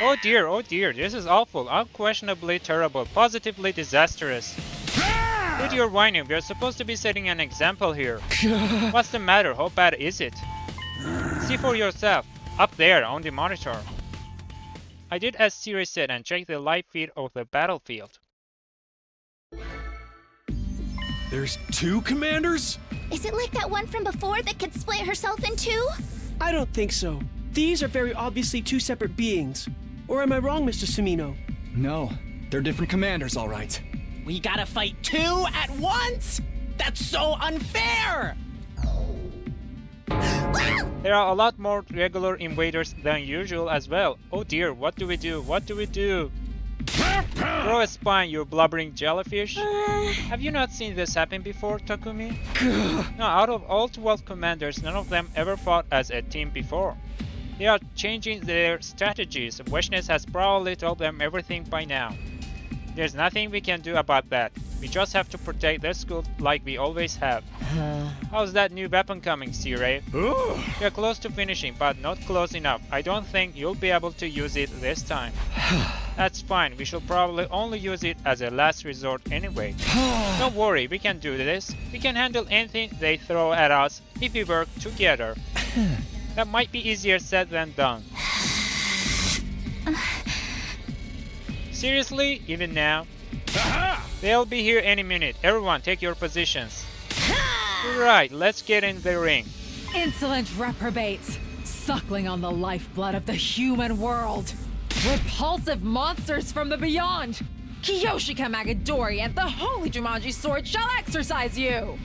oh dear, this is awful, unquestionably terrible, positively disastrous. With your whining, we're supposed to be setting an example here. What's the matter? How bad is it? See for yourself, up there on the monitor. I did as Sirei said and checked the live feed of the battlefield. There's 2 commanders? Is it like that one from before that could split herself in 2? I don't think so. These are very obviously 2 separate beings. Or am I wrong, Mr. Sumino? No, they're different commanders, all right. We gotta fight 2 at once? That's so unfair! There are a lot more regular invaders than usual as well. Oh dear, what do we do? What do we do? Throw a spine, you blubbering jellyfish. Have you not seen this happen before, Takumi? No, out of all 12 commanders, none of them ever fought as a team before. They are changing their strategies. Weshness has probably told them everything by now. There's nothing we can do about that. We just have to protect the school like we always have. How's that new weapon coming, Sirei? We're close to finishing, but not close enough. I don't think you'll be able to use it this time. That's fine, we should probably only use it as a last resort anyway. Don't worry, we can do this. We can handle anything they throw at us if we work together. That might be easier said than done. Seriously, even now? They'll be here any minute. Everyone, take your positions. Right, let's get in the ring. Insolent reprobates, suckling on the lifeblood of the human world. Repulsive monsters from the beyond. Kiyoshika Magadori and the Holy Jumanji Sword shall exercise you!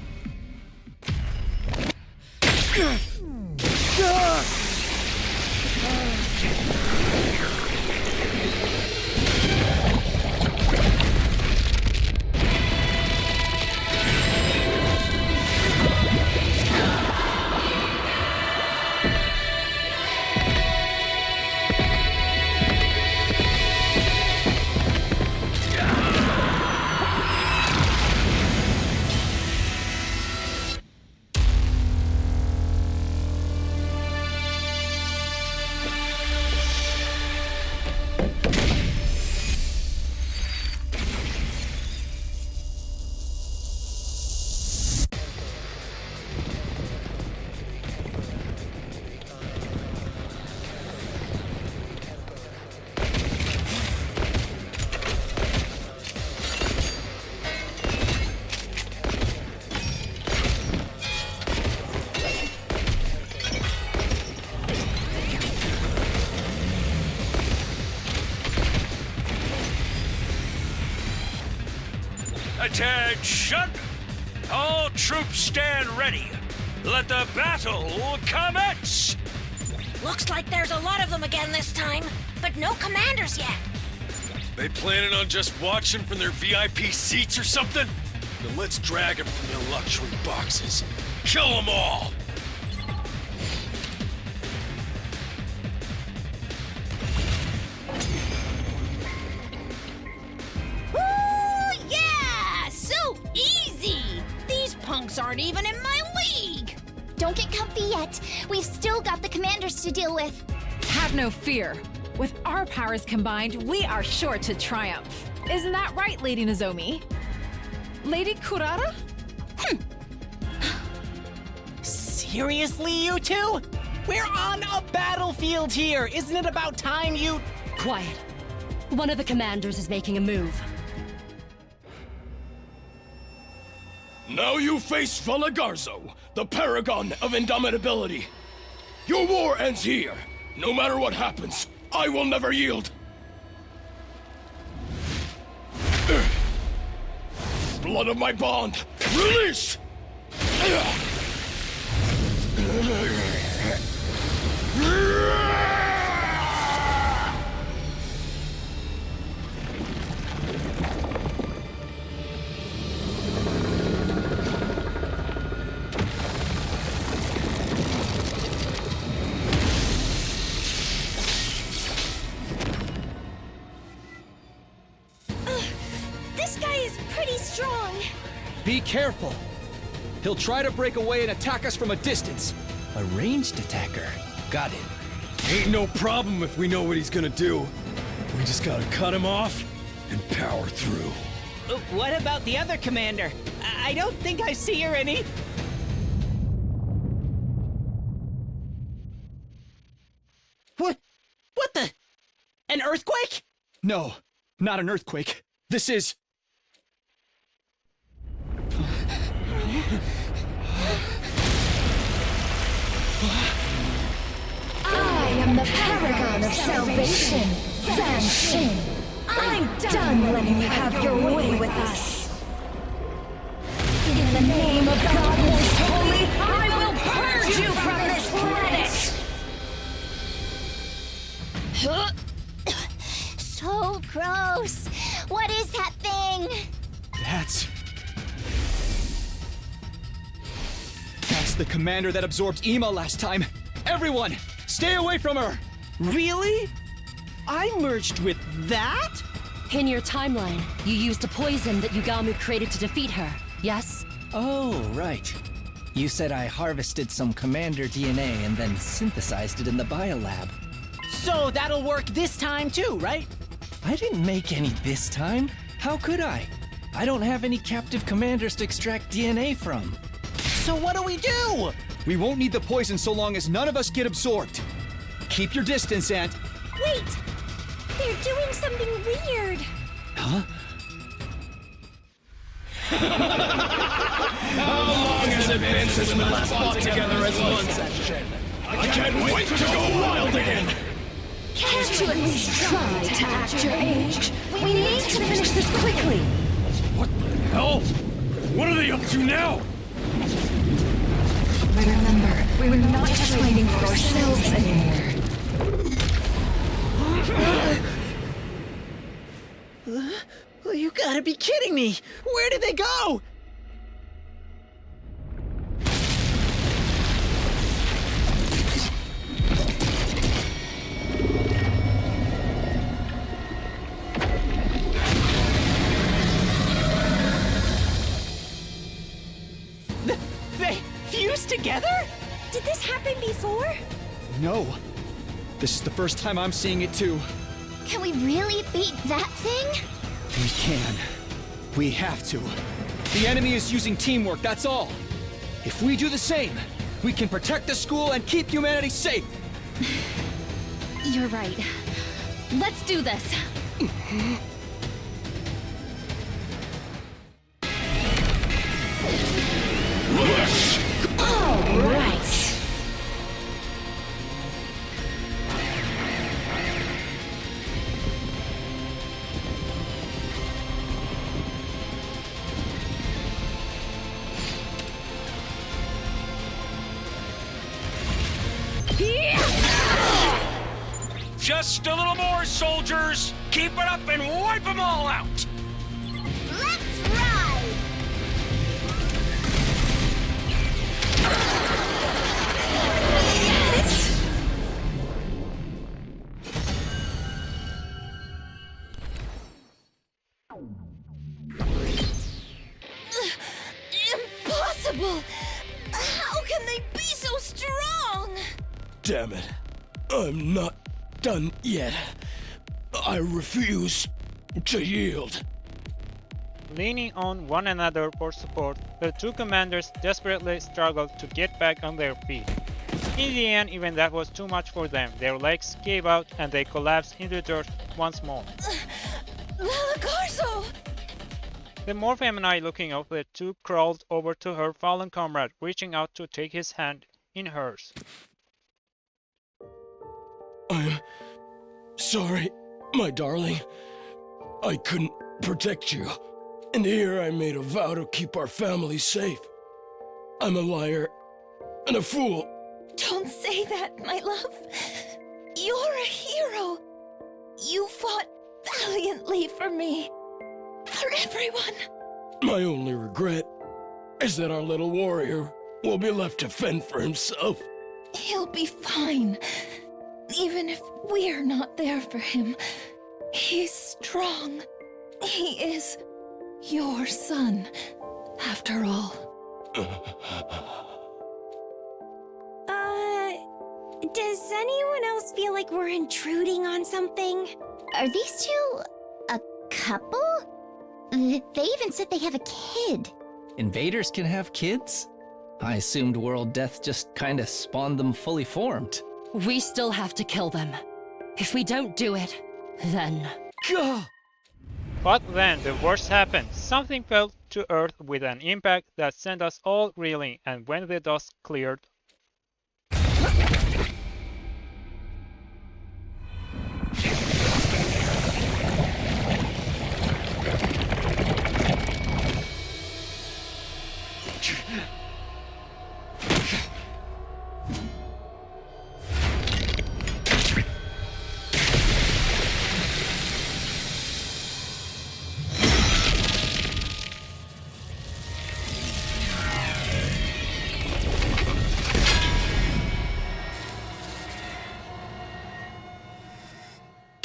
Attention! All troops stand ready. Let the battle commence! Looks like there's a lot of them again this time, but no commanders yet. They planning on just watching from their VIP seats or something? Then let's drag them from their luxury boxes. Kill them all! Ooh, yeah! So easy! These punks aren't even in my league! Don't get comfy yet. We've still got the commanders to deal with. Have no fear. With our powers combined, we are sure to triumph. Isn't that right, Lady Nozomi? Lady Kurara? Seriously, you two? We're on a battlefield here! Isn't it about time you... Quiet. One of the commanders is making a move. Now you face Valagarzo, the paragon of indomitability. Your war ends here. No matter what happens, I will never yield. Blood of my bond, release! This guy is pretty strong. Be careful. He'll try to break away and attack us from a distance. A ranged attacker. Got it. Ain't no problem if we know what he's gonna do. We just gotta cut him off and power through. What about the other commander? I don't think I see her any. What? What the? An earthquake? No, not an earthquake. This is... I am the paragon of salvation, San Shin. I'm done letting you have your way with us. In the name of God most holy, I will purge you from this planet! So gross. What is that thing? That's the commander that absorbed Ema last time. Everyone, stay away from her! Really? I merged with that? In your timeline, you used a poison that Yugamu created to defeat her, yes? Oh, right. You said I harvested some commander DNA and then synthesized it in the biolab. So that'll work this time too, right? I didn't make any this time. How could I? I don't have any captive commanders to extract DNA from. So what do we do? We won't need the poison so long as none of us get absorbed. Keep your distance, Ant. Wait! They're doing something weird. Huh? How long has it been since we last fought together as one section? I can't wait to go wild again! Can't you at least try to act your age? We need to finish this quickly. What the hell? What are they up to now? Remember, we're not just fighting for ourselves anymore. You gotta be kidding me! Where did they go? They fused together? Did this happen before? No. This is the first time I'm seeing it too. Can we really beat that thing? We can. We have to. The enemy is using teamwork, that's all. If we do the same, we can protect the school and keep humanity safe. You're right. Let's do this. All right. Just a little more, soldiers! Keep it up and wipe them all out! Let's ride! Yes! Impossible! How can they be so strong? Damn it. I'm not done yet. I refuse to yield. Leaning on one another for support, the two commanders desperately struggled to get back on their feet. In the end, even that was too much for them. Their legs gave out and they collapsed into dirt once more. Lalagarzo! The more feminine-looking of the two crawled over to her fallen comrade, reaching out to take his hand in hers. I'm sorry, my darling. I couldn't protect you. And here I made a vow to keep our family safe. I'm a liar and a fool. Don't say that, my love. You're a hero. You fought valiantly for me. For everyone. My only regret is that our little warrior will be left to fend for himself. He'll be fine. Even if we're not there for him. He's strong. He is your son, after all. Does anyone else feel like we're intruding on something? Are these two a couple? They even said they have a kid. Invaders can have kids? I assumed World Death just kinda spawned them fully formed. We still have to kill them. If we don't do it, then... Gah! But then the worst happened. Something fell to Earth with an impact that sent us all reeling, and when the dust cleared,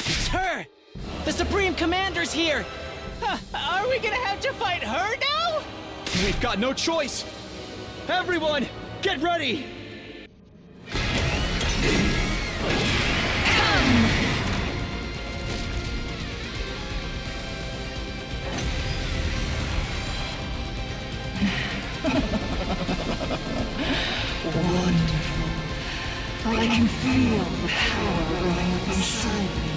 It's her! The Supreme Commander's here! Are we gonna have to fight her now? We've got no choice! Everyone, get ready! Wonderful. I can feel the power growing up inside me.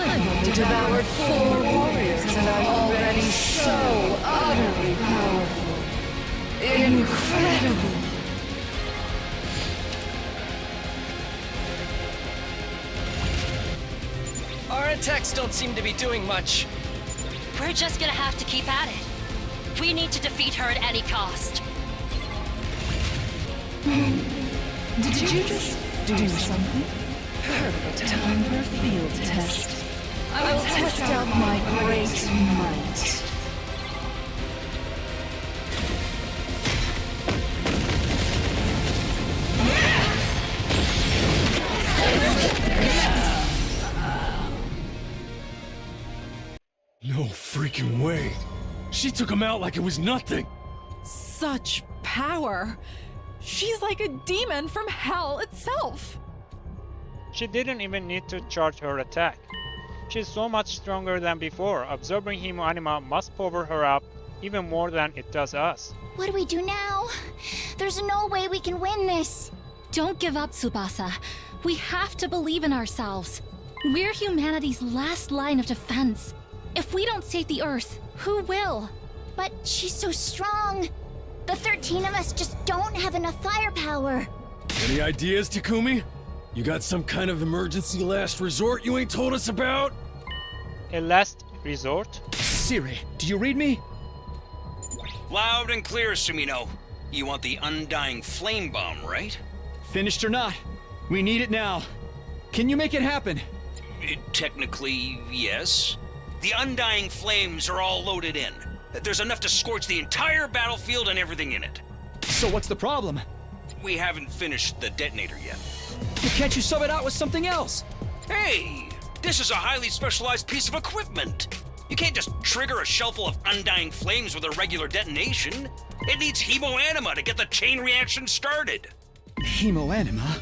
I've only devoured 4 warriors and I'm already so utterly powerful. Incredible. Our attacks don't seem to be doing much. We're just gonna have to keep at it. We need to defeat her at any cost. Did you just do something? Perfect time for a field test. I will test out my great might. No freaking way. She took him out like it was nothing. Such power. She's like a demon from hell itself. she didn't even need to charge her attack. She's so much stronger than before. Absorbing Himo Anima must power her up even more than it does us. What do we do now? There's no way we can win this. Don't give up, Tsubasa. We have to believe in ourselves. We're humanity's last line of defense. If we don't save the Earth, who will? But she's so strong. The 13 of us just don't have enough firepower. Any ideas, Takumi? You got some kind of emergency last resort you ain't told us about? A last resort? Sirei, do you read me? Loud and clear, Sumino. You want the Undying Flame bomb, right? Finished or not, we need it now. Can you make it happen? Technically, yes. The Undying Flames are all loaded in. There's enough to scorch the entire battlefield and everything in it. So what's the problem? We haven't finished the detonator yet. Well, can't you sub it out with something else? Hey, this is a highly specialized piece of equipment. You can't just trigger a shell full of Undying Flames with a regular detonation. It needs Himo Anima to get the chain reaction started. Himo Anima?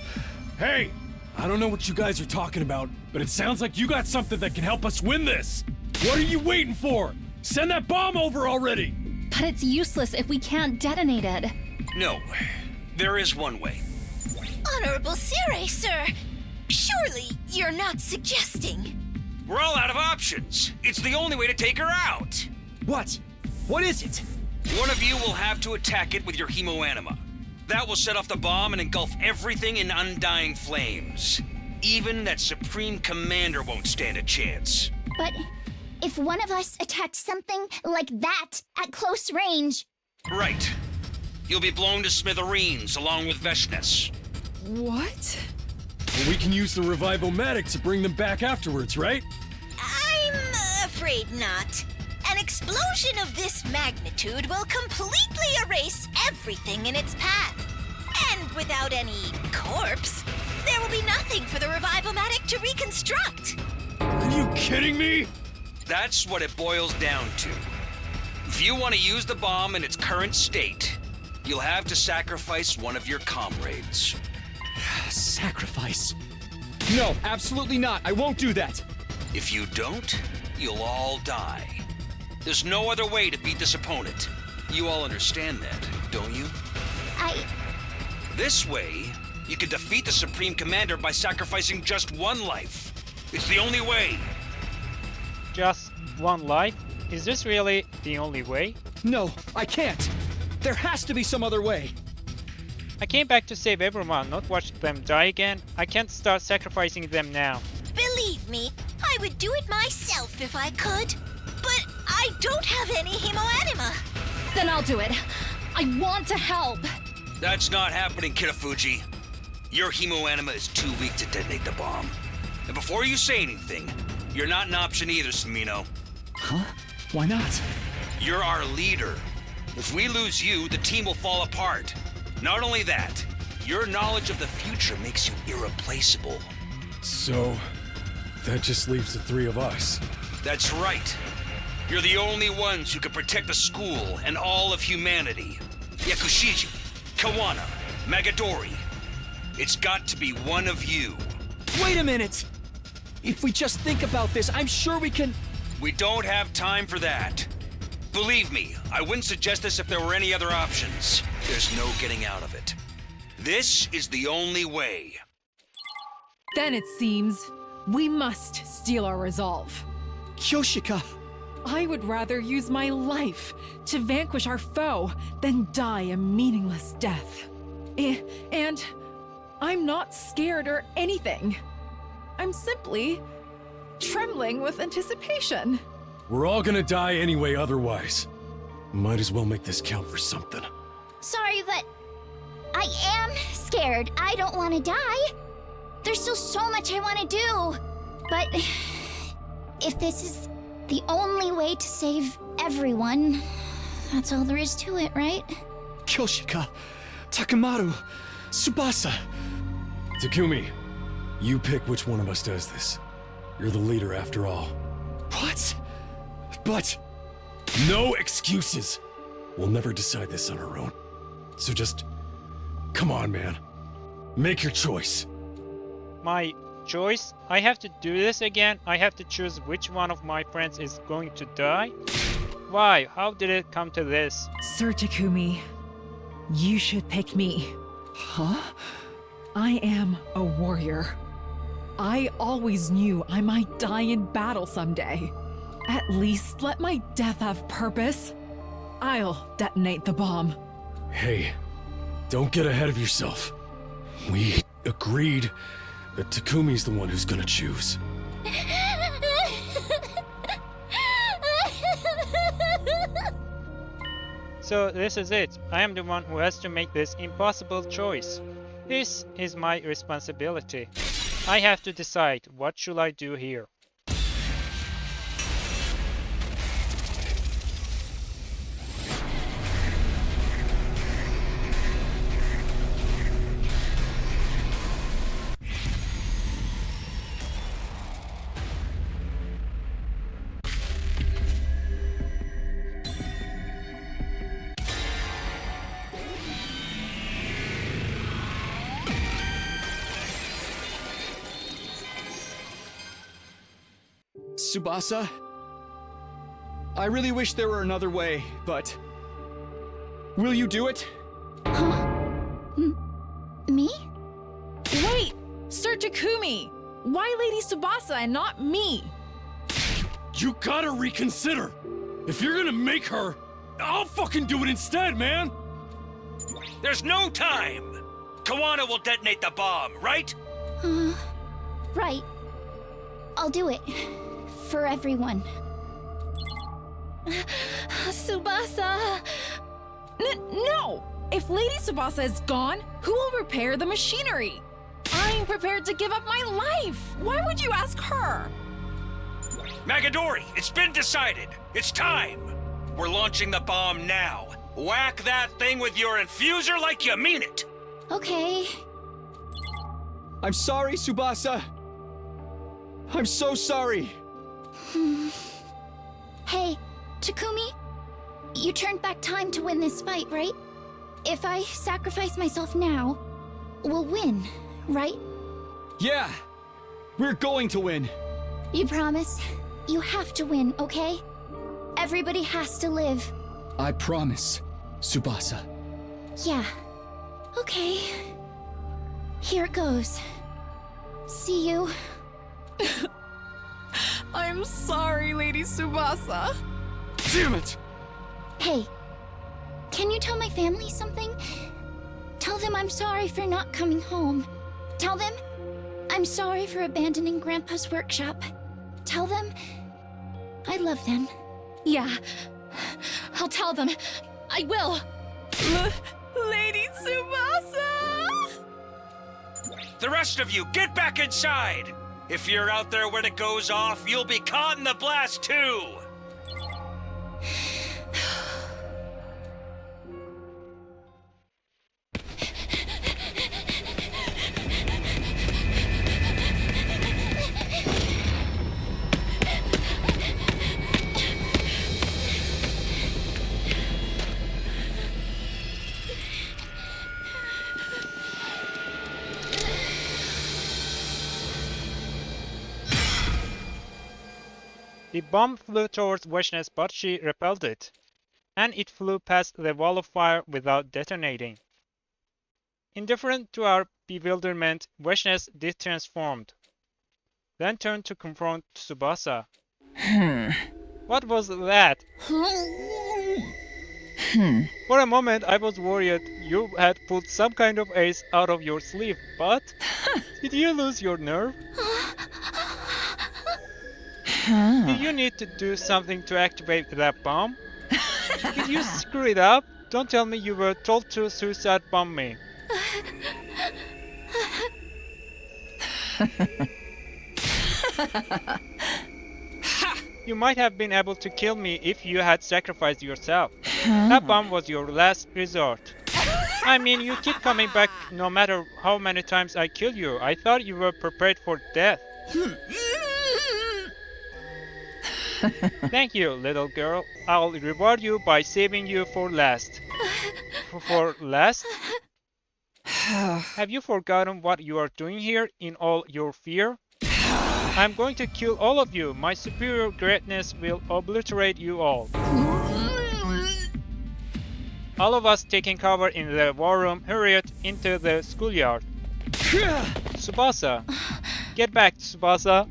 Hey! I don't know what you guys are talking about, but it sounds like you got something that can help us win this! What are you waiting for? Send that bomb over already! But it's useless if we can't detonate it. No, there is one way. Honorable Sirei, sir. Surely you're not suggesting. We're all out of options. It's the only way to take her out. What? What is it? One of you will have to attack it with your Himo Anima. That will set off the bomb and engulf everything in Undying Flames. Even that Supreme Commander won't stand a chance. But if one of us attacks something like that at close range... Right. You'll be blown to smithereens along with Veshnes. What? Well, we can use the Revivomatic to bring them back afterwards, right? I'm afraid not. An explosion of this magnitude will completely erase everything in its path. And without any corpse, there will be nothing for the Revivomatic to reconstruct. Are you kidding me? That's what it boils down to. If you want to use the bomb in its current state, you'll have to sacrifice one of your comrades. Sacrifice? No, absolutely not. I won't do that. If you don't, you'll all die. There's no other way to beat this opponent. You all understand that, don't you? This way, you can defeat the Supreme Commander by sacrificing just one life. It's the only way. Just one life? Is this really the only way? No, I can't. There has to be some other way. I came back to save everyone, not watch them die again. I can't start sacrificing them now. Believe me, I would do it myself if I could. But I don't have any hemoanima. Then I'll do it. I want to help. That's not happening, Kitafuji. Your hemoanima is too weak to detonate the bomb. And before you say anything, you're not an option either, Samino. Huh? Why not? You're our leader. If we lose you, the team will fall apart. Not only that, your knowledge of the future makes you irreplaceable. So, that just leaves the three of us. That's right. You're the only ones who can protect the school and all of humanity. Yakushiji, Kawana, Magadori. It's got to be one of you. Wait a minute! If we just think about this, I'm sure we can... We don't have time for that. Believe me, I wouldn't suggest this if there were any other options. There's no getting out of it. This is the only way. Then it seems we must steal our resolve. Kyoshika! I would rather use my life to vanquish our foe than die a meaningless death. And I'm not scared or anything. I'm simply trembling with anticipation. We're all gonna die anyway otherwise. Might as well make this count for something. Sorry, but I am scared. I don't want to die. There's still so much I want to do. But if this is the only way to save everyone, that's all there is to it, right? Kyoshika, Takamaru, Tsubasa. Takumi, you pick which one of us does this. You're the leader after all. What? But... No excuses! We'll never decide this on our own. So just... come on, man. Make your choice. My choice? I have to do this again? I have to choose which one of my friends is going to die? Why? How did it come to this? Sir Takumi, you should pick me. Huh? I am a warrior. I always knew I might die in battle someday. At least let my death have purpose. I'll detonate the bomb. Hey, don't get ahead of yourself. We agreed that Takumi's the one who's gonna choose. So this is it. I am the one who has to make this impossible choice. This is my responsibility. I have to decide what should I do here. Tsubasa? I really wish there were another way, but... will you do it? Huh? Me? Wait! Sir Takumi! Why Lady Tsubasa and not me? You gotta reconsider! If you're gonna make her, I'll fucking do it instead, man! There's no time! Kawana will detonate the bomb, right? Right. I'll do it. For everyone. Tsubasa! No! If Lady Tsubasa is gone, who will repair the machinery? I'm prepared to give up my life! Why would you ask her? Magadori, it's been decided. It's time. We're launching the bomb now. Whack that thing with your infuser like you mean it. Okay. I'm sorry, Tsubasa. I'm so sorry. Hey, Takumi, you turned back time to win this fight, right? If I sacrifice myself now, we'll win, right? Yeah, we're going to win. You promise? You have to win, okay? Everybody has to live. I promise, Tsubasa. Yeah. Okay. Here it goes. See you. I'm sorry, Lady Tsubasa. Damn it! Hey, can you tell my family something? Tell them I'm sorry for not coming home. Tell them I'm sorry for abandoning Grandpa's workshop. Tell them I love them. Yeah. I'll tell them. I will. Lady Tsubasa! The rest of you, get back inside! If you're out there when it goes off, you'll be caught in the blast too! The bomb flew towards Vishna's, but she repelled it, and it flew past the wall of fire without detonating. Indifferent to our bewilderment, Vishna's detransformed, then turned to confront Tsubasa. What was that? For a moment I was worried you had pulled some kind of ace out of your sleeve, but did you lose your nerve? Did you need to do something to activate that bomb? Did you screw it up? Don't tell me you were told to suicide bomb me. You might have been able to kill me if you had sacrificed yourself. That bomb was your last resort. I mean, you keep coming back no matter how many times I kill you. I thought you were prepared for death. Thank you, little girl. I'll reward you by saving you for last. For last? Have you forgotten what you are doing here in all your fear? I'm going to kill all of you. My superior greatness will obliterate you all. All of us taking cover in the war room hurried into the schoolyard. Tsubasa! Get back, Tsubasa!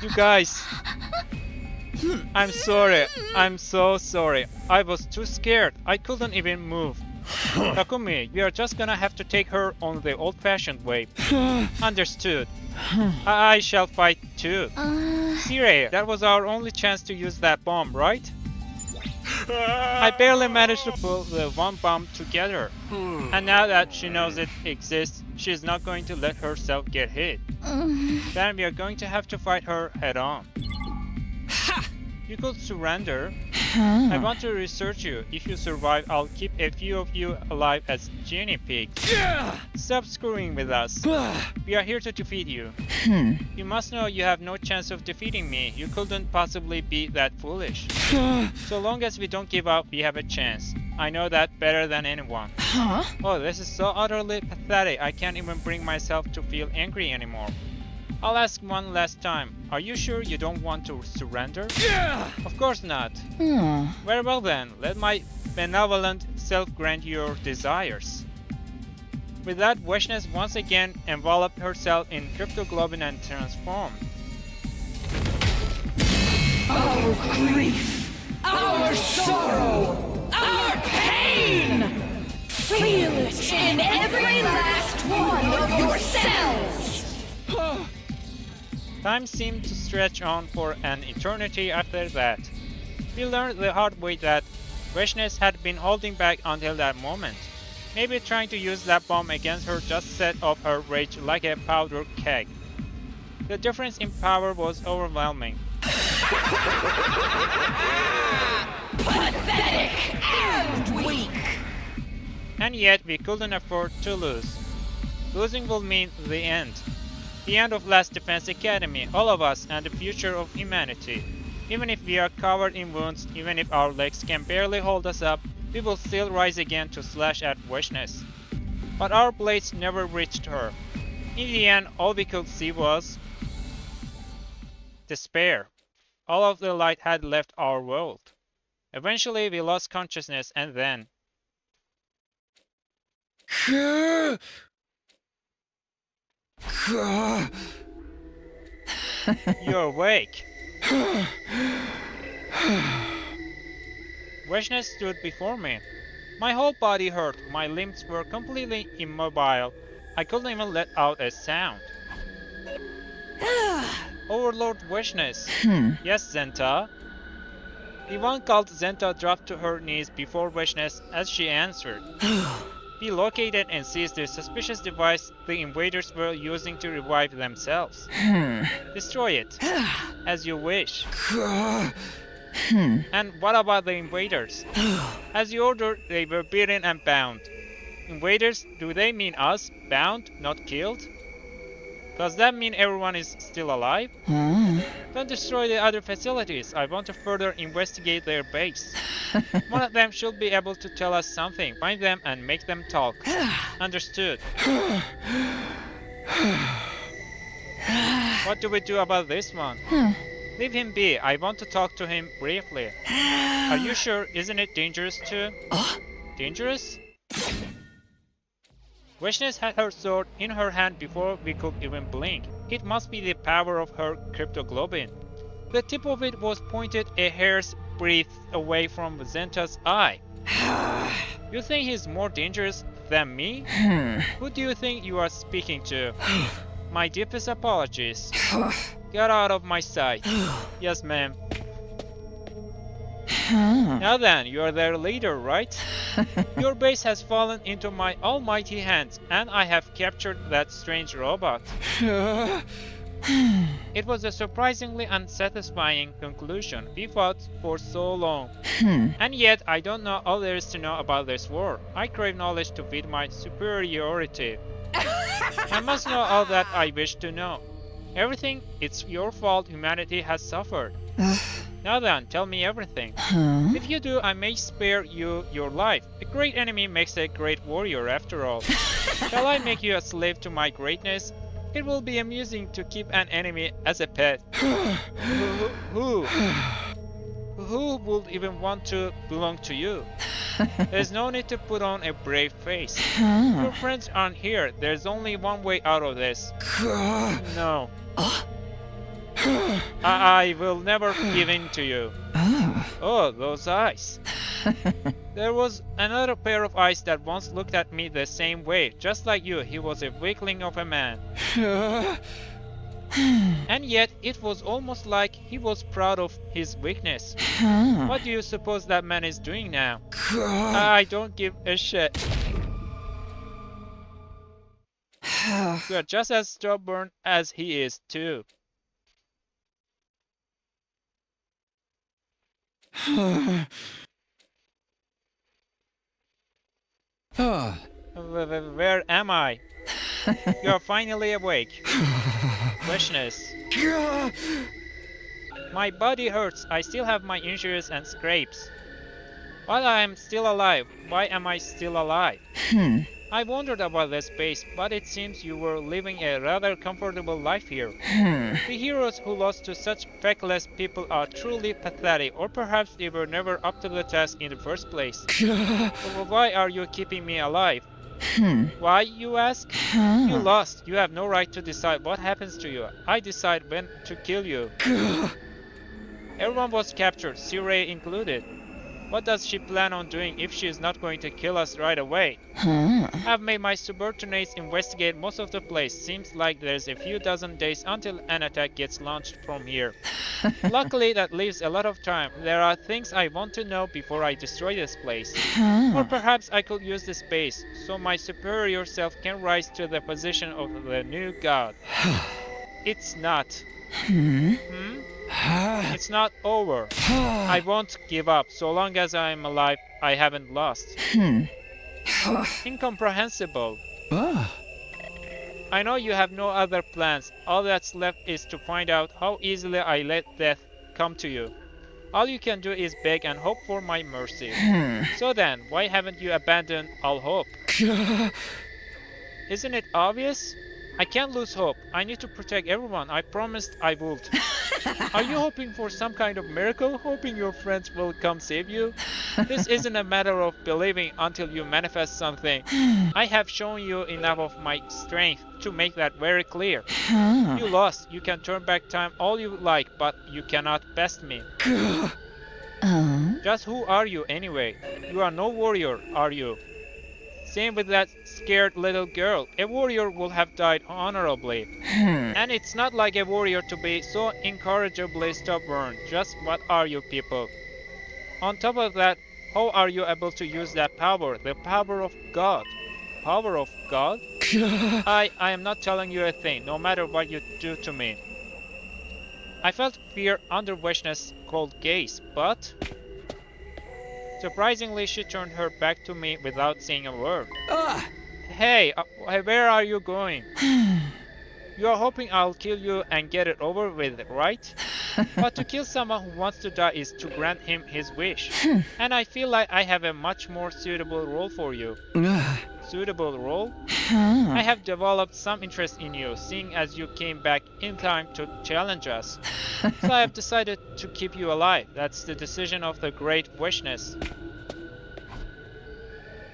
You guys! I'm sorry. I'm so sorry. I was too scared. I couldn't even move. Takumi, we are just gonna have to take her on the old-fashioned way. Understood. I shall fight too. Sirei, that was our only chance to use that bomb, right? I barely managed to pull the one bomb together. And now that she knows it exists, she's not going to let herself get hit. Then we are going to have to fight her head-on. You could surrender. I want to research you. If you survive, I'll keep a few of you alive as guinea pigs. Stop screwing with us. We are here to defeat you. You must know you have no chance of defeating me. You couldn't possibly be that foolish. So long as we don't give up, we have a chance. I know that better than anyone. Oh, this is so utterly pathetic. I can't even bring myself to feel angry anymore. I'll ask one last time. Are you sure you don't want to surrender? Of course not. Very well then, let my benevolent self grant your desires. With that, Vishna's once again enveloped herself in cryptoglobin and transformed. Our grief, our sorrow, our pain! Feel it in every last one of your cells! Time seemed to stretch on for an eternity after that. We learned the hard way that Vishna's had been holding back until that moment. Maybe trying to use that bomb against her just set off her rage like a powder keg. The difference in power was overwhelming. Pathetic and weak! And yet we couldn't afford to lose. Losing will mean the end. The end of Last Defense Academy, all of us, and the future of humanity. Even if we are covered in wounds, even if our legs can barely hold us up, we will still rise again to slash at Vishna's. But our blades never reached her. In the end, all we could see was despair. All of the light had left our world. Eventually, we lost consciousness, and then... You're awake. Vishnu stood before me. My whole body hurt, my limbs were completely immobile. I couldn't even let out a sound. Overlord Vishnu. Yes, Zenta? The one called Zenta dropped to her knees before Vishnu as she answered. We located and seized the suspicious device the invaders were using to revive themselves. Destroy it, as you wish. And what about the invaders? As you ordered, they were beaten and bound. Invaders, do they mean us? Bound, not killed? Does that mean everyone is still alive? Don't destroy the other facilities. I want to further investigate their base. One of them should be able to tell us something. Find them and make them talk. Understood. What do we do about this one? Leave him be. I want to talk to him briefly. Are you sure? Isn't it dangerous too? Dangerous? Vishnu had her sword in her hand before we could even blink. It must be the power of her cryptoglobin. The tip of it was pointed a hair's breadth away from Zenta's eye. You think he's more dangerous than me? Who do you think you are speaking to? My deepest apologies. Get out of my sight. Yes, ma'am. Now then, you are their leader, right? Your base has fallen into my almighty hands, and I have captured that strange robot. It was a surprisingly unsatisfying conclusion. We fought for so long. And yet, I don't know all there is to know about this war. I crave knowledge to feed my superiority. I must know all that I wish to know. Everything, it's your fault humanity has suffered. Now then, tell me everything. If you do, I may spare you your life. A great enemy makes a great warrior after all. Shall I make you a slave to my greatness? It will be amusing to keep an enemy as a pet. Who would even want to belong to you? There's no need to put on a brave face. Your friends aren't here. There's only one way out of this. No. I will never give in to you. Oh, those eyes. There was another pair of eyes that once looked at me the same way. Just like you, he was a weakling of a man. And yet, it was almost like he was proud of his weakness. What do you suppose that man is doing now? I don't give a shit. You are just as stubborn as he is, too. Where am I? You are finally awake. Freshness. My body hurts. I still have my injuries and scrapes. While I am still alive, why am I still alive? I wondered about this base, but it seems you were living a rather comfortable life here. The heroes who lost to such feckless people are truly pathetic, or perhaps they were never up to the task in the first place. But why are you keeping me alive? Why, you ask? You lost. You have no right to decide what happens to you. I decide when to kill you. Everyone was captured, Sirei included. What does she plan on doing if she is not going to kill us right away? I've made my subordinates investigate most of the place. Seems like there's a few dozen days until an attack gets launched from here. Luckily, that leaves a lot of time. There are things I want to know before I destroy this place. Or perhaps I could use this base, so my superior self can rise to the position of the new god. It's not. It's not over. I won't give up. So long as I am alive, I haven't lost. Incomprehensible. I know you have no other plans. All that's left is to find out how easily I let death come to you. All you can do is beg and hope for my mercy. So then, why haven't you abandoned all hope? Isn't it obvious? I can't lose hope. I need to protect everyone. I promised I would. Are you hoping for some kind of miracle? Hoping your friends will come save you? This isn't a matter of believing until you manifest something. I have shown you enough of my strength to make that very clear. You lost. You can turn back time all you like, but you cannot best me. Just who are you anyway? You are no warrior, are you? Same with that scared little girl. A warrior would have died honorably. And it's not like a warrior to be so incorrigibly stubborn. Just what are you people? On top of that, how are you able to use that power? The power of God. Power of God? I am not telling you a thing, no matter what you do to me. I felt fear under Vishna's cold gaze, but... Surprisingly, she turned her back to me without saying a word. Hey, where are you going? You are hoping I'll kill you and get it over with, right? But to kill someone who wants to die is to grant him his wish. And I feel like I have a much more suitable role for you. Suitable role? I have developed some interest in you, seeing as you came back in time to challenge us. So I have decided to keep you alive. That's the decision of the great Vishness.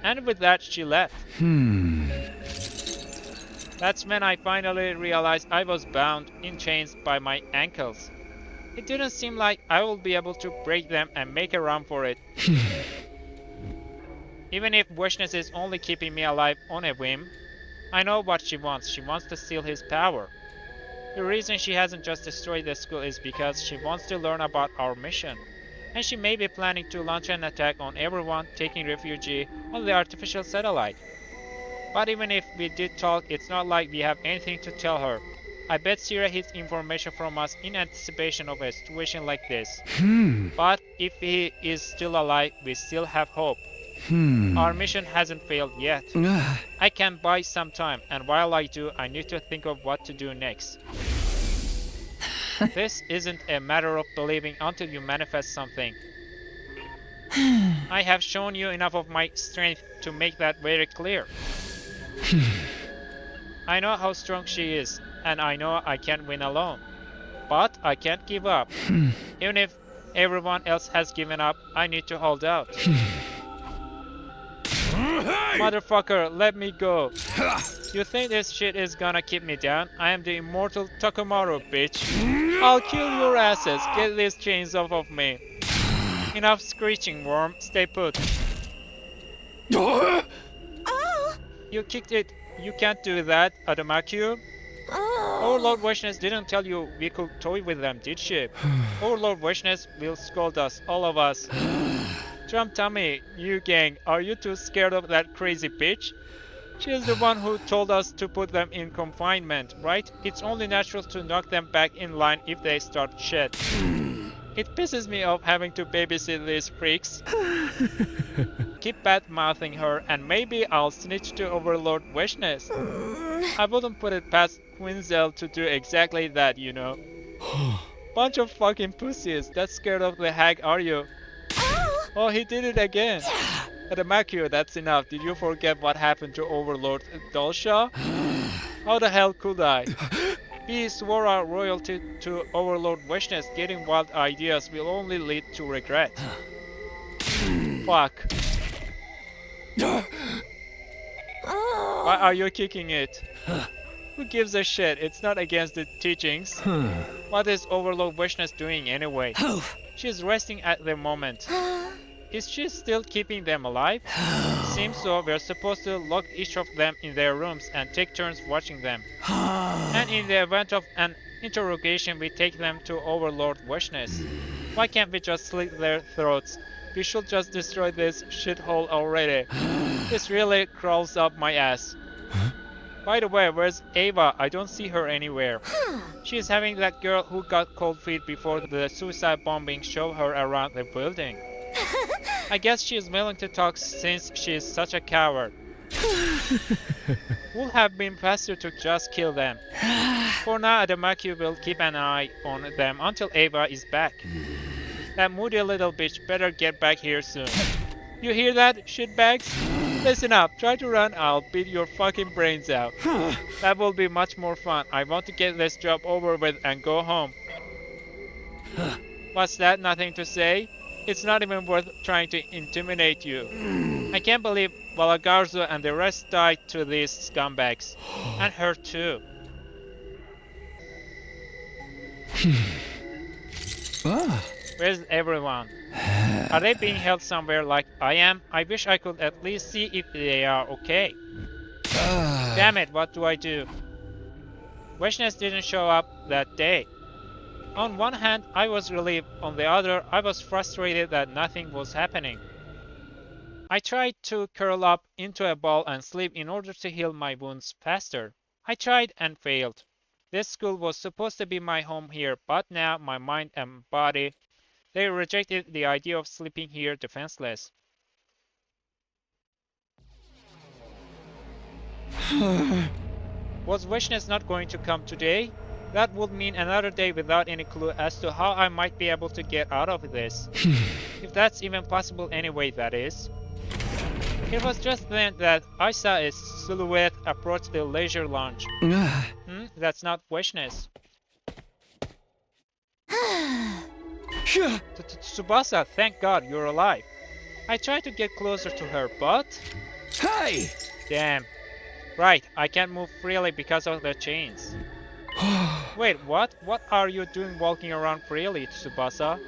And with that, she left. That's when I finally realized I was bound in chains by my ankles. It didn't seem like I would be able to break them and make a run for it. Even if Vishness is only keeping me alive on a whim, I know what she wants. She wants to steal his power. The reason she hasn't just destroyed the school is because she wants to learn about our mission. And she may be planning to launch an attack on everyone taking refuge on the artificial satellite. But even if we did talk, it's not like we have anything to tell her. I bet Sirei hid information from us in anticipation of a situation like this. But if he is still alive, we still have hope. Our mission hasn't failed yet. I can buy some time, and while I do, I need to think of what to do next. This isn't a matter of believing until you manifest something. I have shown you enough of my strength to make that very clear. I know how strong she is, and I know I can't win alone. But I can't give up. Even if everyone else has given up, I need to hold out. Motherfucker, let me go. You think this shit is gonna keep me down? I am the immortal Takumaru, bitch. I'll kill your asses. Get these chains off of me. Enough screeching, worm. Stay put. You kicked it. You can't do that, Adamakyu. Overlord Vishness didn't tell you we could toy with them, did she? Overlord Vishness will scold us, all of us. Trump Tummy, you gang, are you too scared of that crazy bitch? She is the one who told us to put them in confinement, right? It's only natural to knock them back in line if they start shit. It pisses me off having to babysit these freaks. Keep bad-mouthing her and maybe I'll snitch to Overlord Vishness. I wouldn't put it past Quinzel to do exactly that, you know. Bunch of fucking pussies, that scared of the hag are you? Oh, he did it again. Adamakyu, that's enough. Did you forget what happened to Overlord Dalsha? How the hell could I? We swore our loyalty to Overlord Vishness. Getting wild ideas will only lead to regret. Fuck. Why are you kicking it? Who gives a shit? It's not against the teachings. What is Overlord Vishness doing anyway? She's resting at the moment. Is she still keeping them alive? Seems so. We're supposed to lock each of them in their rooms and take turns watching them. And in the event of an interrogation, we take them to Overlord Vishness. Why can't we just slit their throats? We should just destroy this shithole already. This really crawls up my ass. By the way, where's Ava? I don't see her anywhere. She's having that girl who got cold feet before the suicide bombing show her around the building. I guess she's willing to talk since she's such a coward. Would have been faster to just kill them. For now, Adamakyu will keep an eye on them until Ava is back. That moody little bitch better get back here soon. You hear that, shitbags? Listen up, try to run, I'll beat your fucking brains out. That will be much more fun. I want to get this job over with and go home. What's that? Nothing to say? It's not even worth trying to intimidate you. I can't believe Valagarzo and the rest died to these scumbags. And her too. Where's everyone? Are they being held somewhere like I am? I wish I could at least see if they are okay. Damn it, what do I do? Weshness didn't show up that day. On one hand, I was relieved. On the other, I was frustrated that nothing was happening. I tried to curl up into a ball and sleep in order to heal my wounds faster. I tried and failed. This school was supposed to be my home here, but now my mind and body, they rejected the idea of sleeping here defenseless. Was Weshness not going to come today? That would mean another day without any clue as to how I might be able to get out of this. If that's even possible anyway, that is. It was just then that I saw a silhouette approach the leisure lounge. That's not Weshness. Tsubasa, thank God you're alive. I tried to get closer to her, but... Hey! Damn. Right, I can't move freely because of the chains. Wait, what? What are you doing walking around freely, Tsubasa?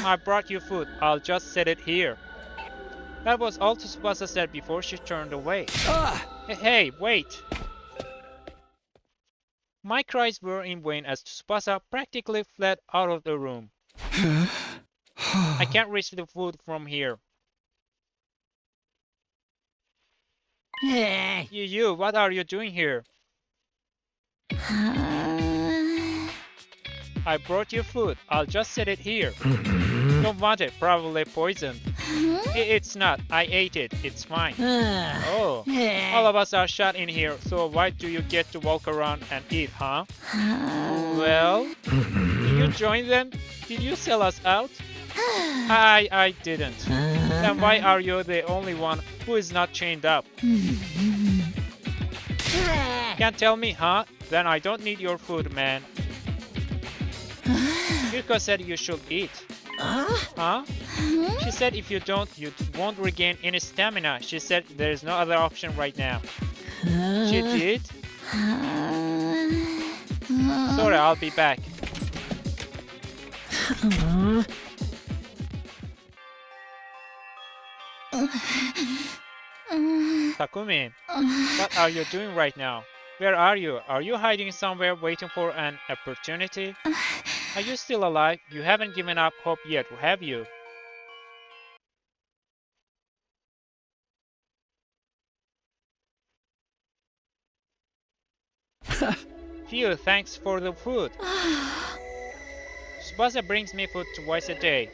I brought you food. I'll just set it here. That was all Tsubasa said before she turned away. Hey, wait! My cries were in vain as Tsubasa practically fled out of the room. I can't reach the food from here. You, what are you doing here? I brought you food. I'll just set it here. Don't want it. Probably poisoned. It's not. I ate it. It's fine. Oh. All of us are shut in here, so why do you get to walk around and eat, huh? Well, did you join them? Did you sell us out? I didn't. Then why are you the only one who is not chained up? Can't tell me, huh? Then I don't need your food, man. Yuriko said you should eat. Huh? She said if you don't, you won't regain any stamina. She said there is no other option right now. She did? Sorry, I'll be back. Takumi, what are you doing right now? Where are you? Are you hiding somewhere waiting for an opportunity? Are you still alive? You haven't given up hope yet, have you? Phew, thanks for the food. Tsubasa brings me food twice a day.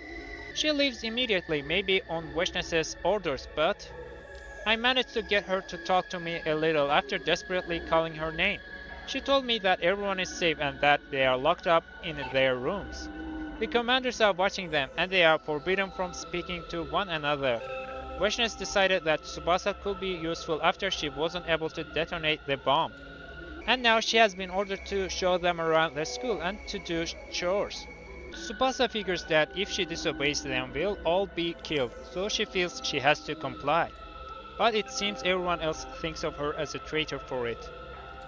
She leaves immediately, maybe on Weshness's orders, but... I managed to get her to talk to me a little after desperately calling her name. She told me that everyone is safe and that they are locked up in their rooms. The commanders are watching them and they are forbidden from speaking to one another. Weshness decided that Tsubasa could be useful after she wasn't able to detonate the bomb. And now she has been ordered to show them around the school and to do chores. Tsubasa figures that if she disobeys them, we'll all be killed, so she feels she has to comply. But it seems everyone else thinks of her as a traitor for it.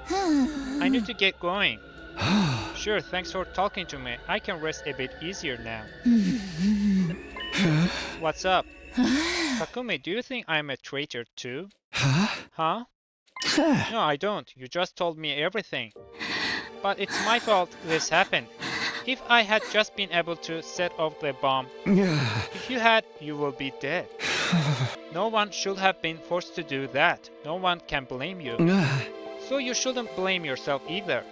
I need to get going. Sure, thanks for talking to me. I can rest a bit easier now. What's up? Takumi, do you think I'm a traitor too? Huh? No, I don't. You just told me everything. But it's my fault this happened. If I had just been able to set off the bomb, if you had, you will be dead. No one should have been forced to do that. No one can blame you. So you shouldn't blame yourself either.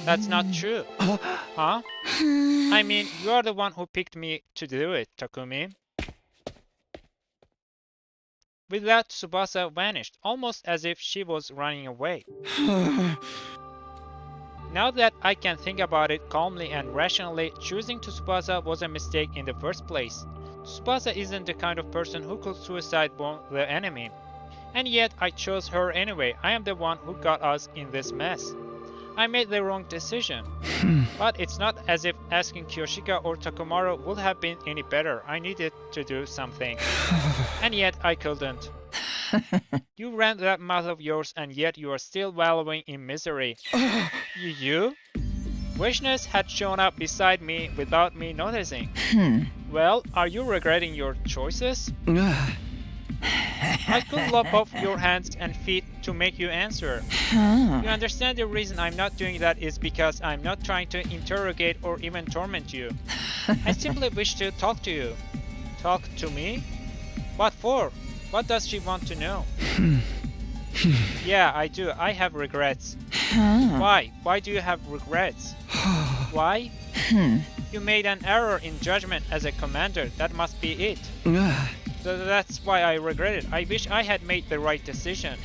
That's not true. Huh? I mean, you are the one who picked me to do it, Takumi. With that, Tsubasa vanished, almost as if she was running away. Now that I can think about it calmly and rationally, choosing Tsubasa was a mistake in the first place. Tsubasa isn't the kind of person who could suicide bomb the enemy. And yet I chose her anyway. I am the one who got us in this mess. I made the wrong decision. But it's not as if asking Kyoshika or Takumaru would have been any better. I needed to do something. And yet I couldn't. You ran that mouth of yours and yet you are still wallowing in misery. You? Wishness had shown up beside me without me noticing. Well, are you regretting your choices? I could lop off your hands and feet to make you answer. You understand the reason I'm not doing that is because I'm not trying to interrogate or even torment you. I simply wish to talk to you. Talk to me? What for? What does she want to know? Yeah, I do. I have regrets. Why? Why do you have regrets? Why? You made an error in judgment as a commander. That must be it. That's why I regret it. I wish I had made the right decision.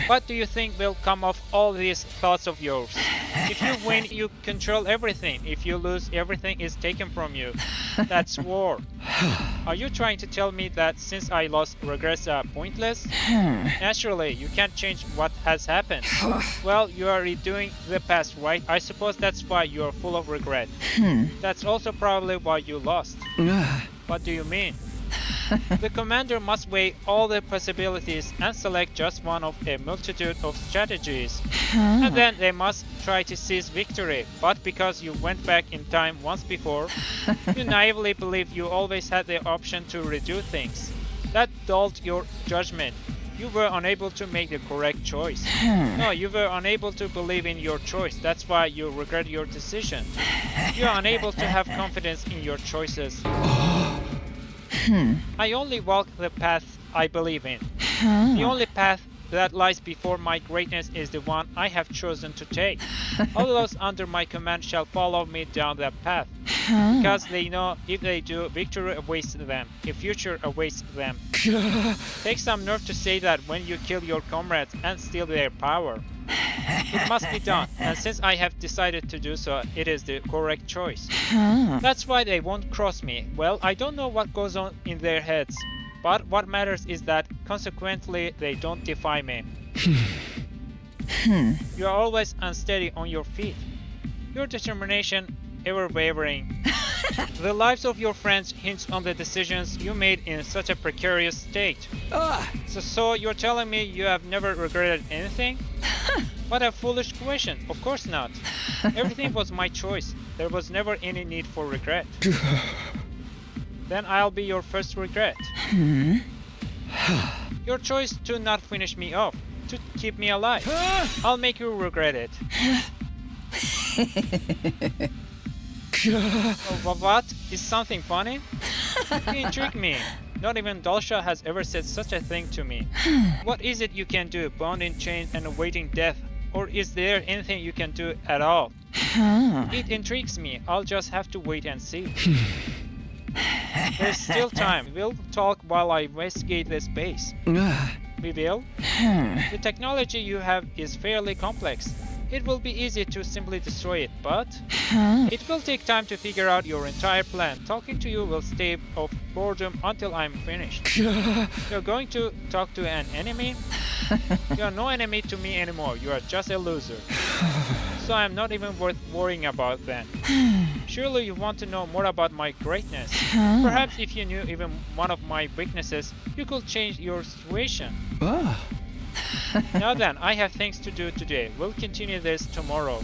What do you think will come of all these thoughts of yours? If you win, you control everything. If you lose, everything is taken from you. That's war. Are you trying to tell me that since I lost, regrets are pointless? Naturally, you can't change what has happened. Well, you are redoing the past, right? I suppose that's why you are full of regret. That's also probably why you lost. What do you mean? The commander must weigh all the possibilities and select just one of a multitude of strategies. And then they must try to seize victory. But because you went back in time once before, you naively believe you always had the option to redo things. That dulled your judgment. You were unable to make the correct choice. No, you were unable to believe in your choice. That's why you regret your decision. You are unable to have confidence in your choices. I only walk the path I believe in. The only path that lies before my greatness is the one I have chosen to take. All those under my command shall follow me down that path, because they know if they do, victory awaits them, a future awaits them. Takes some nerve to say that when you kill your comrades and steal their power. It must be done, and since I have decided to do so, it is the correct choice. That's why they won't cross me. Well, I don't know what goes on in their heads, but what matters is that, consequently, they don't defy me. You are always unsteady on your feet. Your determination ever wavering. The lives of your friends hinge on the decisions you made in such a precarious state. So you're telling me you have never regretted anything? What a foolish question. Of course not. Everything was my choice. There was never any need for regret. Then I'll be your first regret. Your choice to not finish me off, to keep me alive. I'll make you regret it. What? Is something funny? You intrigue me. Not even Dalsha has ever said such a thing to me. What is it you can do, bound in chains and awaiting death? Or is there anything you can do at all? It intrigues me. I'll just have to wait and see. There's still time. We'll talk while I investigate this base. We will? The technology you have is fairly complex. It will be easy to simply destroy it, but it will take time to figure out your entire plan. Talking to you will stave off boredom until I'm finished. You're going to talk to an enemy? You are no enemy to me anymore. You are just a loser. So I'm not even worth worrying about then. Surely you want to know more about my greatness. Perhaps if you knew even one of my weaknesses, you could change your situation. Now then, I have things to do today. We'll continue this tomorrow.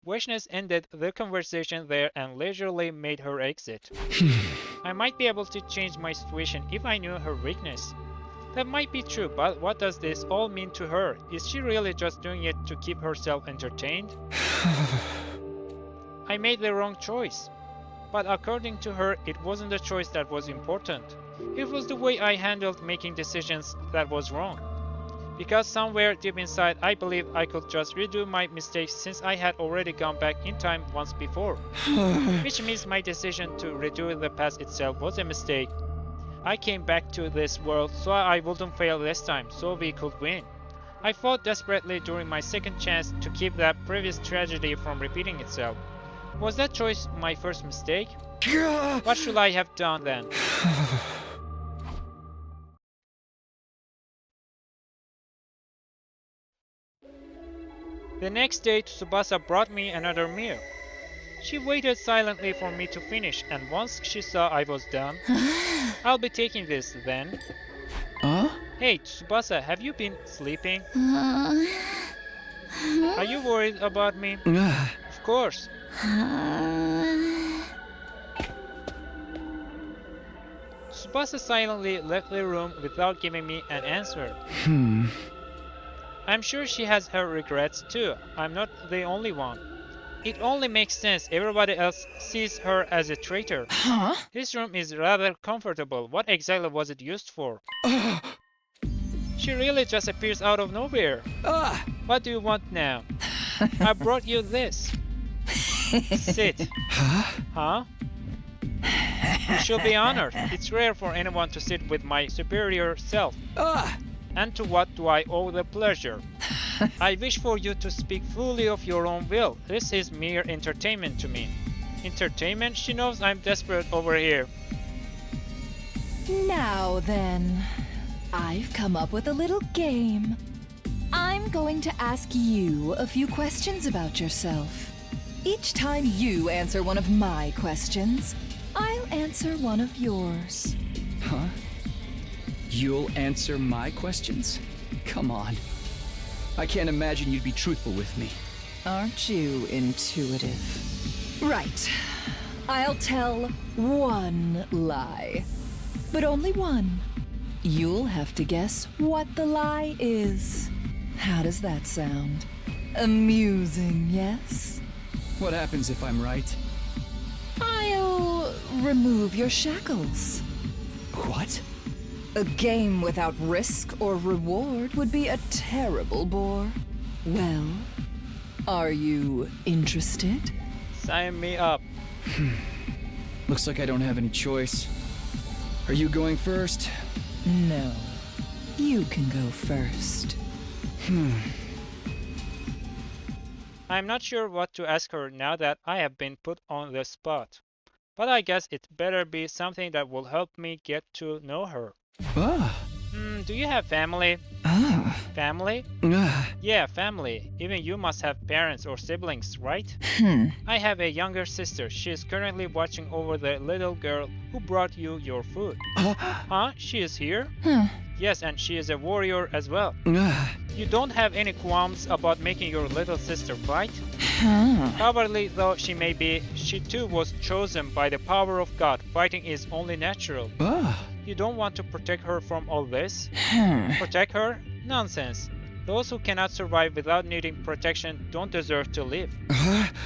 Wishness ended the conversation there and leisurely made her exit. I might be able to change my situation if I knew her weakness. That might be true, but what does this all mean to her? Is she really just doing it to keep herself entertained? I made the wrong choice. But according to her, it wasn't the choice that was important. It was the way I handled making decisions that was wrong. Because somewhere deep inside I believed I could just redo my mistakes since I had already gone back in time once before. Which means my decision to redo the past itself was a mistake. I came back to this world so I wouldn't fail this time, so we could win. I fought desperately during my second chance to keep that previous tragedy from repeating itself. Was that choice my first mistake? What should I have done then? The next day, Tsubasa brought me another meal. She waited silently for me to finish, and once she saw I was done, I'll be taking this then. Hey, Tsubasa, have you been sleeping? Are you worried about me? Of course. Tsubasa silently left the room without giving me an answer. I'm sure she has her regrets too. I'm not the only one. It only makes sense. Everybody else sees her as a traitor. This room is rather comfortable. What exactly was it used for? She really just appears out of nowhere. What do you want now? I brought you this. Sit. Huh? You should be honored. It's rare for anyone to sit with my superior self. And to what do I owe the pleasure? I wish for you to speak fully of your own will. This is mere entertainment to me. Entertainment? She knows I'm desperate over here. Now then, I've come up with a little game. I'm going to ask you a few questions about yourself. Each time you answer one of my questions, I'll answer one of yours. Huh? You'll answer my questions? Come on. I can't imagine you'd be truthful with me. Aren't you intuitive? Right. I'll tell one lie. But only one. You'll have to guess what the lie is. How does that sound? Amusing, yes? What happens if I'm right? I'll remove your shackles. What? A game without risk or reward would be a terrible bore. Well, are you interested? Sign me up. Looks like I don't have any choice. Are you going first? No. You can go first. I'm not sure what to ask her now that I have been put on the spot. But I guess it better be something that will help me get to know her. Do you have family? Family? Yeah, family. Even you must have parents or siblings, right? I have a younger sister. She is currently watching over the little girl who brought you your food. Huh? She is here? Yes, and she is a warrior as well. You don't have any qualms about making your little sister fight? Cowardly though she may be, she too was chosen by the power of God. Fighting is only natural. You don't want to protect her from all this? Protect her? Nonsense. Those who cannot survive without needing protection don't deserve to live.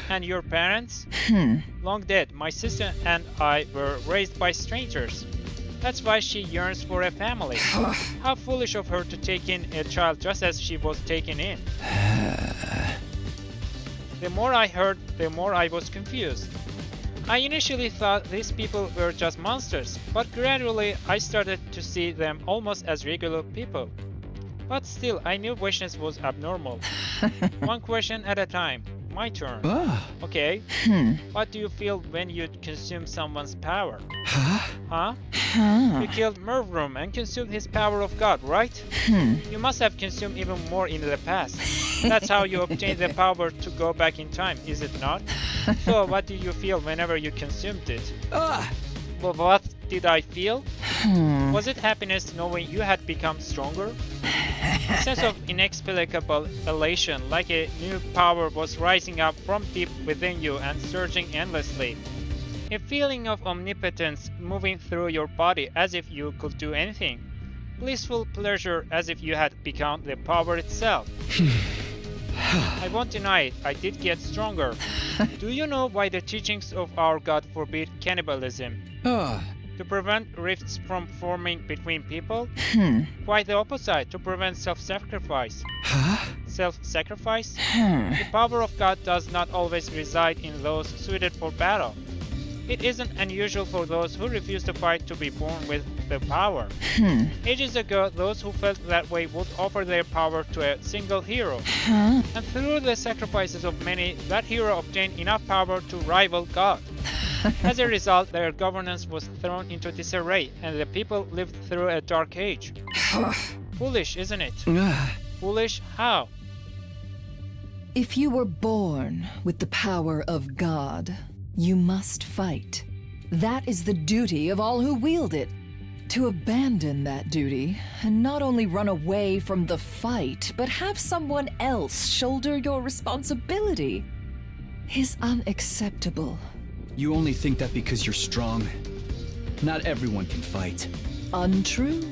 And your parents? Long dead. My sister and I were raised by strangers. That's why she yearns for a family. How foolish of her to take in a child just as she was taken in. The more I heard, the more I was confused. I initially thought these people were just monsters, but gradually I started to see them almost as regular people. But still, I knew Vaishnav was abnormal. One question at a time. My turn. Okay. What do you feel when you consume someone's power? Huh? You killed Mervrum and consumed his power of God, right? You must have consumed even more in the past. That's how you obtained the power to go back in time, is it not? So what did you feel whenever you consumed it? Well, what did I feel? Was it happiness knowing you had become stronger? A sense of inexplicable elation, like a new power was rising up from deep within you and surging endlessly. A feeling of omnipotence moving through your body as if you could do anything. Blissful pleasure as if you had become the power itself. I won't deny it, I did get stronger. Do you know why the teachings of our God forbid cannibalism? To prevent rifts from forming between people? Quite the opposite, to prevent self-sacrifice. Self-sacrifice? The power of God does not always reside in those suited for battle. It isn't unusual for those who refuse to fight to be born with the power. Ages ago, those who felt that way would offer their power to a single hero. And through the sacrifices of many, that hero obtained enough power to rival God. As a result, their governance was thrown into disarray, and the people lived through a dark age. Foolish, isn't it? Foolish? How? If you were born with the power of God, you must fight. That is the duty of all who wield it. To abandon that duty, and not only run away from the fight, but have someone else shoulder your responsibility, is unacceptable. You only think that because you're strong. Not everyone can fight. Untrue.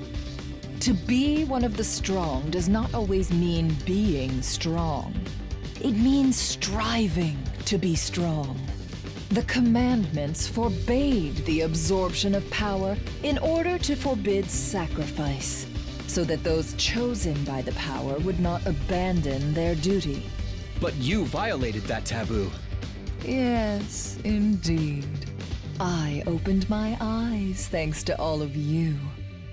To be one of the strong does not always mean being strong. It means striving to be strong. The commandments forbade the absorption of power in order to forbid sacrifice, so that those chosen by the power would not abandon their duty. But you violated that taboo. Yes, indeed. I opened my eyes thanks to all of you.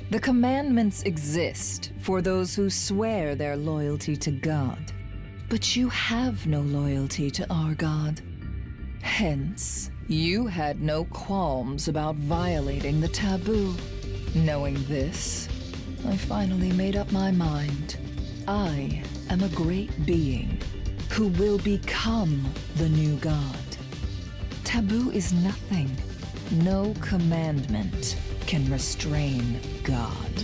The commandments exist for those who swear their loyalty to God. But you have no loyalty to our God. Hence, you had no qualms about violating the taboo. Knowing this, I finally made up my mind. I am a great being who will become the new God. Taboo is nothing. No commandment can restrain God.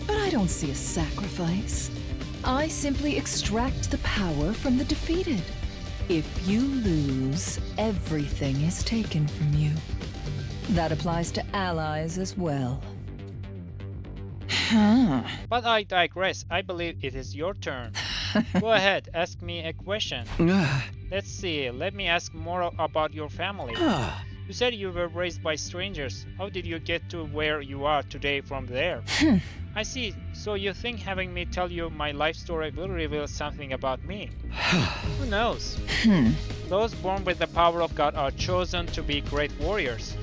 But I don't see a sacrifice. I simply extract the power from the defeated. If you lose, everything is taken from you. That applies to allies as well. But I digress. I believe it is your turn. Go ahead, ask me a question. Let's see, let me ask more about your family. You said you were raised by strangers. How did you get to where you are today from there? I see. So you think having me tell you my life story will reveal something about me? Who knows? Those born with the power of God are chosen to be great warriors.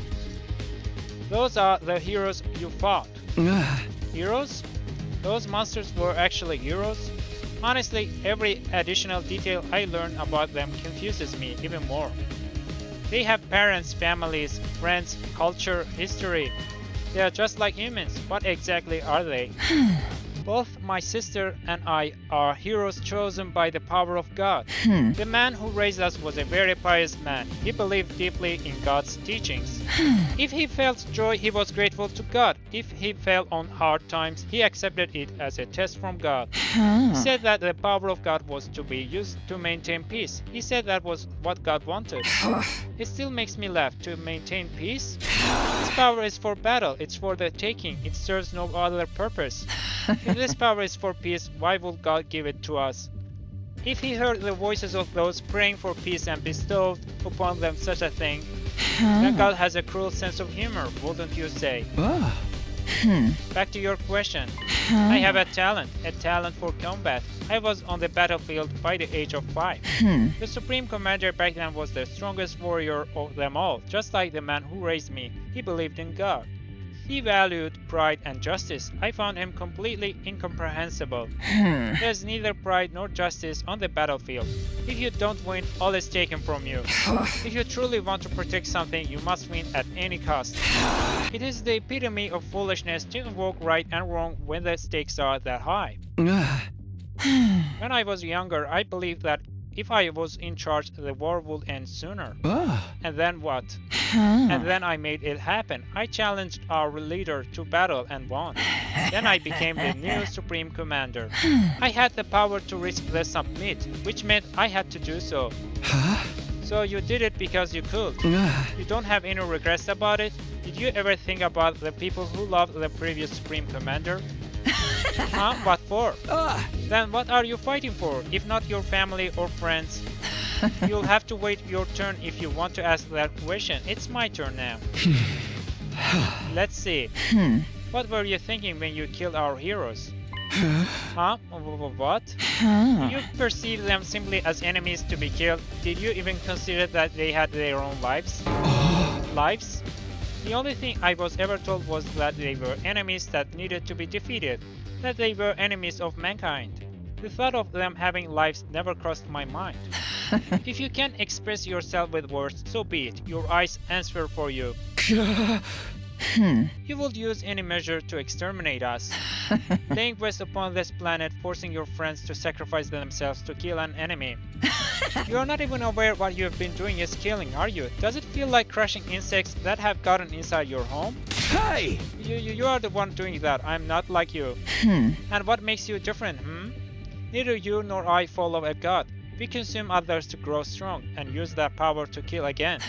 Those are the heroes you fought. Heroes? Those monsters were actually heroes? Honestly, every additional detail I learn about them confuses me even more. They have parents, families, friends, culture, history. They are just like humans. What exactly are they? Both my sister and I are heroes chosen by the power of God. The man who raised us was a very pious man. He believed deeply in God's teachings. If he felt joy, he was grateful to God. If he fell on hard times, he accepted it as a test from God. He said that the power of God was to be used to maintain peace. He said that was what God wanted. It still makes me laugh. To maintain peace? This power is for battle. It's for the taking. It serves no other purpose. If this power is for peace, why would God give it to us? If he heard the voices of those praying for peace and bestowed upon them such a thing, then God has a cruel sense of humor, wouldn't you say? Back to your question. I have a talent for combat. I was on the battlefield by the age of 5. The Supreme Commander back then was the strongest warrior of them all, just like the man who raised me. He believed in God. He valued pride and justice. I found him completely incomprehensible. There's neither pride nor justice on the battlefield. If you don't win, all is taken from you. If you truly want to protect something, you must win at any cost. It is the epitome of foolishness to invoke right and wrong when the stakes are that high. When I was younger, I believed that if I was in charge, the war would end sooner. And then what? And then I made it happen. I challenged our leader to battle and won. Then I became the new Supreme Commander. I had the power to risk the submit, which meant I had to do so. So you did it because you could. You don't have any regrets about it? Did you ever think about the people who loved the previous Supreme Commander? What for? Then what are you fighting for, if not your family or friends? You'll have to wait your turn if you want to ask that question. It's my turn now. Let's see. What were you thinking when you killed our heroes? Huh? What? You perceive them simply as enemies to be killed. Did you even consider that they had their own lives? Lives? The only thing I was ever told was that they were enemies that needed to be defeated, that they were enemies of mankind. The thought of them having lives never crossed my mind. If you can't express yourself with words, so be it. Your eyes answer for you. You would use any measure to exterminate us. Laying waste upon this planet, forcing your friends to sacrifice themselves to kill an enemy. You are not even aware what you have been doing is killing, are you? Does it feel like crushing insects that have gotten inside your home? Hey! You are the one doing that. I'm not like you. And what makes you different, Neither you nor I follow a god. We consume others to grow strong and use that power to kill again.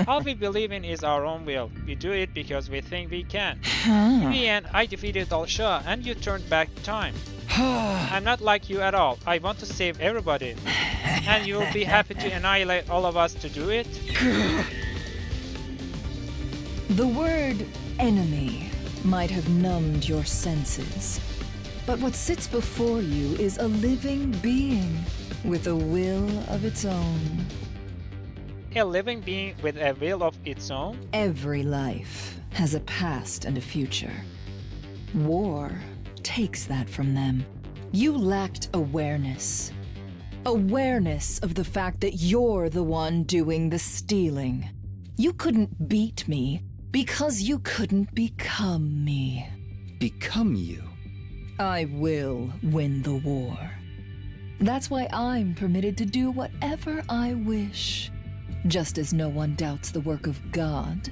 All we believe in is our own will. We do it because we think we can. In the end, I defeated Al-Shah and you turned back time. I'm not like you at all. I want to save everybody. And you will be happy to annihilate all of us to do it? The word enemy might have numbed your senses, but what sits before you is a living being with a will of its own. A living being with a will of its own? Every life has a past and a future. War takes that from them. You lacked awareness. Awareness of the fact that you're the one doing the stealing. You couldn't beat me because you couldn't become me. Become you? I will win the war. That's why I'm permitted to do whatever I wish. Just as no one doubts the work of God,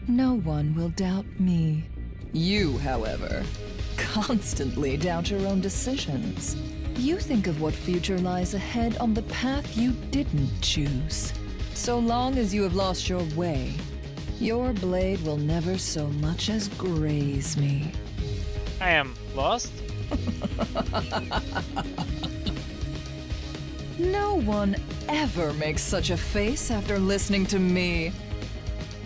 no one will doubt me. You, however, constantly doubt your own decisions. You think of what future lies ahead on the path you didn't choose. So long as you have lost your way, your blade will never so much as graze me. I am lost? No one ever makes such a face after listening to me.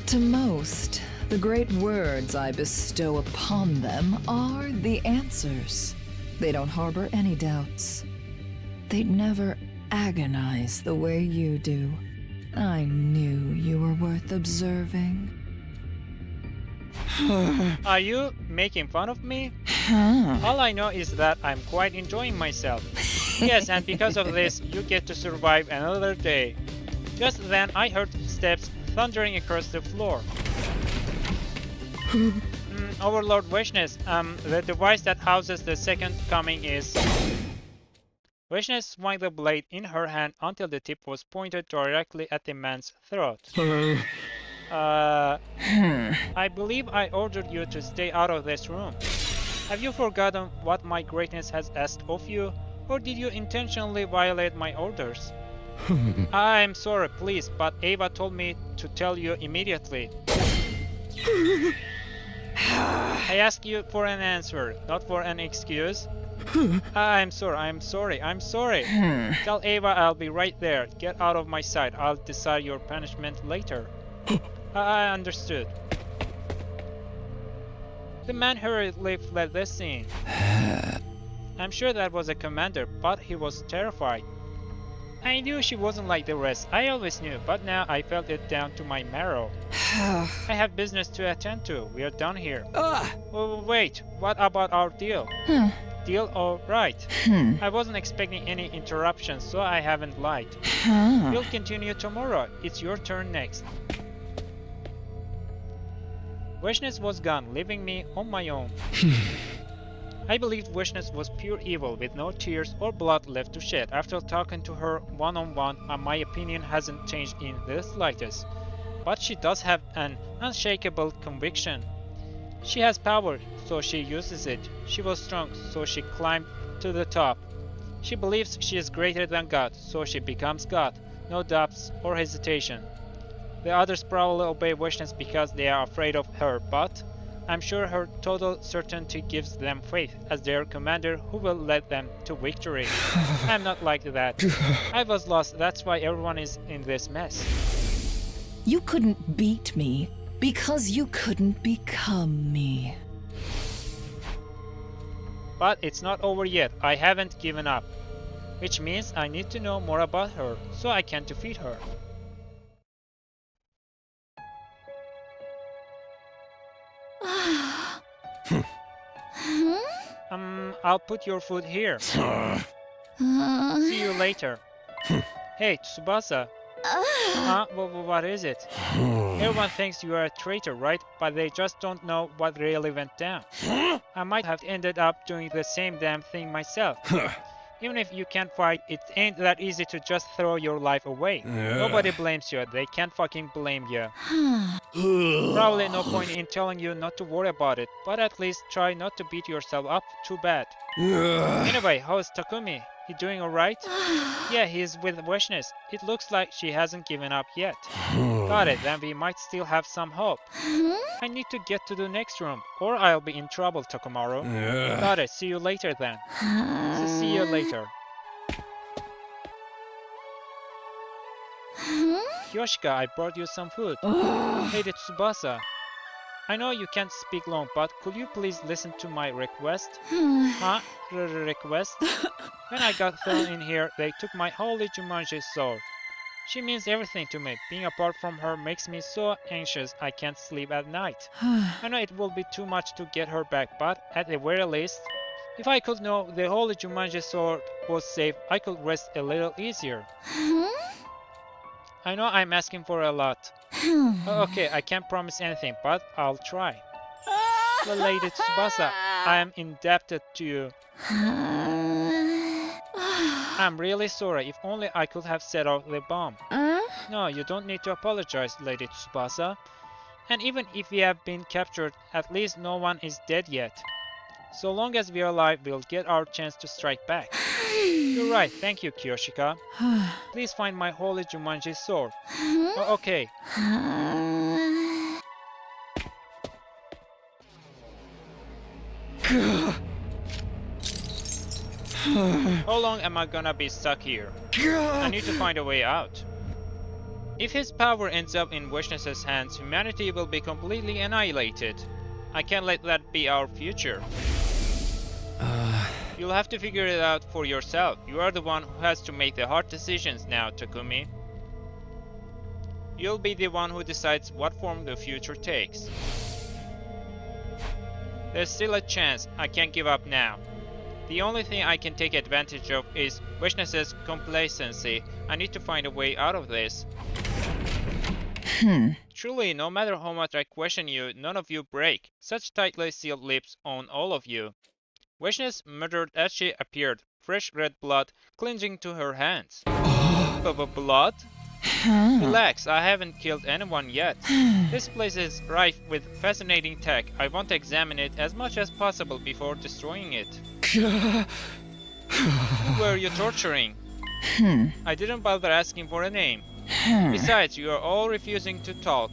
To most, the great words I bestow upon them are the answers. They don't harbor any doubts. They'd never agonize the way you do. I knew you were worth observing. Are you making fun of me? All I know is that I'm quite enjoying myself. Yes, and because of this, you get to survive another day. Just then, I heard steps thundering across the floor. Overlord Vishness, the device that houses the second coming is... Vishness swung the blade in her hand until the tip was pointed directly at the man's throat. I believe I ordered you to stay out of this room. Have you forgotten what my greatness has asked of you? Or did you intentionally violate my orders? I'm sorry, please, but Ava told me to tell you immediately. I ask you for an answer, not for an excuse. I'm sorry. Tell Ava I'll be right there. Get out of my sight. I'll decide your punishment later. I understood. The man hurriedly fled the scene. I'm sure that was a commander, but he was terrified. I knew she wasn't like the rest. I always knew, but now I felt it down to my marrow. I have business to attend to. We are done here. Oh, wait, what about our deal? Deal? Oh, right. I wasn't expecting any interruptions, so I haven't lied. We'll continue tomorrow. It's your turn next. Vishness was gone, leaving me on my own. I believed Vishness was pure evil with no tears or blood left to shed. After talking to her one-on-one, my opinion hasn't changed in the slightest. But she does have an unshakable conviction. She has power, so she uses it. She was strong, so she climbed to the top. She believes she is greater than God, so she becomes God. No doubts or hesitation. The others probably obey Vishness because they are afraid of her, but I'm sure her total certainty gives them faith as their commander who will lead them to victory. I'm not like that. I was lost, that's why everyone is in this mess. You couldn't beat me because you couldn't become me. But it's not over yet. I haven't given up. Which means I need to know more about her, so I can defeat her. I'll put your food here. See you later. Hey, Tsubasa. What is it? Everyone thinks you are a traitor, right? But they just don't know what really went down. I might have ended up doing the same damn thing myself. Even if you can't fight, it ain't that easy to just throw your life away. Nobody blames you, they can't fucking blame you. Probably no point in telling you not to worry about it, but at least try not to beat yourself up too bad. Anyway, how's Takumi? He doing alright? Yeah, he's with Wishness. It looks like she hasn't given up yet. Got it, then we might still have some hope. I need to get to the next room, or I'll be in trouble, Takumaru. Got it, see you later then. See you later. Yoshika, I brought you some food. Hey, Tsubasa. I know you can't speak long, but could you please listen to my request? Request? When I got thrown in here, they took my holy Jumanji sword. She means everything to me. Being apart from her makes me so anxious I can't sleep at night. I know it will be too much to get her back, but at the very least, if I could know the holy Jumanji sword was safe, I could rest a little easier. I know I'm asking for a lot. Okay, I can't promise anything, but I'll try. Lady Tsubasa, I am indebted to you. I'm really sorry. If only I could have set off the bomb. No, you don't need to apologize, Lady Tsubasa. And even if we have been captured, at least no one is dead yet. So long as we are alive, we'll get our chance to strike back. You're right, thank you, Kiyoshika. Please find my holy Jumanji sword. Okay. How long am I gonna be stuck here? I need to find a way out. If his power ends up in Wishness's hands, humanity will be completely annihilated. I can't let that be our future. You'll have to figure it out for yourself. You are the one who has to make the hard decisions now, Takumi. You'll be the one who decides what form the future takes. There's still a chance. I can't give up now. The only thing I can take advantage of is Wishness's complacency. I need to find a way out of this. Truly, no matter how much I question you, none of you break. Such tightly sealed lips on all of you. Wishness muttered as she appeared, fresh red blood clinging to her hands. Blood? Relax, I haven't killed anyone yet. This place is rife with fascinating tech. I want to examine it as much as possible before destroying it. Who were you torturing? I didn't bother asking for a name. Besides, you are all refusing to talk.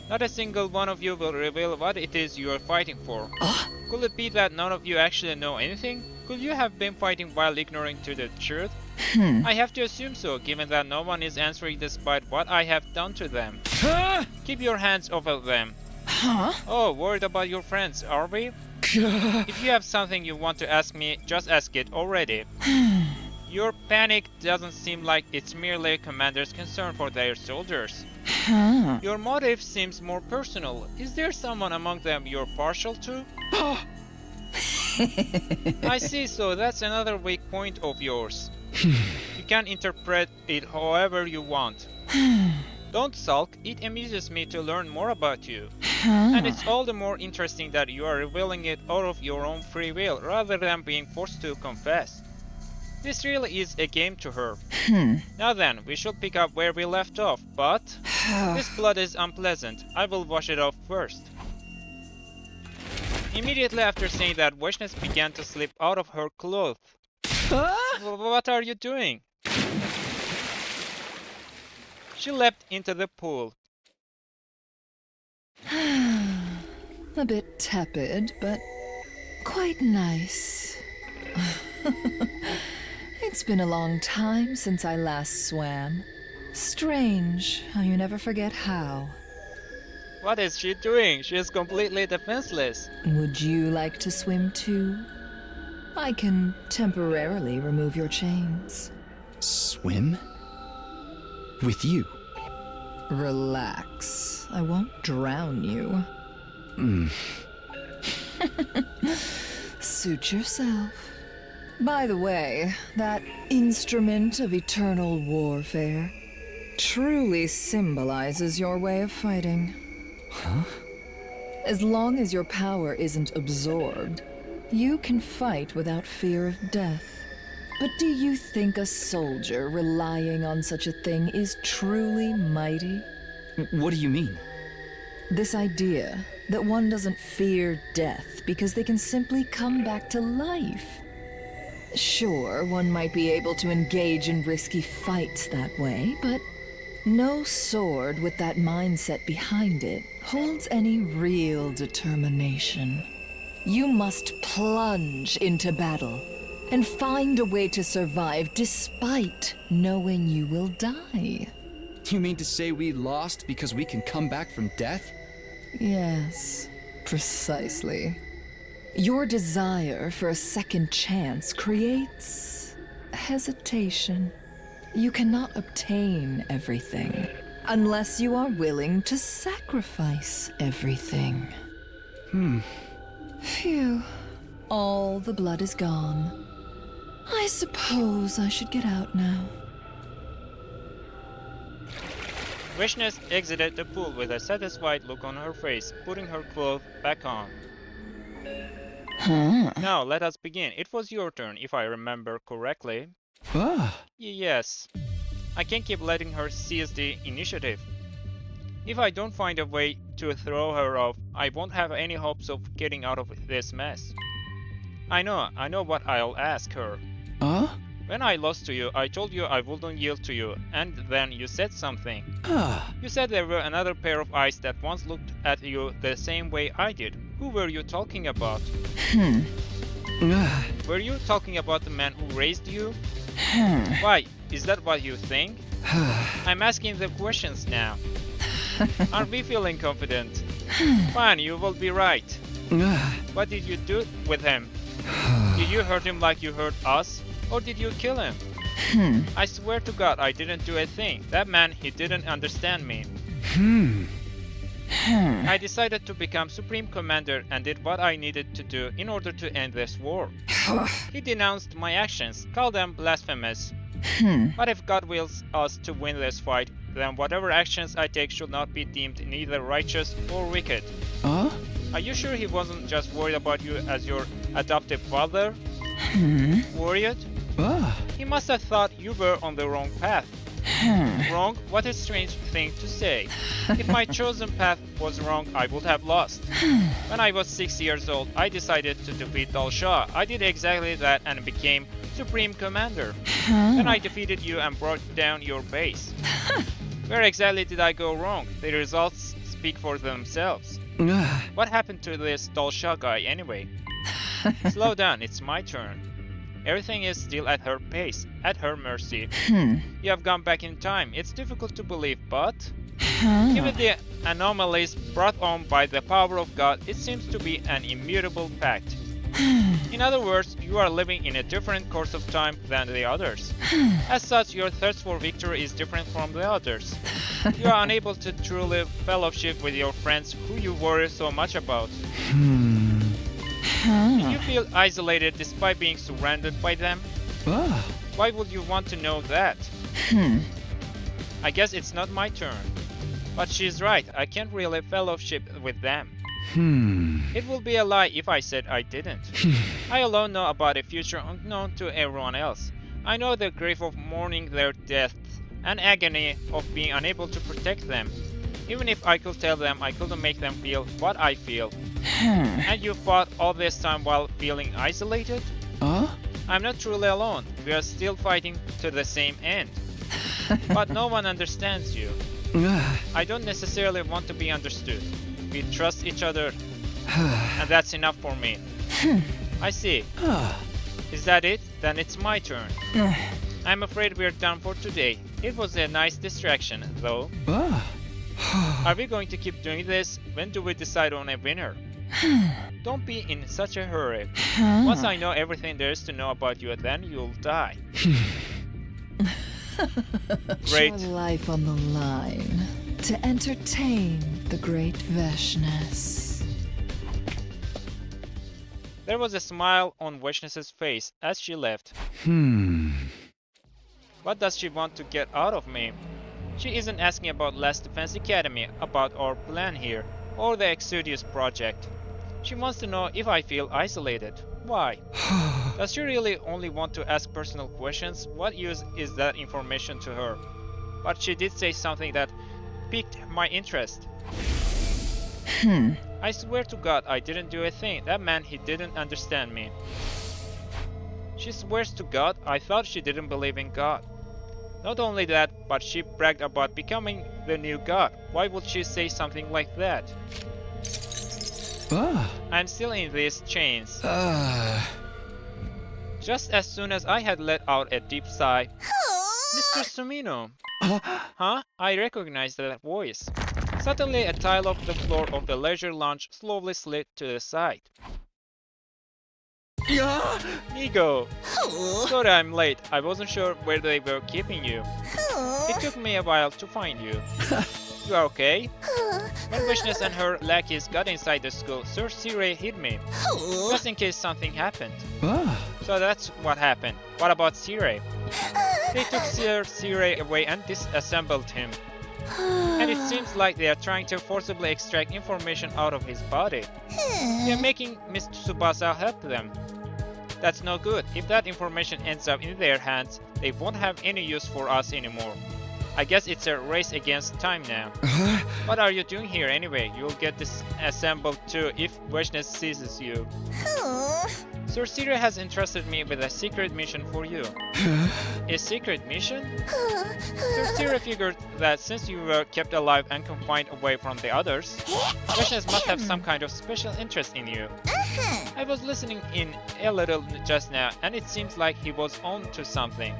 Not a single one of you will reveal what it is you are fighting for. Could it be that none of you actually know anything? Could you have been fighting while ignoring to the truth? I have to assume so, given that no one is answering despite what I have done to them. Keep your hands off of them. Oh, worried about your friends, are we? If you have something you want to ask me, just ask it already. Your panic doesn't seem like it's merely Commander's concern for their soldiers. Your motive seems more personal. Is there someone among them you're partial to? I see, so that's another weak point of yours. You can interpret it however you want. Don't sulk, it amuses me to learn more about you. And it's all the more interesting that you are revealing it out of your own free will, rather than being forced to confess. This really is a game to her. Now then, we should pick up where we left off, but this blood is unpleasant. I will wash it off first. Immediately after saying that, Wishness began to slip out of her clothes. What are you doing? She leapt into the pool. A bit tepid, but quite nice. It's been a long time since I last swam. Strange how you never forget how. What is she doing? She is completely defenseless. Would you like to swim too? I can temporarily remove your chains. Swim? With you? Relax. I won't drown you. Suit yourself. By the way, that instrument of eternal warfare truly symbolizes your way of fighting. Huh? As long as your power isn't absorbed, you can fight without fear of death. But do you think a soldier relying on such a thing is truly mighty? What do you mean? This idea that one doesn't fear death because they can simply come back to life. Sure, one might be able to engage in risky fights that way, but no sword with that mindset behind it holds any real determination. You must plunge into battle and find a way to survive despite knowing you will die. You mean to say we lost because we can come back from death? Yes, precisely. Your desire for a second chance creates hesitation. You cannot obtain everything unless you are willing to sacrifice everything. Phew. All the blood is gone. I suppose I should get out now. Vishness exited the pool with a satisfied look on her face, putting her clothes back on. Now, let us begin. It was your turn, if I remember correctly. Yes. I can't keep letting her seize the initiative. If I don't find a way to throw her off, I won't have any hopes of getting out of this mess. I know what I'll ask her. When I lost to you, I told you I wouldn't yield to you, and then you said something. You said there were another pair of eyes that once looked at you the same way I did. Who were you talking about? Were you talking about the man who raised you? Why, is that what you think? I'm asking the questions now. Aren't we feeling confident? Fine, you will be right. What did you do with him? Did you hurt him like you hurt us? Or did you kill him? I swear to God I didn't do a thing. That man, he didn't understand me. I decided to become Supreme Commander and did what I needed to do in order to end this war. He denounced my actions, called them blasphemous. But if God wills us to win this fight, then whatever actions I take should not be deemed neither righteous or wicked. Are you sure he wasn't just worried about you as your adoptive father? Worried? He must have thought you were on the wrong path. Wrong? What a strange thing to say. If my chosen path was wrong, I would have lost. When I was 6 years old, I decided to defeat Dal Shah. I did exactly that and became Supreme Commander. Then I defeated you and brought down your base. Where exactly did I go wrong? The results speak for themselves. What happened to this Dal Shah guy anyway? Slow down, it's my turn. Everything is still at her pace, at her mercy. You have gone back in time. It's difficult to believe, but given the anomalies brought on by the power of God, it seems to be an immutable fact. In other words, you are living in a different course of time than the others. As such, your thirst for victory is different from the others. You are unable to truly fellowship with your friends who you worry so much about. Do you feel isolated despite being surrounded by them? Why would you want to know that? I guess it's not my turn. But she's right, I can't really fellowship with them. It would be a lie if I said I didn't. I alone know about a future unknown to everyone else. I know the grief of mourning their deaths and agony of being unable to protect them. Even if I could tell them, I couldn't make them feel what I feel. And you fought all this time while feeling isolated? I'm not truly alone. We are still fighting to the same end. But no one understands you. I don't necessarily want to be understood. We trust each other, and that's enough for me. I see. Is that it? Then it's my turn. I'm afraid we're done for today. It was a nice distraction, though. Are we going to keep doing this? When do we decide on a winner? Don't be in such a hurry. Huh? Once I know everything there is to know about you, then you'll die. Great. Your life on the line to entertain the great Veshness. There was a smile on Veshness's face as she left. What does she want to get out of me? She isn't asking about Last Defense Academy, about our plan here, or the Exodus project. She wants to know if I feel isolated. Why? Does she really only want to ask personal questions? What use is that information to her? But she did say something that piqued my interest. I swear to God I didn't do a thing. That meant he didn't understand me. She swears to God. I thought she didn't believe in God. Not only that, but she bragged about becoming the new God. Why would she say something like that? I'm still in these chains. Just as soon as I had let out a deep sigh, Mr. Sumino. Huh? I recognized that voice. Suddenly, a tile of the floor of the leisure lounge slowly slid to the side. Nigo! Sorry I'm late. I wasn't sure where they were keeping you. It took me a while to find you. You are okay? When Veshness and her lackeys got inside the school, Sir Sirei hid me, just in case something happened. So that's what happened. What about Sirei? They took Sir Sirei away and disassembled him. And it seems like they are trying to forcibly extract information out of his body. They are making Miss Tsubasa help them. That's no good. If that information ends up in their hands, they won't have any use for us anymore. I guess it's a race against time now. What are you doing here anyway? You'll get disassembled too if Veshness seizes you. Sir Sirei has entrusted me with a secret mission for you. A secret mission? Sir Sirei figured that since you were kept alive and confined away from the others, Veshness must have some kind of special interest in you. I was listening in a little just now, and it seems like he was on to something.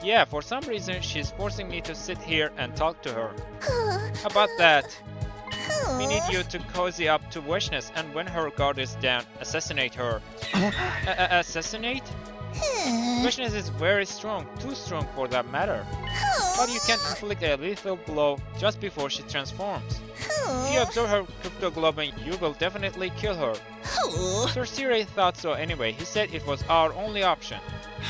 Yeah, for some reason she's forcing me to sit here and talk to her. About that, we need you to cozy up to Veshness, and when her guard is down, assassinate her. Assassinate? Veshness is very strong, too strong for that matter. But you can inflict a lethal blow just before she transforms. If you absorb her cryptoglobin, you will definitely kill her. Sir Sirei thought so anyway. He said it was our only option.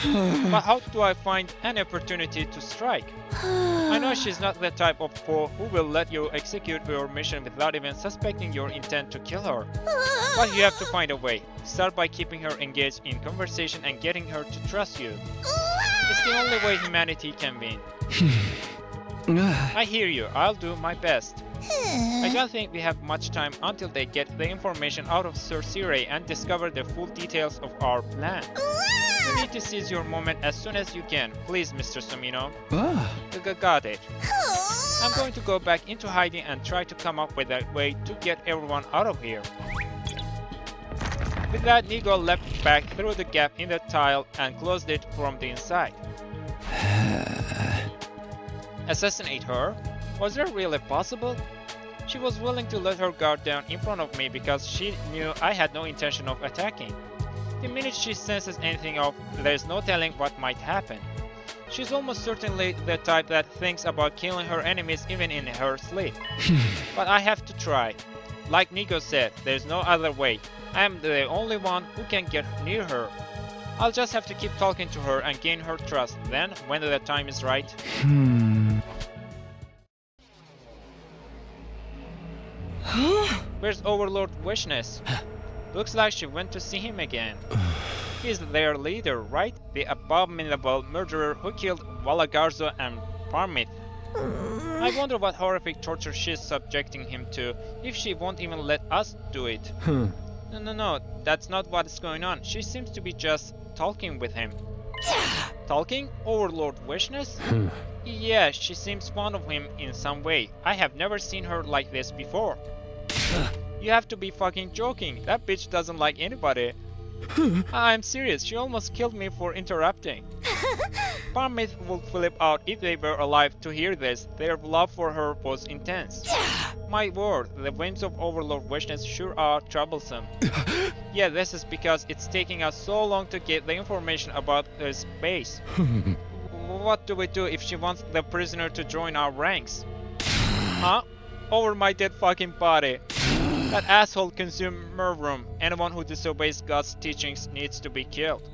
But how do I find an opportunity to strike? I know she's not the type of foe who will let you execute your mission without even suspecting your intent to kill her. But you have to find a way. Start by keeping her engaged in conversation and getting her to trust you. It's the only way humanity can win. I hear you. I'll do my best. I don't think we have much time until they get the information out of Sir Sirei and discover the full details of our plan. You need to seize your moment as soon as you can. Please, Mr. Sumino. Got it. I'm going to go back into hiding and try to come up with a way to get everyone out of here. With that, Nigo leapt back through the gap in the tile and closed it from the inside. Assassinate her? Was that really possible? She was willing to let her guard down in front of me because she knew I had no intention of attacking. The minute she senses anything off, there's no telling what might happen. She's almost certainly the type that thinks about killing her enemies even in her sleep. But I have to try. Like Nigo said, there's no other way. I am the only one who can get near her. I'll just have to keep talking to her and gain her trust. Then, when the time is right... Where's Overlord Veshness? Looks like she went to see him again. He's their leader, right? The abominable murderer who killed Valagarzo and Parmith. I wonder what horrific torture she's subjecting him to, if she won't even let us do it. No, that's not what's going on. She seems to be just talking with him. Talking? Overlord Veshness? Yeah, she seems fond of him in some way. I have never seen her like this before. You have to be fucking joking. That bitch doesn't like anybody. I'm serious. She almost killed me for interrupting. Parmith would flip out if they were alive to hear this. Their love for her was intense. My word, the whims of Overlord Wishness sure are troublesome. Yeah, this is because it's taking us so long to get the information about this base. What do we do if she wants the prisoner to join our ranks? Huh? Over my dead fucking body. That asshole consumed Murvrum. Anyone who disobeys God's teachings needs to be killed.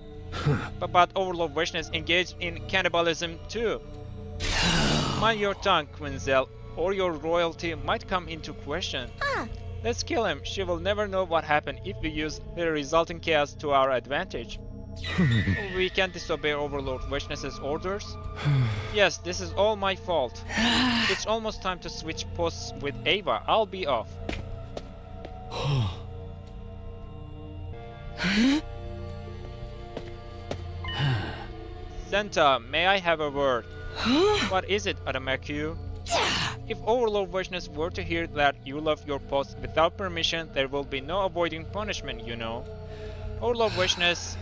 But Overlord Wishness engaged in cannibalism too. Mind your tongue, Quinzel, or your royalty might come into question. Let's kill him. She will never know what happened if we use the resulting chaos to our advantage. We can't disobey Overlord Wishness's orders. Yes, this is all my fault. It's almost time to switch posts with Ava. I'll be off. Zenta, may I have a word? What is it, Adamaku? If Overlord Wishness were to hear that you left your post without permission, there will be no avoiding punishment, you know. Overlord Wishness...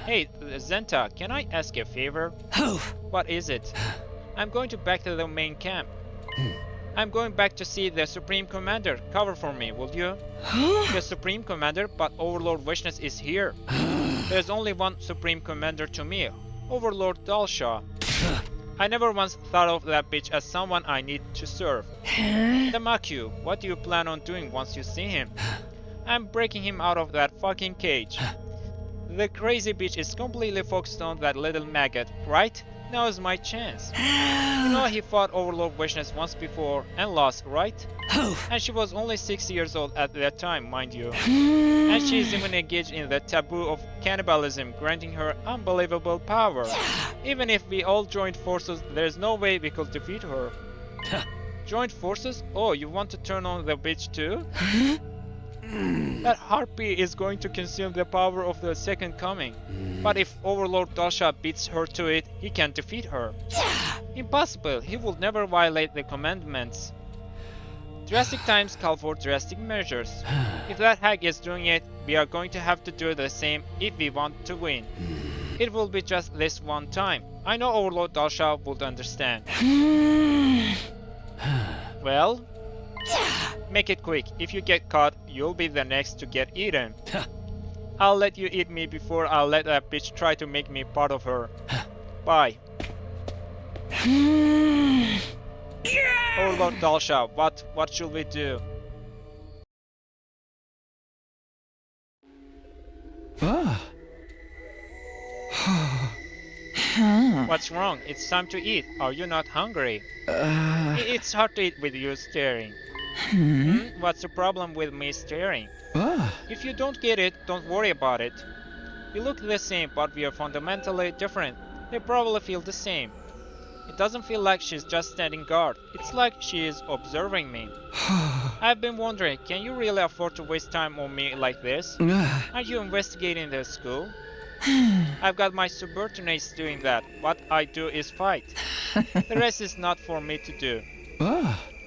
Hey, Zenta, can I ask a favor? What is it? I'm going back to the main camp. I'm going back to see the Supreme Commander. Cover for me, will you? The Supreme Commander, but Overlord Wishness is here. There's only one Supreme Commander to me, Overlord Dalshaw. I never once thought of that bitch as someone I need to serve. Damaku, what do you plan on doing once you see him? I'm breaking him out of that fucking cage. The crazy bitch is completely focused on that little maggot, right? Now is my chance. You know he fought Overlord Wishness once before and lost, right? And she was only 6 years old at that time, mind you. And she is even engaged in the taboo of cannibalism, granting her unbelievable power. Even if we all joined forces, there's no way we could defeat her. Joined forces? Oh, you want to turn on the bitch too? That harpy is going to consume the power of the Second Coming. But if Overlord Dalsha beats her to it, he can defeat her. Impossible, he will never violate the commandments. Drastic times call for drastic measures. If that hag is doing it, we are going to have to do the same if we want to win. It will be just this one time. I know Overlord Dalsha would understand. Well? Make it quick. If you get caught, you'll be the next to get eaten. I'll let you eat me before I'll let that bitch try to make me part of her. Bye. Oh Lord Dalsha, what should we do? What's wrong? It's time to eat. Are you not hungry? It's hard to eat with you staring. What's the problem with me staring? If you don't get it, don't worry about it. We look the same, but we are fundamentally different. They probably feel the same. It doesn't feel like she's just standing guard. It's like she is observing me. I've been wondering, can you really afford to waste time on me like this? Are you investigating the school? I've got my subordinates doing that. What I do is fight. The rest is not for me to do.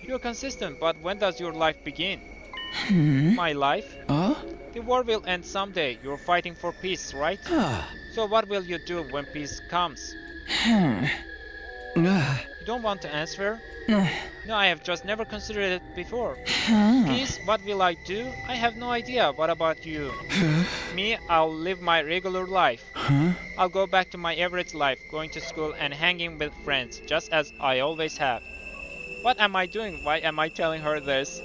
You're consistent, but when does your life begin? My life? The war will end someday. You're fighting for peace, right? So what will you do when peace comes? You don't want to answer? No, I have just never considered it before. Peace, what will I do? I have no idea. What about you? Me, I'll live my regular life. I'll go back to my average life, going to school and hanging with friends, just as I always have. What am I doing? Why am I telling her this?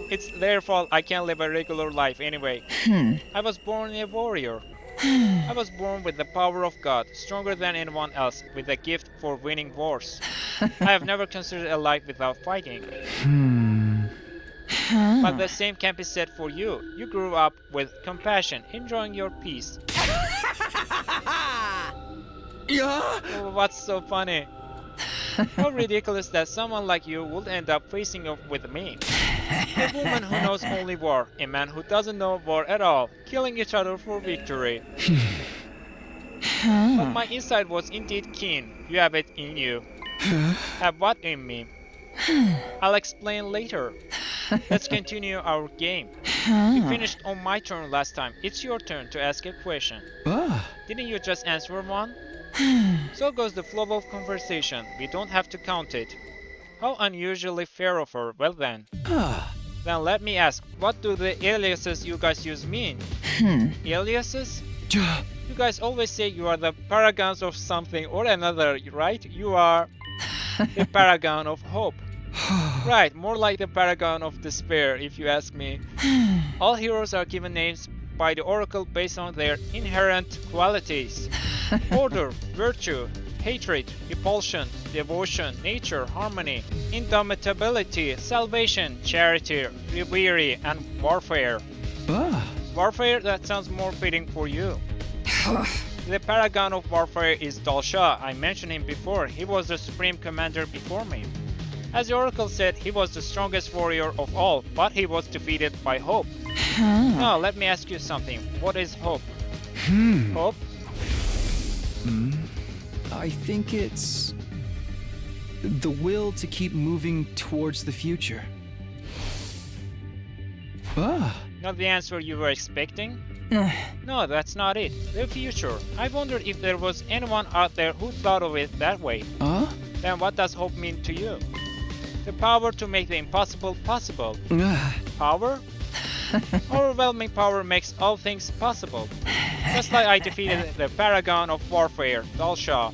It's their fault I can't live a regular life anyway. I was born a warrior. I was born with the power of God, stronger than anyone else, with a gift for winning wars. I have never considered a life without fighting. But the same can be said for you. You grew up with compassion, enjoying your peace. Oh, what's so funny? How ridiculous that someone like you would end up facing off with me. A woman who knows only war, a man who doesn't know war at all, killing each other for victory. But my insight was indeed keen. You have it in you. Have what in me? I'll explain later. Let's continue our game. We finished on my turn last time. It's your turn to ask a question. Didn't you just answer one? So goes the flow of conversation. We don't have to count it. How unusually fair of her. Well then. Ah. Then let me ask, what do the aliases you guys use mean? Aliases? You guys always say you are the paragons of something or another, right? You are the paragon of hope. Right, more like the paragon of despair, if you ask me. All heroes are given names by the oracle based on their inherent qualities. Order, virtue, hatred, repulsion, devotion, nature, harmony, indomitability, salvation, charity, reverie, and warfare. Warfare, that sounds more fitting for you. The paragon of warfare is Dalsha. I mentioned him before. He was the supreme commander before me. As the oracle said, he was the strongest warrior of all, but he was defeated by hope. Now, let me ask you something. What is hope? Hope? I think it's the will to keep moving towards the future. Not the answer you were expecting? No, that's not it. The future. I wondered if there was anyone out there who thought of it that way. Then what does hope mean to you? The power to make the impossible possible. Power? Overwhelming power makes all things possible. Just like I defeated the paragon of warfare, Dalsha.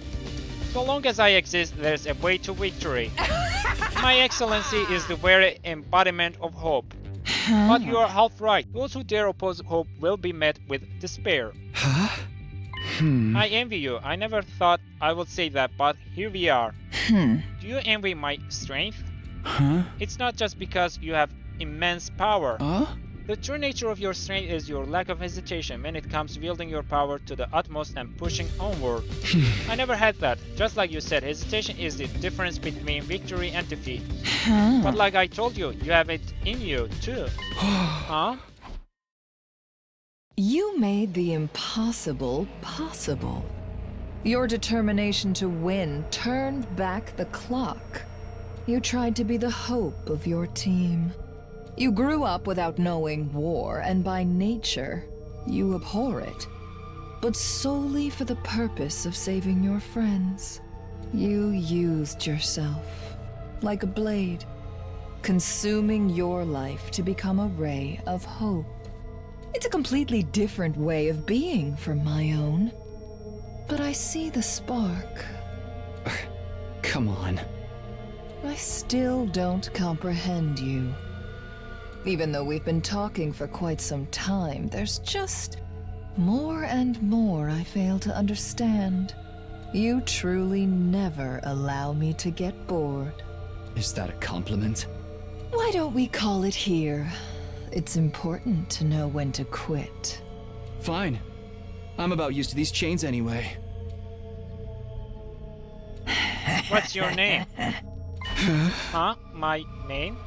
So long as I exist, there's a way to victory. My excellency is the very embodiment of hope. But you are half right. Those who dare oppose hope will be met with despair. I envy you. I never thought I would say that, but here we are. Do you envy my strength? It's not just because you have immense power. The true nature of your strength is your lack of hesitation when it comes to wielding your power to the utmost and pushing onward. I never had that. Just like you said, hesitation is the difference between victory and defeat. But like I told you, you have it in you too. You made the impossible possible. Your determination to win turned back the clock. You tried to be the hope of your team. You grew up without knowing war, and by nature, you abhor it. But solely for the purpose of saving your friends. You used yourself, like a blade, consuming your life to become a ray of hope. It's a completely different way of being from my own. But I see the spark. Come on. I still don't comprehend you. Even though we've been talking for quite some time, there's just more and more I fail to understand. You truly never allow me to get bored. Is that a compliment? Why don't we call it here? It's important to know when to quit. Fine. I'm about used to these chains anyway. What's your name? My name?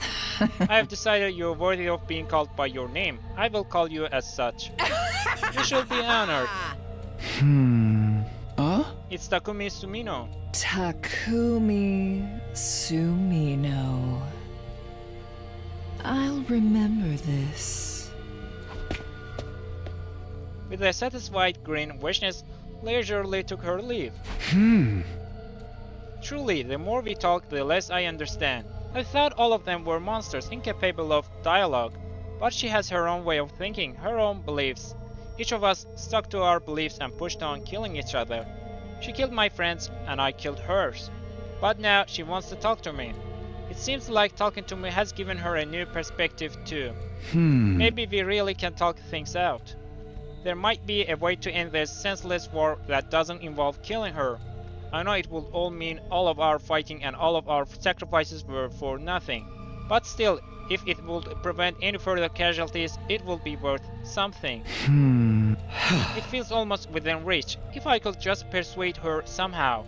I have decided you're worthy of being called by your name. I will call you as such. You should be honored. It's Takumi Sumino. Takumi Sumino. I'll remember this. With a satisfied grin, Vishnes leisurely took her leave. Truly, the more we talk, the less I understand. I thought all of them were monsters, incapable of dialogue. But she has her own way of thinking, her own beliefs. Each of us stuck to our beliefs and pushed on, killing each other. She killed my friends, and I killed hers. But now she wants to talk to me. It seems like talking to me has given her a new perspective too. Maybe we really can talk things out. There might be a way to end this senseless war that doesn't involve killing her. I know it would all mean all of our fighting and all of our sacrifices were for nothing. But still, if it would prevent any further casualties, it will be worth something. It feels almost within reach, if I could just persuade her somehow.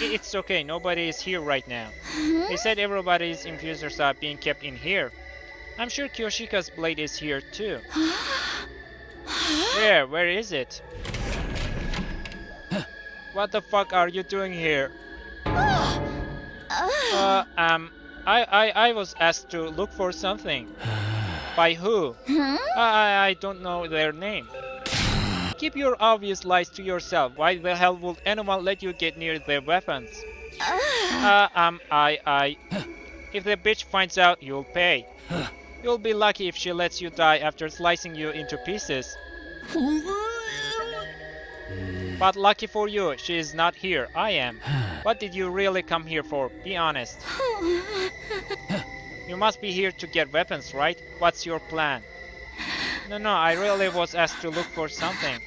It's okay, nobody is here right now. They said everybody's infusers are being kept in here. I'm sure Kyoshika's blade is here too. Where is it? What the fuck are you doing here? I was asked to look for something. By who? I don't know their name. Keep your obvious lies to yourself. Why the hell would anyone let you get near their weapons? If the bitch finds out, you'll pay. You'll be lucky if she lets you die after slicing you into pieces. But lucky for you, she is not here. I am. What did you really come here for? Be honest. You must be here to get weapons, right? What's your plan? No, I really was asked to look for something.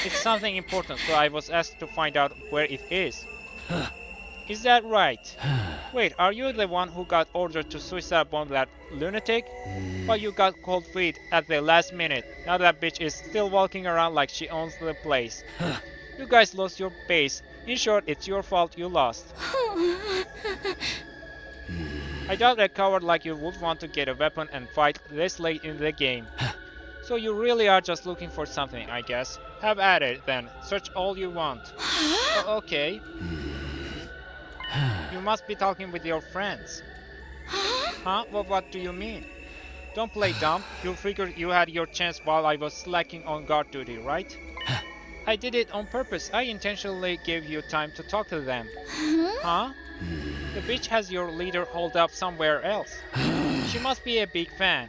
It's something important, so I was asked to find out where it is. Is that right? Wait, are you the one who got ordered to suicide bomb that lunatic? But you got cold feet at the last minute. Now that bitch is still walking around like she owns the place. You guys lost your base. In short, it's your fault you lost. I doubt a coward like you would want to get a weapon and fight this late in the game. So you really are just looking for something, I guess. Have at it then. Search all you want. Okay. You must be talking with your friends. Huh? Well, what do you mean? Don't play dumb. You figured you had your chance while I was slacking on guard duty, right? I did it on purpose. I intentionally gave you time to talk to them. Huh? The bitch has your leader holed up somewhere else. She must be a big fan.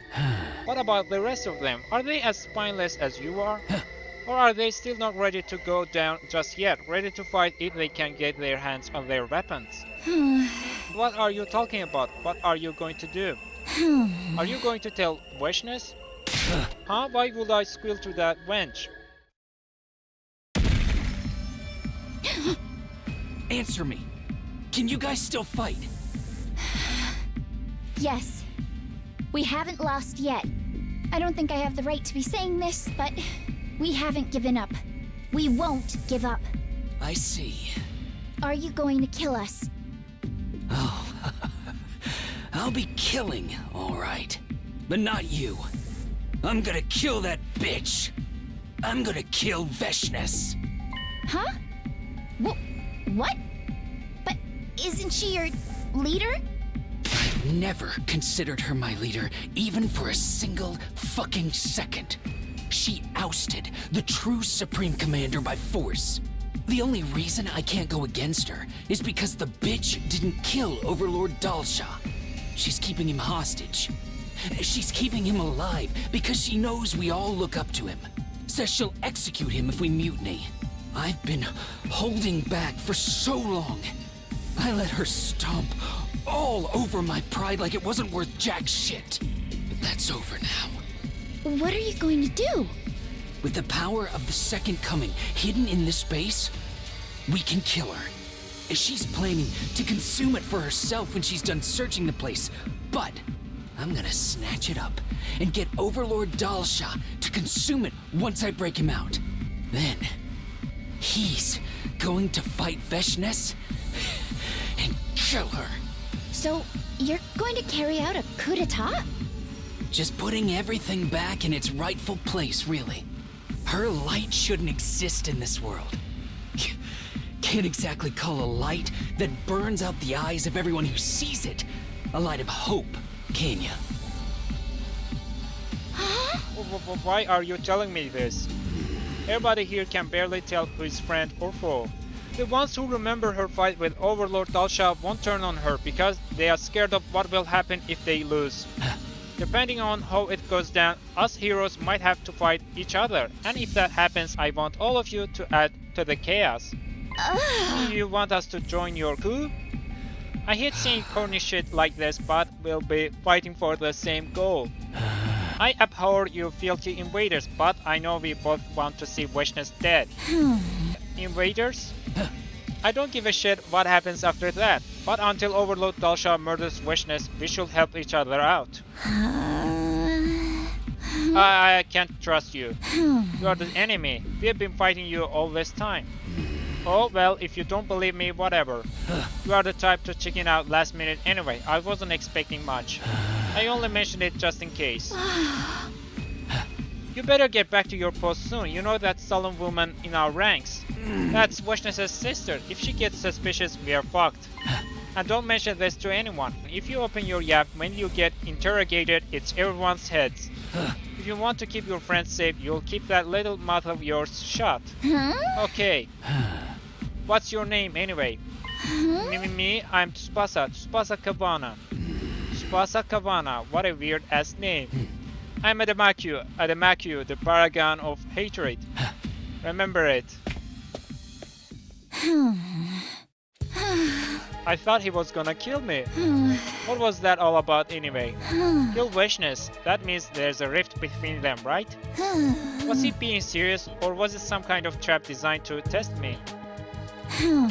What about the rest of them? Are they as spineless as you are? Or are they still not ready to go down just yet, ready to fight if they can get their hands on their weapons? What are you talking about? What are you going to do? Are you going to tell Veshness? Huh? Why would I squeal to that wench? Answer me. Can you guys still fight? Yes. We haven't lost yet. I don't think I have the right to be saying this, but we haven't given up. We won't give up. I see. Are you going to kill us? Oh, I'll be killing, all right. But not you. I'm gonna kill that bitch. I'm gonna kill Veshness. Huh? What? But isn't she your leader? I've never considered her my leader, even for a single fucking second. She ousted the true Supreme Commander by force. The only reason I can't go against her is because the bitch didn't kill Overlord Dalsha. She's keeping him hostage. She's keeping him alive because she knows we all look up to him. Says she'll execute him if we mutiny. I've been holding back for so long. I let her stomp all over my pride like it wasn't worth jack shit. But that's over now. What are you going to do? With the power of the Second Coming hidden in this base, we can kill her. She's planning to consume it for herself when she's done searching the place, but I'm gonna snatch it up and get Overlord Dalsha to consume it once I break him out. Then, he's going to fight Veshness and kill her. So, you're going to carry out a coup d'etat? Just putting everything back in its rightful place, really. Her light shouldn't exist in this world. Can't exactly call a light that burns out the eyes of everyone who sees it a light of hope, can ya? Why are you telling me this? Everybody here can barely tell who is friend or foe. The ones who remember her fight with Overlord Dalsha won't turn on her because they are scared of what will happen if they lose. Depending on how it goes down, us heroes might have to fight each other, and if that happens, I want all of you to add to the chaos. Do you want us to join your coup? I hate seeing corny shit like this, but we'll be fighting for the same goal. I abhor you filthy invaders, but I know we both want to see Veshness dead. Invaders? I don't give a shit what happens after that, but until Overlord Dalsha murders Veshness, we should help each other out. I can't trust you. You are the enemy. We have been fighting you all this time. Oh, well, if you don't believe me, whatever. You are the type to chicken out last minute anyway. I wasn't expecting much. I only mentioned it just in case. You better get back to your post soon. You know that sullen woman in our ranks. That's Veshness' sister. If she gets suspicious, we are fucked. And don't mention this to anyone. If you open your yap when you get interrogated, it's everyone's heads. You If you want to keep your friends safe, you'll keep that little mouth of yours shut. Okay. What's your name anyway? Me, I'm Tsubasa. Tsubasa Kavana. Tsubasa Kavana. What a weird ass name. I'm Adamaku, the paragon of hatred. Remember it. I thought he was gonna kill me. What was that all about anyway? Kill Wishness. That means there's a rift between them, right? Was he being serious, or was it some kind of trap designed to test me?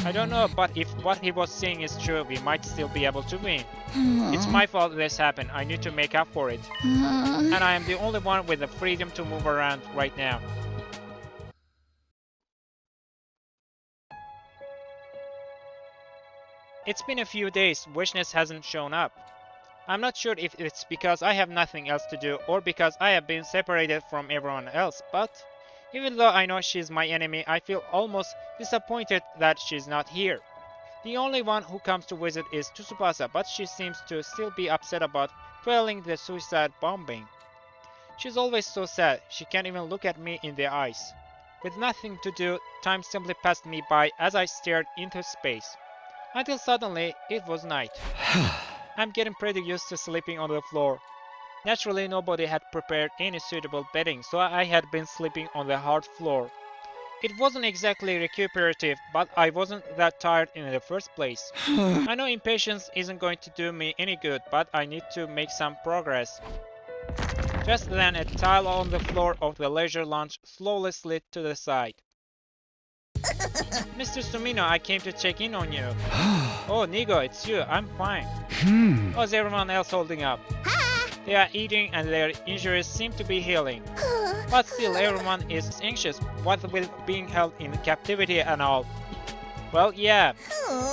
I don't know, but if what he was saying is true, we might still be able to win. It's my fault this happened. I need to make up for it. And I am the only one with the freedom to move around right now. It's been a few days. Wishness hasn't shown up. I'm not sure if it's because I have nothing else to do or because I have been separated from everyone else, but even though I know she's my enemy, I feel almost disappointed that she's not here. The only one who comes to visit is Tsubasa, but she seems to still be upset about failing the suicide bombing. She's always so sad, she can't even look at me in the eyes. With nothing to do, time simply passed me by as I stared into space. Until suddenly, it was night. I'm getting pretty used to sleeping on the floor. Naturally, nobody had prepared any suitable bedding, so I had been sleeping on the hard floor. It wasn't exactly recuperative, but I wasn't that tired in the first place. I know impatience isn't going to do me any good, but I need to make some progress. Just then, a tile on the floor of the leisure lounge slowly slid to the side. Mr. Sumino, I came to check in on you. Oh, Nigo, it's you. I'm fine. How's everyone else holding up? They are eating and their injuries seem to be healing. But still, everyone is anxious, what with being held in captivity and all. Well, yeah,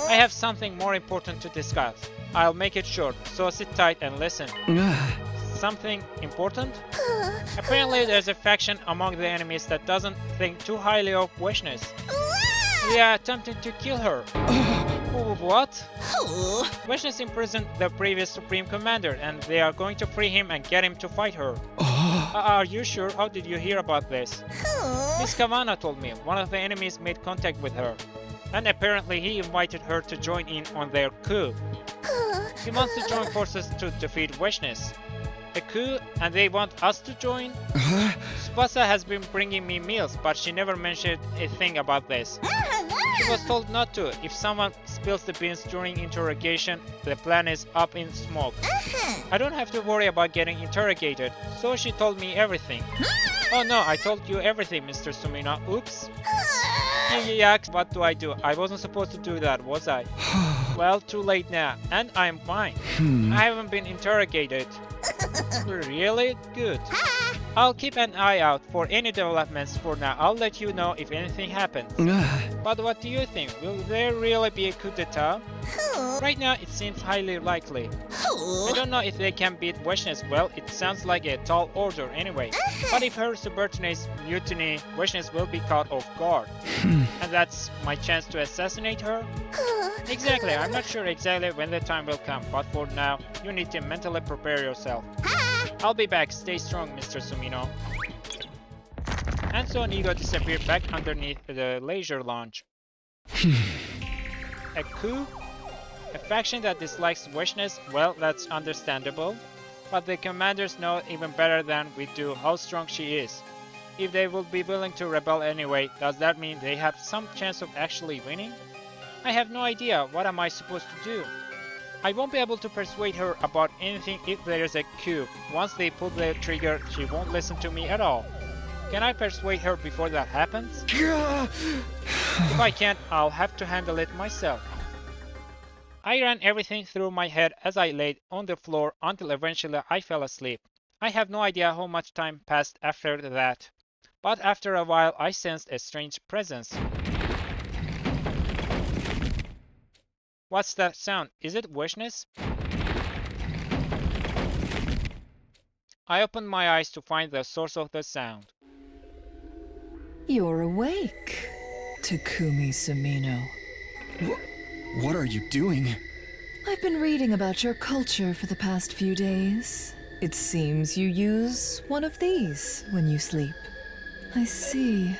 I have something more important to discuss. I'll make it short, so sit tight and listen. Something important? Apparently, there's a faction among the enemies that doesn't think too highly of Wishness. They are attempting to kill her. What? Wishness imprisoned the previous Supreme Commander, and they are going to free him and get him to fight her. Are you sure? How did you hear about this? Miss Kavana told me. One of the enemies made contact with her. And apparently he invited her to join in on their coup. He wants to join forces to defeat Wishness. A coup, and they want us to join? Tsubasa has been bringing me meals, but she never mentioned a thing about this. She was told not to. If someone spills the beans during interrogation, the plan is up in smoke. I don't have to worry about getting interrogated, so she told me everything. Oh no, I told you everything, Mr. Sumino. Oops. Yeah, what do I do? I wasn't supposed to do that, was I? Well, too late now, and I'm fine. I haven't been interrogated. Really? Good. I'll keep an eye out for any developments for now. I'll let you know if anything happens. But what do you think? Will there really be a coup d'etat? Right now, it seems highly likely. I don't know if they can beat Wishness. Well, it sounds like a tall order anyway. But if her subordinates mutiny, Wishness will be caught off guard. And that's my chance to assassinate her? Exactly, I'm not sure exactly when the time will come, but for now, you need to mentally prepare yourself. I'll be back, stay strong, Mr. Sumino. And so Nigo disappeared back underneath the leisure lounge. A coup? A faction that dislikes Wishness? Well, that's understandable. But the commanders know even better than we do how strong she is. If they will be willing to rebel anyway, does that mean they have some chance of actually winning? I have no idea. What am I supposed to do? I won't be able to persuade her about anything if there is a coup. Once they pull the trigger, she won't listen to me at all. Can I persuade her before that happens? If I can't, I'll have to handle it myself. I ran everything through my head as I laid on the floor until eventually I fell asleep. I have no idea how much time passed after that. But after a while, I sensed a strange presence. What's that sound? Is it Wishness? I opened my eyes to find the source of the sound. You're awake, Takumi Sumino. What are you doing? I've been reading about your culture for the past few days. It seems you use one of these when you sleep. I see.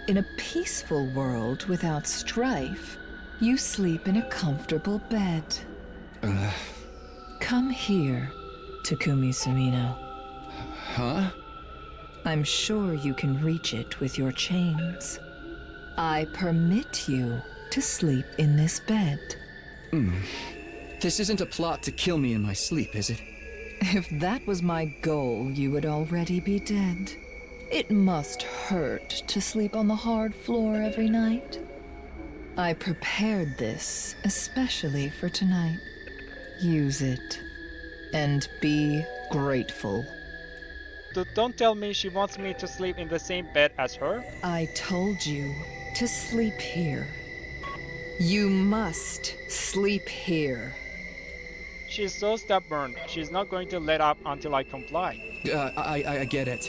In a peaceful world without strife, you sleep in a comfortable bed. Come here, Takumi Sumino. Huh? I'm sure you can reach it with your chains. I permit you to sleep in this bed. This isn't a plot to kill me in my sleep, is it? If that was my goal, you would already be dead. It must hurt to sleep on the hard floor every night. I prepared this especially for tonight. Use it. And be grateful. Don't tell me she wants me to sleep in the same bed as her. I told you to sleep here. You must sleep here. She's so stubborn. She's not going to let up until I comply. I get it.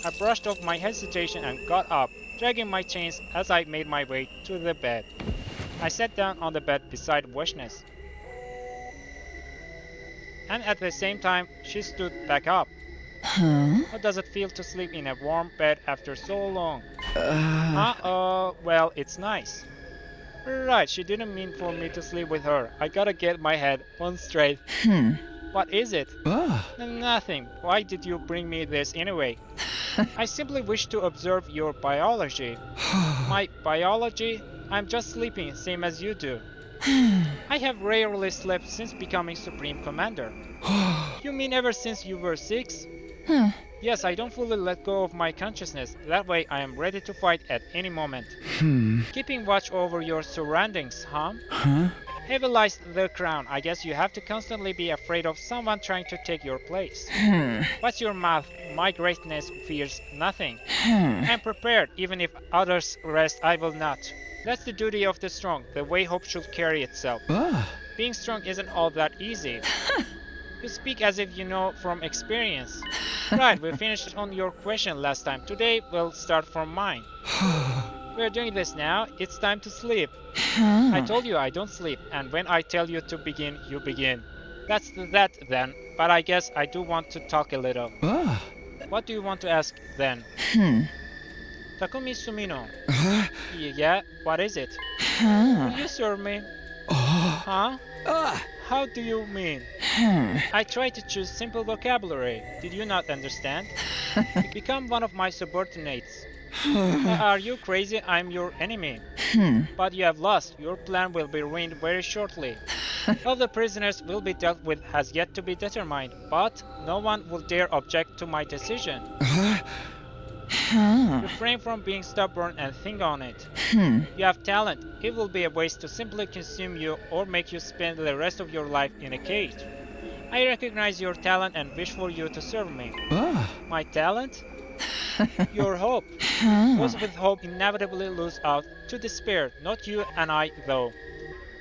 I brushed off my hesitation and got up, dragging my chains as I made my way to the bed. I sat down on the bed beside Weshness. And at the same time, she stood back up. How does it feel to sleep in a warm bed after so long? Well, it's nice. Right, she didn't mean for me to sleep with her. I gotta get my head on straight. What is it? Nothing. Why did you bring me this anyway? I simply wish to observe your biology. My biology? I'm just sleeping, same as you do. I have rarely slept since becoming Supreme Commander. You mean ever since you were 6? Yes, I don't fully let go of my consciousness. That way I am ready to fight at any moment. Keeping watch over your surroundings, huh? Heavy lies the crown. I guess you have to constantly be afraid of someone trying to take your place. What's your mouth? My greatness fears nothing. I'm prepared. Even if others rest, I will not. That's the duty of the strong, the way hope should carry itself. Being strong isn't all that easy. You speak as if you know from experience. Right, we finished on your question last time. Today we'll start from mine. We're doing this now. It's time to sleep. I told you I don't sleep, and when I tell you to begin, you begin. That's that then, but I guess I do want to talk a little. What do you want to ask then? Takumi Sumino. Yeah, what is it? Will you serve me? Huh? How do you mean? I try to choose simple vocabulary. Did you not understand? Become one of my subordinates. Are you crazy? I'm your enemy. But you have lost. Your plan will be ruined very shortly. How the prisoners will be dealt with has yet to be determined, but no one will dare object to my decision. Refrain from being stubborn and think on it. You have talent. It will be a waste to simply consume you or make you spend the rest of your life in a cage. I recognize your talent and wish for you to serve me. My talent? Your hope. Those with hope inevitably lose out to despair, not you and I though.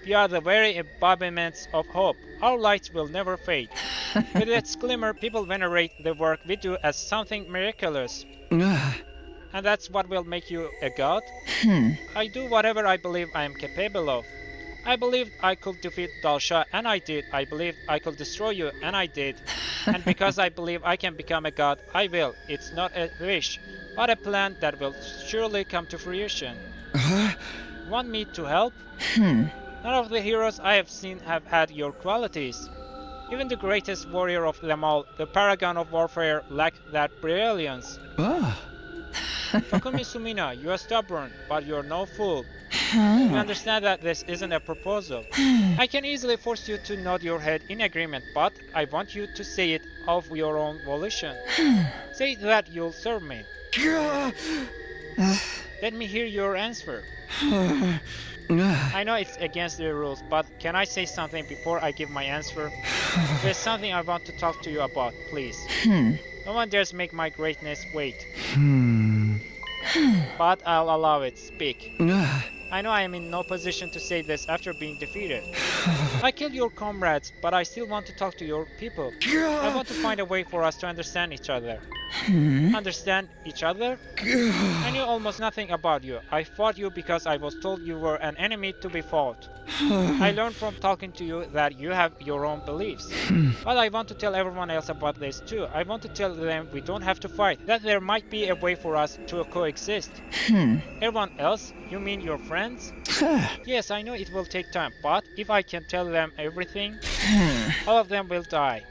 We are the very embodiments of hope. Our lights will never fade. With its glimmer, people venerate the work we do as something miraculous. And that's what will make you a god? I do whatever I believe I am capable of. I believed I could defeat Dalsha, and I did. I believed I could destroy you, and I did. And because I believe I can become a god, I will. It's not a wish, but a plan that will surely come to fruition. Want me to help? None of the heroes I have seen have had your qualities. Even the greatest warrior of them all, the paragon of warfare, lacked that brilliance. Takumi Sumina, you are stubborn, but you're no fool. You understand that this isn't a proposal. I can easily force you to nod your head in agreement, but I want you to say it of your own volition. Say that you'll serve me. Let me hear your answer. I know it's against the rules, but can I say something before I give my answer? There's something I want to talk to you about, please. No one dares make my greatness wait. But I'll allow it. Speak. I know I am in no position to say this after being defeated. I killed your comrades, but I still want to talk to your people. I want to find a way for us to understand each other. Understand each other? I knew almost nothing about you. I fought you because I was told you were an enemy to be fought. I learned from talking to you that you have your own beliefs. But I want to tell everyone else about this too. I want to tell them we don't have to fight, that there might be a way for us to coexist. Everyone else? You mean your friends? Yes, I know it will take time, but if I can tell them everything, all of them will die.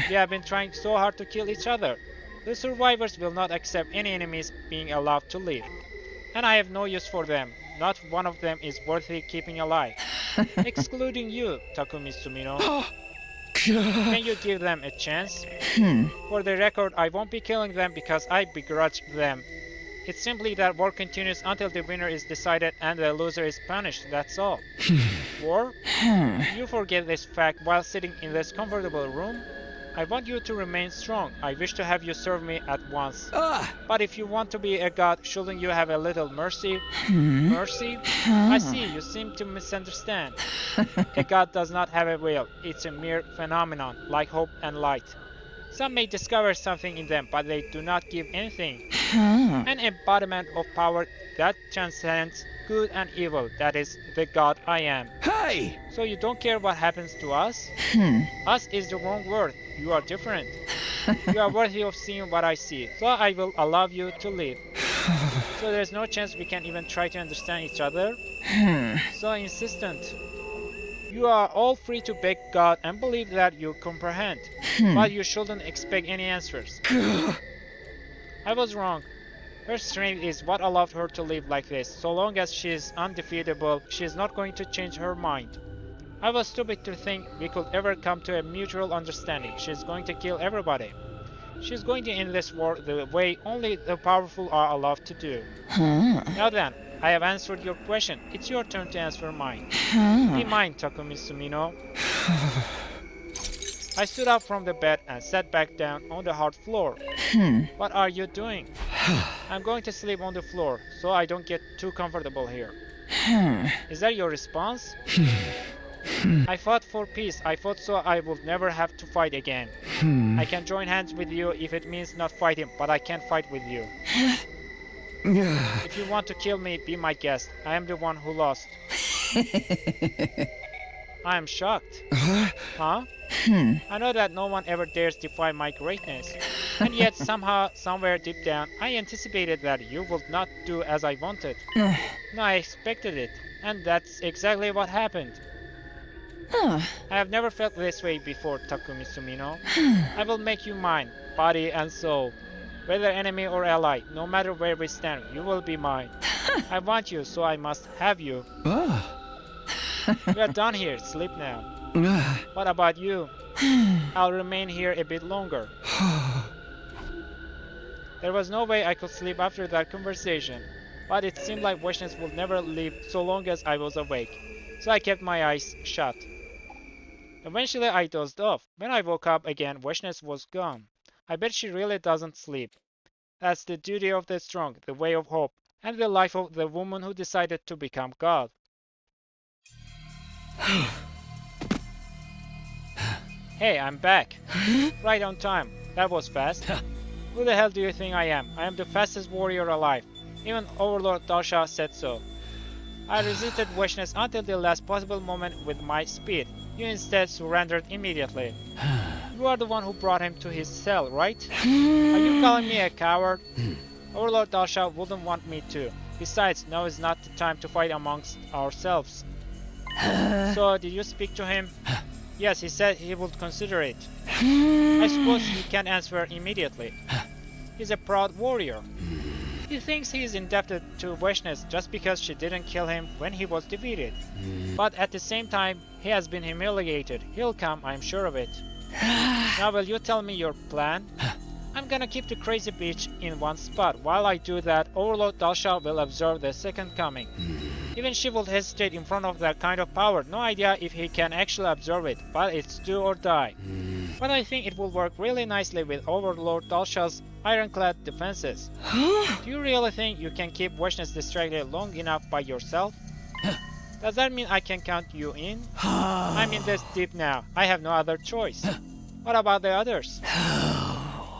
We have been trying so hard to kill each other. The survivors will not accept any enemies being allowed to live. And I have no use for them. Not one of them is worthy keeping alive. Excluding you, Takumi Sumino. Can you give them a chance? For the record, I won't be killing them because I begrudge them. It's simply that war continues until the winner is decided and the loser is punished, that's all. War? You forget this fact while sitting in this comfortable room? I want you to remain strong. I wish to have you serve me at once. But if you want to be a god, shouldn't you have a little mercy? Mercy? I see, you seem to misunderstand. A god does not have a will. It's a mere phenomenon, like hope and light. Some may discover something in them, but they do not give anything. An embodiment of power that transcends good and evil. That is the god I am. Hey! So you don't care what happens to us? Us is the wrong word. You are different. You are worthy of seeing what I see. So I will allow you to live. So there's no chance we can even try to understand each other? So insistent. You are all free to beg God and believe that you comprehend, but you shouldn't expect any answers. I was wrong. Her strength is what allowed her to live like this. So long as she is undefeatable, she is not going to change her mind. I was stupid to think we could ever come to a mutual understanding. She is going to kill everybody. She is going to end this war the way only the powerful are allowed to do. Now then, I have answered your question. It's your turn to answer mine. Be mine, Takumi Sumino. I stood up from the bed and sat back down on the hard floor. What are you doing? I'm going to sleep on the floor, so I don't get too comfortable here. Is that your response? I fought for peace. I fought so I would never have to fight again. I can join hands with you if it means not fighting, but I can't fight with you. If you want to kill me, be my guest. I am the one who lost. I am shocked. Huh? I know that no one ever dares defy my greatness. And yet somehow, somewhere deep down, I anticipated that you would not do as I wanted. No, I expected it. And that's exactly what happened. I have never felt this way before, Takumi Sumino. I will make you mine, body and soul. Whether enemy or ally, no matter where we stand, you will be mine. I want you, so I must have you. We are done here, sleep now. What about you? I'll remain here a bit longer. There was no way I could sleep after that conversation, but it seemed like Weshness would never leave so long as I was awake, so I kept my eyes shut. Eventually I dozed off. When I woke up again, Weshness was gone. I bet she really doesn't sleep. That's the duty of the strong, the way of hope, and the life of the woman who decided to become God. Hey, I'm back. Right on time. That was fast. Who the hell do you think I am? I am the fastest warrior alive. Even Overlord Dalsha said so. I resisted Weshness until the last possible moment with my speed. You instead surrendered immediately. You are the one who brought him to his cell, right? Are you calling me a coward? Overlord Dalsha wouldn't want me to. Besides, now is not the time to fight amongst ourselves. So, did you speak to him? Yes, he said he would consider it. I suppose he can't answer immediately. He's a proud warrior. He thinks he is indebted to Weshness just because she didn't kill him when he was defeated. But at the same time, he has been humiliated. He'll come, I'm sure of it. Now will you tell me your plan? I'm gonna keep the crazy bitch in one spot. While I do that, Overlord Dalsha will observe the second coming. Even she will hesitate in front of that kind of power. No idea if he can actually observe it, but it's do or die. But I think it will work really nicely with Overlord Dalsha's ironclad defenses. Do you really think you can keep Weshness distracted long enough by yourself? Does that mean I can count you in? I'm in this deep now. I have no other choice. What about the others?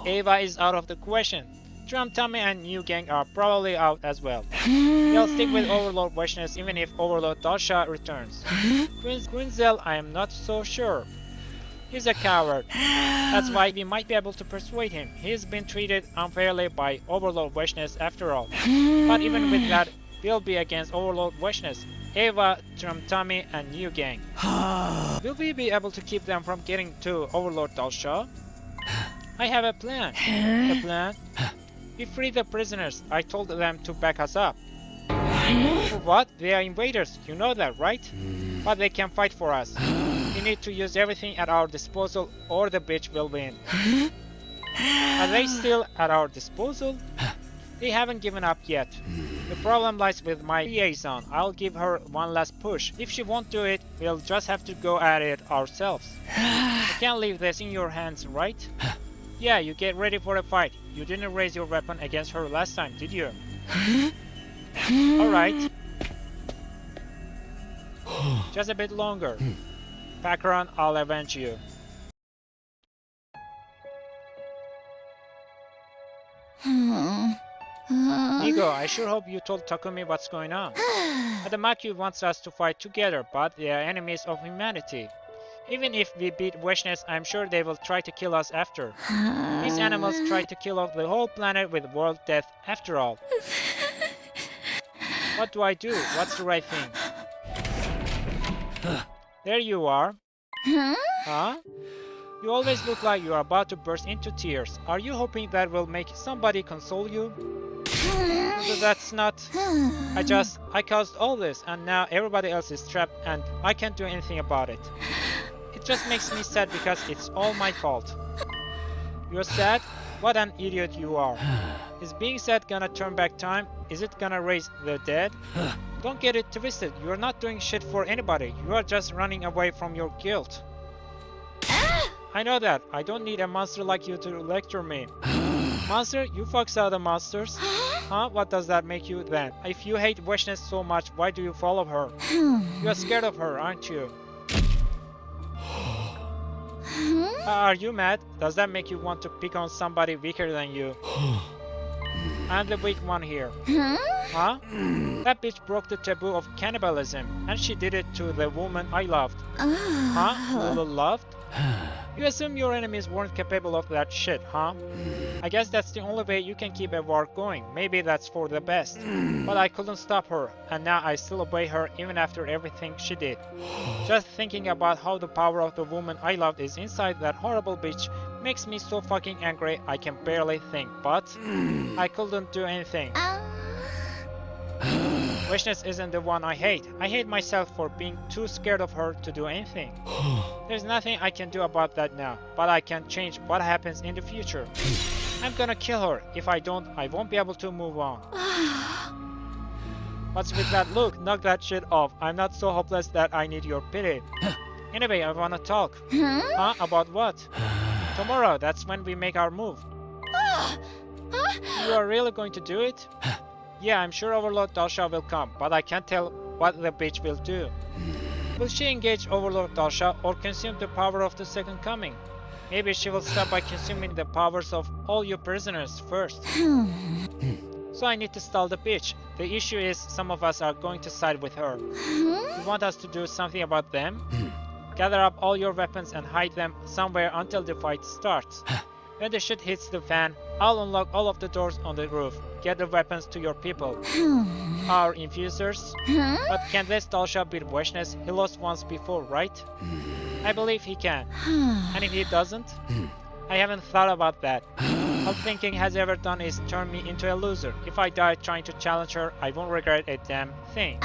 Ava is out of the question. Drum Tommy and New Gang are probably out as well. They'll stick with Overlord Weshness even if Overlord Dalsha returns. Quinzel, I am not so sure. He's a coward. That's why we might be able to persuade him. He's been treated unfairly by Overlord Weshness after all. But even with that, we'll be against Overlord Weshness, Ava, Drum Tommy, and New Gang. Will we be able to keep them from getting to Overlord Dalsha? I have a plan. A plan? We free the prisoners. I told them to back us up. What? They are invaders. You know that, right? But they can fight for us. We need to use everything at our disposal or the bitch will win. Are they still at our disposal? They haven't given up yet. The problem lies with my liaison. I'll give her one last push. If she won't do it, we'll just have to go at it ourselves. I can't leave this in your hands, right? Yeah, you get ready for a fight. You didn't raise your weapon against her last time, did you? Alright. Just a bit longer. Pakran, I'll avenge you. Nigo, I sure hope you told Takumi what's going on. Adamaku wants us to fight together, but they are enemies of humanity. Even if we beat Weshness, I'm sure they will try to kill us after. These animals try to kill off the whole planet with world death after all. What do I do? What's the right thing? There you are. Huh? You always look like you are about to burst into tears. Are you hoping that will make somebody console you? That's not... I caused all this and now everybody else is trapped and I can't do anything about it. It just makes me sad because it's all my fault. You're sad? What an idiot you are. Is being sad gonna turn back time? Is it gonna raise the dead? Don't get it twisted. You're not doing shit for anybody. You are just running away from your guilt. I know that. I don't need a monster like you to lecture me. Monster? You fucks are the monsters. Huh? What does that make you then? If you hate Weshness so much, why do you follow her? You're scared of her, aren't you? Are you mad? Does that make you want to pick on somebody weaker than you? I'm the weak one here. Huh? That bitch broke the taboo of cannibalism, and she did it to the woman I loved. Huh? Loved? You assume your enemies weren't capable of that shit, huh? I guess that's the only way you can keep a war going. Maybe that's for the best. But I couldn't stop her, and now I still obey her even after everything she did. Just thinking about how the power of the woman I loved is inside that horrible bitch makes me so fucking angry I can barely think, but I couldn't do anything. Weshness isn't the one I hate. I hate myself for being too scared of her to do anything. There's nothing I can do about that now, but I can change what happens in the future. I'm gonna kill her. If I don't, I won't be able to move on. What's with that look? Knock that shit off. I'm not so hopeless that I need your pity. Anyway, I wanna talk. Huh? About what? Tomorrow, that's when we make our move. You are really going to do it? Yeah, I'm sure Overlord Dalsha will come, but I can't tell what the bitch will do. Will she engage Overlord Dalsha or consume the power of the Second Coming? Maybe she will start by consuming the powers of all you prisoners first. So I need to stall the bitch. The issue is some of us are going to side with her. You want us to do something about them? Gather up all your weapons and hide them somewhere until the fight starts. When the shit hits the fan, I'll unlock all of the doors on the roof. Get the weapons to your people. Our infusers? But can this Dalsha beat Weshness? He lost once before, right? I believe he can. And if he doesn't? I haven't thought about that. All thinking has ever done is turn me into a loser. If I die trying to challenge her, I won't regret a damn thing.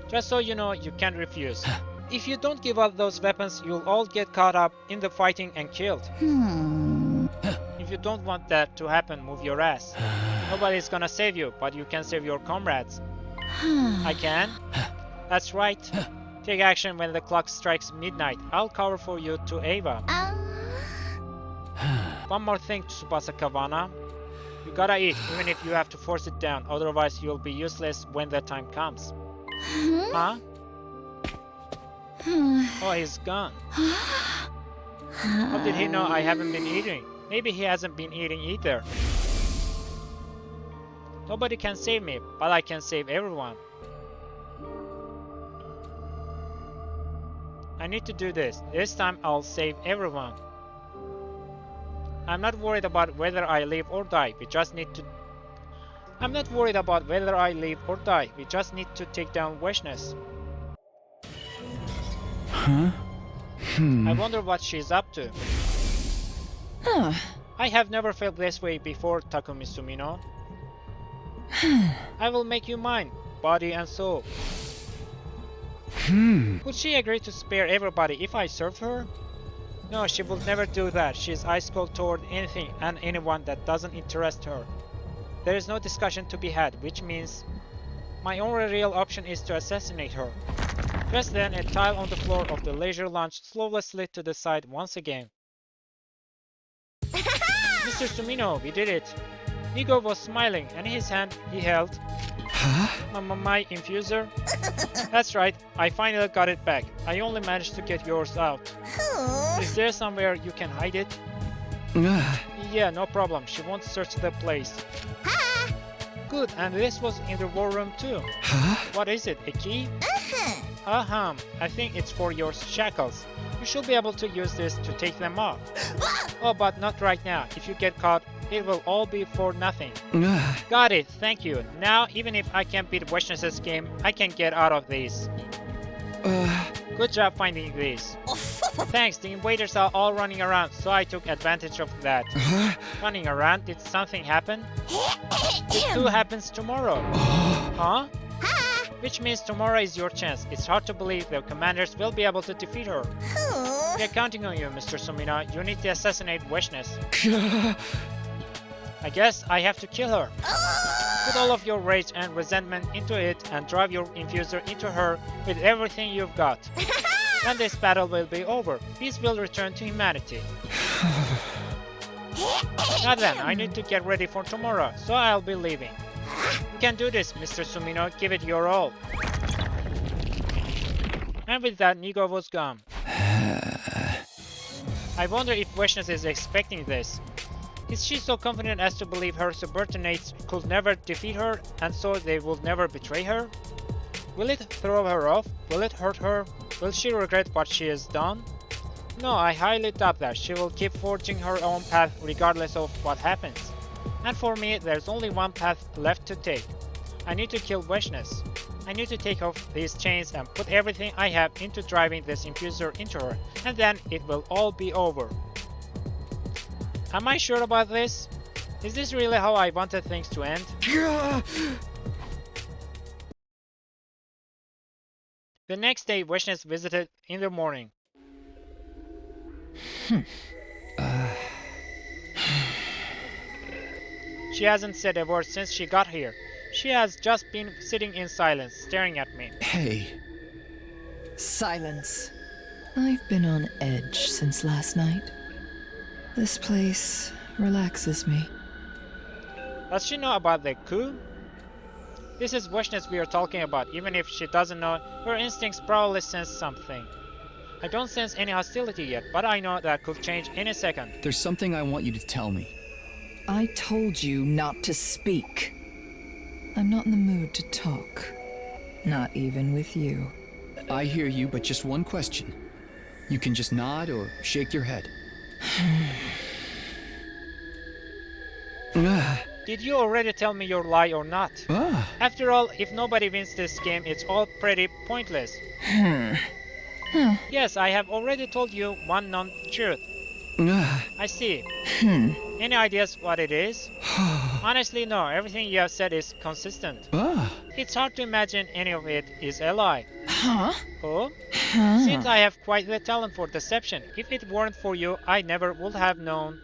Just so you know, you can't refuse. If you don't give up those weapons, you'll all get caught up in the fighting and killed. If you don't want that to happen, move your ass. Nobody's gonna save you, but you can save your comrades. I can? That's right. Take action when the clock strikes midnight. I'll cover for you to Ava. One more thing, Tsubasa Kawana. You gotta eat, even if you have to force it down, otherwise you'll be useless when the time comes. Huh? Oh, he's gone. How did he know I haven't been eating? Maybe he hasn't been eating either. Nobody can save me, but I can save everyone. I need to do this. This time I'll save everyone. I'm not worried about whether I live or die. I'm not worried about whether I live or die. We just need to take down Vishnes. Huh? I wonder what she's up to. I have never felt this way before, Takumi Sumino. I will make you mine, body and soul. Would she agree to spare everybody if I served her? No, she will never do that. She is ice cold toward anything and anyone that doesn't interest her. There is no discussion to be had, which means my only real option is to assassinate her. Just then, a tile on the floor of the leisure lounge slowly slid to the side once again. Mr. Sumino, we did it. Nigo was smiling, and in his hand he held my infuser. That's right, I finally got it back. I only managed to get yours out. Is there somewhere you can hide it? Yeah, no problem. She won't search the place. Good, and this was in the war room too. What is it, a key? I think it's for your shackles. You should be able to use this to take them off. Oh, but not right now. If you get caught, it will all be for nothing. Got it, thank you. Now, even if I can't beat Vishnes' game, I can get out of these. Good job finding these. Thanks, the invaders are all running around, so I took advantage of that. Running around, did something happen? It too happens tomorrow. Huh? Which means tomorrow is your chance. It's hard to believe the commanders will be able to defeat her. We are counting on you, Mr. Sumina. You need to assassinate Vishnes. I guess I have to kill her. Put all of your rage and resentment into it and drive your infuser into her with everything you've got. When this battle will be over, peace will return to humanity. Now then, I need to get ready for tomorrow, so I'll be leaving. You can do this, Mr. Sumino. Give it your all. And with that, Nigo was gone. I wonder if Vishnes is expecting this. Is she so confident as to believe her subordinates could never defeat her, and so they will never betray her? Will it throw her off? Will it hurt her? Will she regret what she has done? No, I highly doubt that. She will keep forging her own path regardless of what happens. And for me, there's only one path left to take. I need to kill Vishnes. I need to take off these chains and put everything I have into driving this infuser into her, and then it will all be over. Am I sure about this? Is this really how I wanted things to end? The next day, Vishnes visited in the morning. She hasn't said a word since she got here. She has just been sitting in silence, staring at me. Hey. Silence. I've been on edge since last night. This place relaxes me. Does she know about the coup? This is Vishnes we are talking about. Even if she doesn't know, her instincts probably sense something. I don't sense any hostility yet, but I know that could change any second. There's something I want you to tell me. I told you not to speak. I'm not in the mood to talk. Not even with you. I hear you, but just one question. You can just nod or shake your head. Did you already tell me your lie or not? After all, if nobody wins this game, it's all pretty pointless. Yes, I have already told you one non-truth. I see. Any ideas what it is? Honestly, no. Everything you have said is consistent. It's hard to imagine any of it is a lie. Oh? Seems I have quite the talent for deception. If it weren't for you, I never would have known.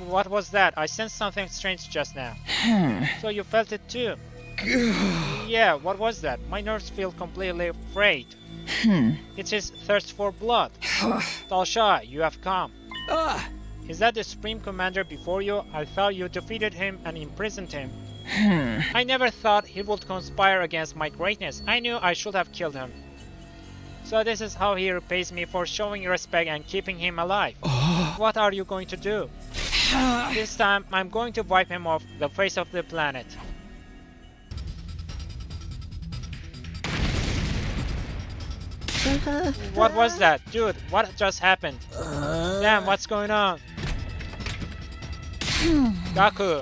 What was that? I sensed something strange just now. So you felt it too? Yeah, what was that? My nerves feel completely frayed. It's his thirst for blood. Talsha, you have come. Is that the Supreme Commander before you? I thought you defeated him and imprisoned him. I never thought he would conspire against my greatness. I knew I should have killed him. So this is how he repays me for showing respect and keeping him alive. What are you going to do? This time, I'm going to wipe him off the face of the planet. What was that? Dude, what just happened? Damn, what's going on? Gaku!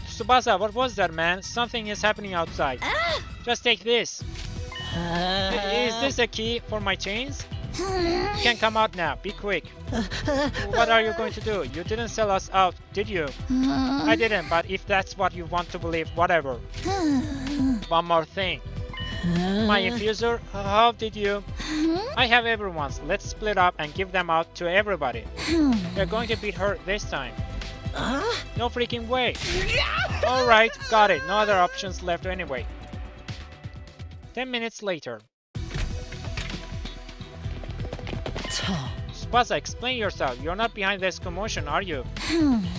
Tsubasa, what was that, man? Something is happening outside. Just take this. Is this a key for my chains? You can come out now. Be quick. What are you going to do? You didn't sell us out, did you? I didn't, but if that's what you want to believe, whatever. One more thing. My infuser? How did you? I have everyone's. Let's split up and give them out to everybody. We're going to beat her this time. No freaking way. Alright, got it. No other options left anyway. 10 minutes later. Tsubasa, explain yourself. You're not behind this commotion, are you?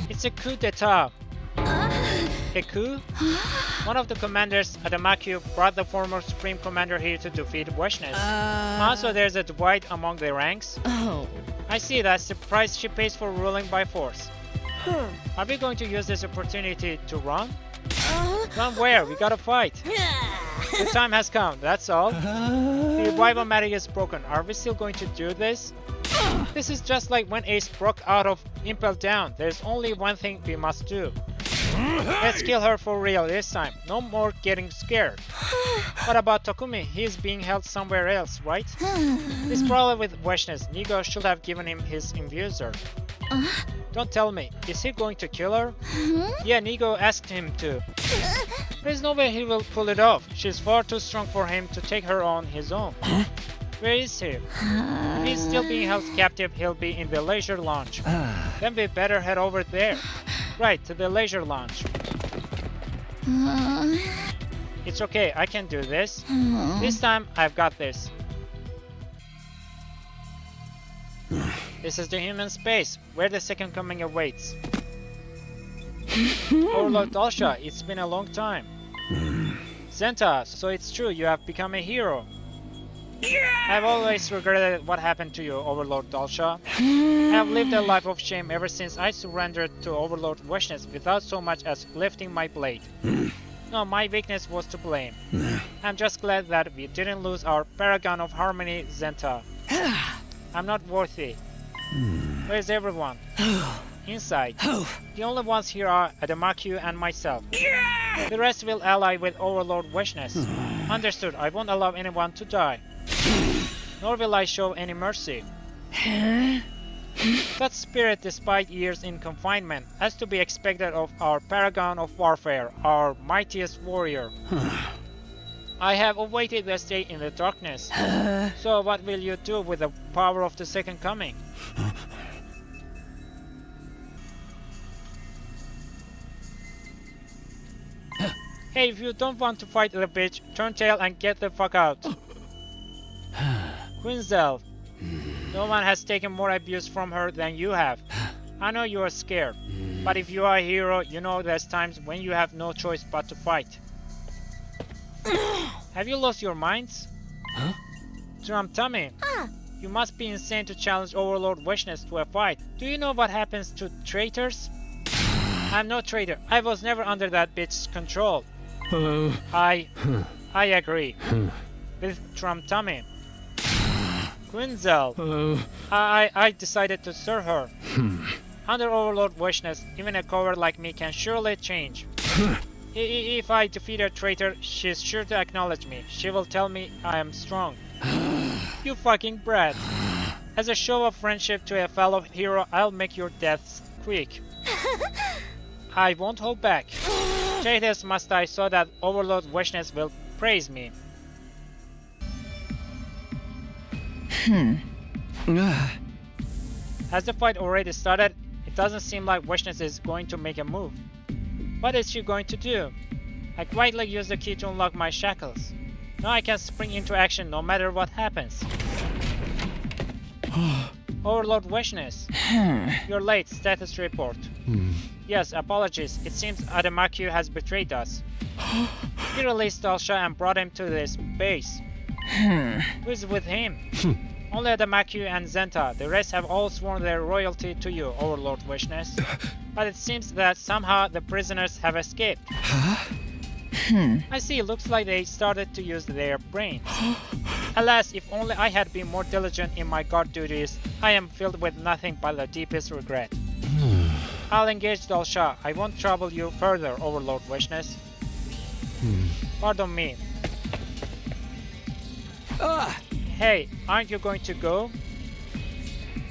It's a coup d'etat. A coup? One of the commanders, Adamaku, brought the former Supreme Commander here to defeat Weshness. Also, there's a divide among the ranks. I see, that's the price she pays for ruling by force. Are we going to use this opportunity to run? Run where? We gotta fight. The time has come, that's all. The revival magic is broken. Are we still going to do this? This is just like when Ace broke out of Impel Down. There's only one thing we must do. Let's kill her for real this time. No more getting scared. What about Takumi? He's being held somewhere else, right? He's probably with Weshness. Nigo should have given him his infuser. Don't tell me. Is he going to kill her? Yeah, Nigo asked him to. There's no way he will pull it off. She's far too strong for him to take her on his own. Where is he? If he's still being held captive, he'll be in the leisure lounge. Then we better head over there. Right, to the leisure lounge. It's okay, I can do this. This time, I've got this. This is the human space, where the second coming awaits. Overlord Dalsha, it's been a long time. Zenta, so it's true, you have become a hero. I've always regretted what happened to you, Overlord Dalsha. I have lived a life of shame ever since I surrendered to Overlord Weshness without so much as lifting my blade. No, my weakness was to blame. I'm just glad that we didn't lose our paragon of harmony, Zenta. I'm not worthy. Where's everyone? Inside. The only ones here are Adamaku and myself. The rest will ally with Overlord Weshness. Understood, I won't allow anyone to die. Nor will I show any mercy. That spirit, despite years in confinement, has to be expected of our paragon of warfare, our mightiest warrior. I have awaited the state in the darkness. So what will you do with the power of the second coming? Hey, if you don't want to fight the bitch, turn tail and get the fuck out. Quinzel, no one has taken more abuse from her than you have. I know you are scared, but if you are a hero, you know there's times when you have no choice but to fight. Have you lost your minds? Tami, you must be insane to challenge Overlord Weshness to a fight. Do you know what happens to traitors? I'm no traitor. I was never under that bitch's control. I agree. With Tami. Quinzel, I decided to serve her. Under Overlord Weshness, even a coward like me can surely change. If I defeat a traitor, she's sure to acknowledge me. She will tell me I am strong. You fucking brat. As a show of friendship to a fellow hero, I'll make your deaths quick. I won't hold back. Traitors must die so that Overlord Weshness will praise me. Has the fight already started? It doesn't seem like Weshness is going to make a move. What is she going to do? I quietly use the key to unlock my shackles. Now I can spring into action no matter what happens. Overlord Weshness. You're late, status report. Yes, apologies. It seems Adamaku has betrayed us. He released Dalsha and brought him to this base. Who is with him? Only the Maku and Zenta. The rest have all sworn their loyalty to you, Overlord Wishness. But it seems that somehow the prisoners have escaped. I see, looks like they started to use their brains. Alas, if only I had been more diligent in my guard duties, I am filled with nothing but the deepest regret. I'll engage Dalsha. I won't trouble you further, Overlord Wishness. Pardon me. Hey, aren't you going to go?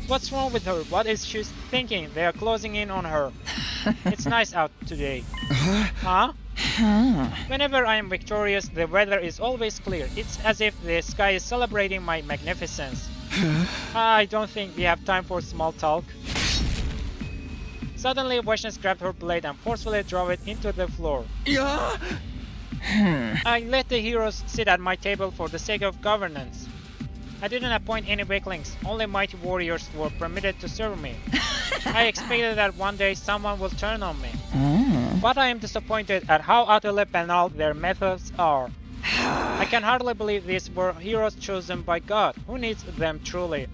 What's wrong with her? What is she thinking? They are closing in on her. It's nice out today. Huh? Whenever I am victorious, the weather is always clear. It's as if the sky is celebrating my magnificence. I don't think we have time for small talk. Suddenly, Wishness grabbed her blade and forcefully drove it into the floor. I let the heroes sit at my table for the sake of governance. I didn't appoint any weaklings, only mighty warriors were permitted to serve me. I expected that one day someone will turn on me. But I am disappointed at how utterly banal their methods are. I can hardly believe these were heroes chosen by God. Who needs them truly?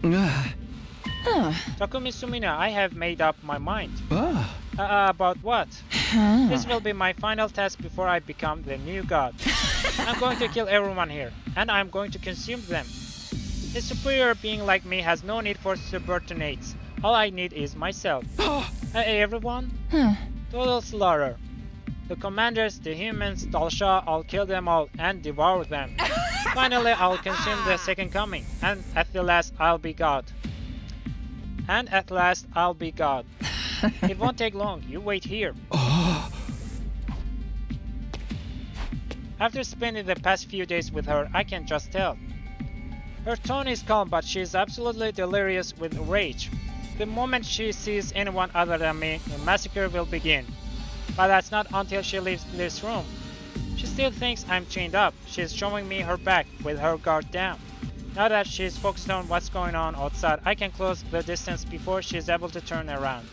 Takumi Sumina, I have made up my mind. About what? This will be my final task before I become the new god. I'm going to kill everyone here, and I'm going to consume them. A superior being like me has no need for subordinates. All I need is myself. Hey everyone? Total slaughter. The commanders, the humans, Dalsha, I'll kill them all and devour them. Finally, I'll consume the second coming, and at the last, I'll be God. It won't take long, you wait here. After spending the past few days with her, I can just tell. Her tone is calm, but she is absolutely delirious with rage. The moment she sees anyone other than me, the massacre will begin. But that's not until she leaves this room. She still thinks I'm chained up. She is showing me her back with her guard down. Now that she is focused on what's going on outside, I can close the distance before she is able to turn around.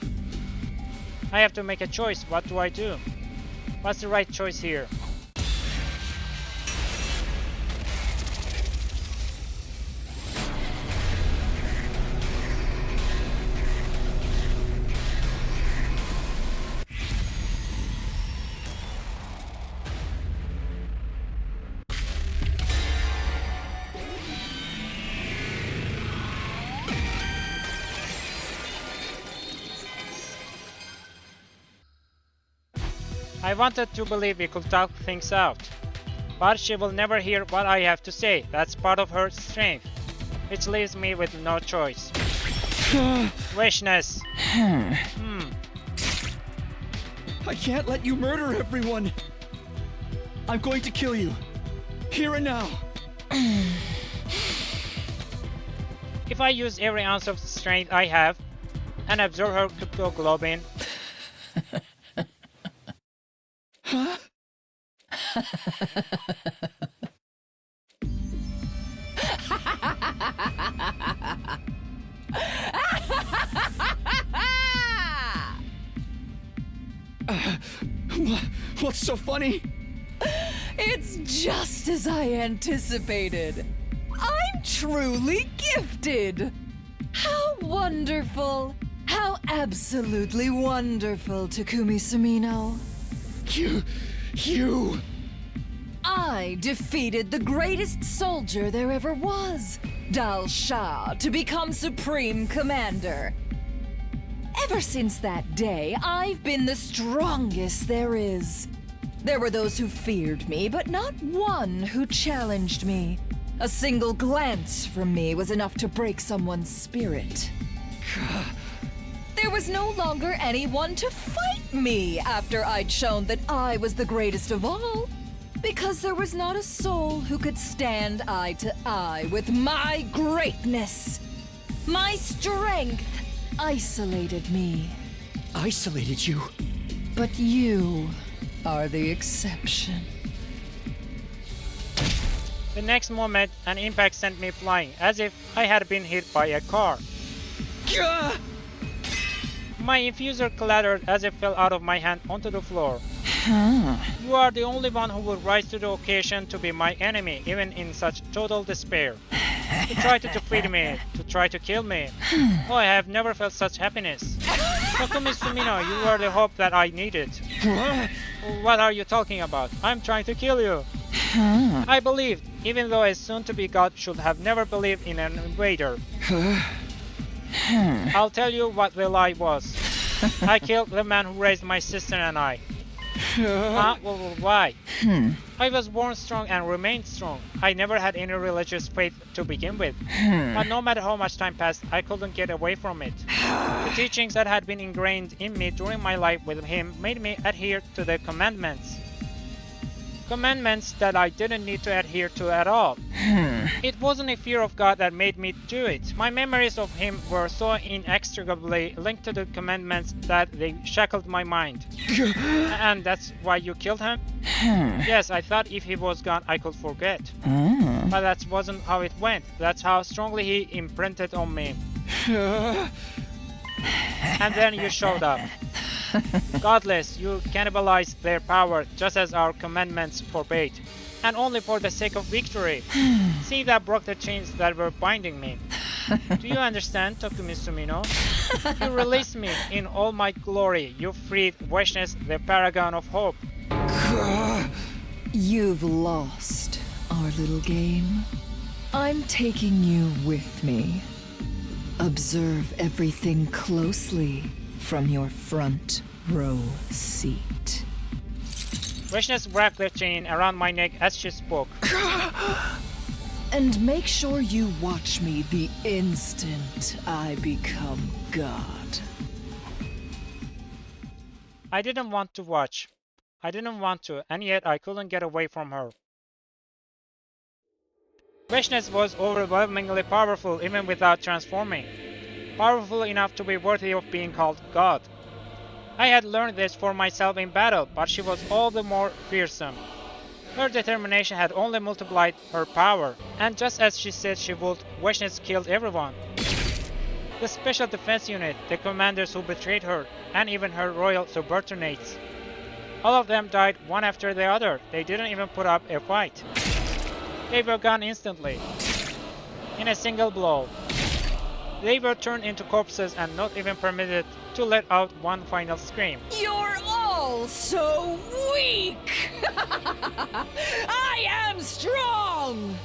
I have to make a choice. What do I do? What's the right choice here? I wanted to believe we could talk things out. But she will never hear what I have to say. That's part of her strength. Which leaves me with no choice. Wishness. I can't let you murder everyone. I'm going to kill you. Here and now. If I use every ounce of strength I have and absorb her cryptoglobin, Huh? What's so funny? It's just as I anticipated. I'm truly gifted. How wonderful. How absolutely wonderful, Takumi Sumino. You... I defeated the greatest soldier there ever was, Dalsha, to become Supreme Commander. Ever since that day, I've been the strongest there is. There were those who feared me, but not one who challenged me. A single glance from me was enough to break someone's spirit. There was no longer anyone to fight me after I'd shown that I was the greatest of all. Because there was not a soul who could stand eye to eye with my greatness. My strength isolated me. Isolated you? But you are the exception. the next moment an impact sent me flying, as if I had been hit by a car. My infuser clattered as it fell out of my hand onto the floor. You are the only one who would rise to the occasion to be my enemy, even in such total despair. To try to defeat me, to try to kill me. Oh, I have never felt such happiness. Takumi Sumino, you were the hope that I needed. What are you talking about? I'm trying to kill you. I believed, even though a soon-to-be god should have never believed in an invader. I'll tell you what the lie was. I killed the man who raised my sister and I. Well, why? I was born strong and remained strong. I never had any religious faith to begin with. But no matter how much time passed, I couldn't get away from it. The teachings that had been ingrained in me during my life with him made me adhere to the commandments. Commandments that I didn't need to adhere to at all. It wasn't a fear of God that made me do it. My memories of him were so inextricably linked to the commandments that they shackled my mind. And that's why you killed him? Yes, I thought if he was gone I could forget. But that wasn't how it went. That's how strongly he imprinted on me. And then you showed up. Godless, you cannibalized their power just as our commandments forbade, and only for the sake of victory. See, that broke the chains that were binding me. Do you understand, Takumi Sumino? You released me in all my glory. You freed Vaishness, the paragon of hope. You've lost our little game. I'm taking you with me. Observe everything closely from your front row seat. Vaishness wrapped the chain around my neck as she spoke. And make sure you watch me the instant I become God. I didn't want to watch. I didn't want to, and yet I couldn't get away from her. Vaishness was overwhelmingly powerful even without transforming. Powerful enough to be worthy of being called God. I had learned this for myself in battle, but she was all the more fearsome. Her determination had only multiplied her power, and just as she said she would, Vaishness killed everyone. The Special Defense Unit, the commanders who betrayed her, and even her royal subordinates. All of them died one after the other. They didn't even put up a fight. They were gone instantly, in a single blow. They were turned into corpses and not even permitted to let out one final scream. You're all so weak! I am strong!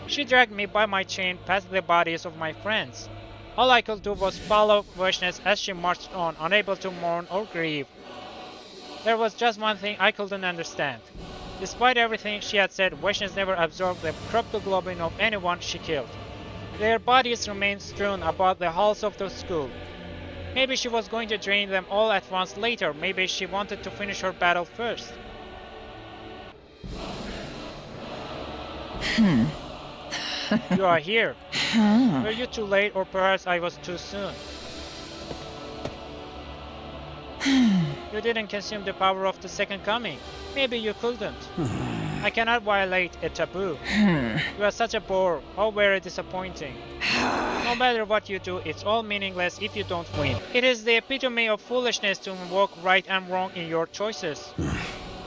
She dragged me by my chain past the bodies of my friends. All I could do was follow Vaishness as she marched on, unable to mourn or grieve. There was just one thing I couldn't understand. Despite everything she had said, Vaishness never absorbed the cryptoglobin of anyone she killed. Their bodies remained strewn about the halls of the school. Maybe she was going to drain them all at once later. Maybe she wanted to finish her battle first. You are here. Were you too late, or perhaps I was too soon? You didn't consume the power of the second coming. Maybe you couldn't. I cannot violate a taboo. You are such a bore. How very disappointing. No matter what you do, it's all meaningless if you don't win. It is the epitome of foolishness to invoke right and wrong in your choices.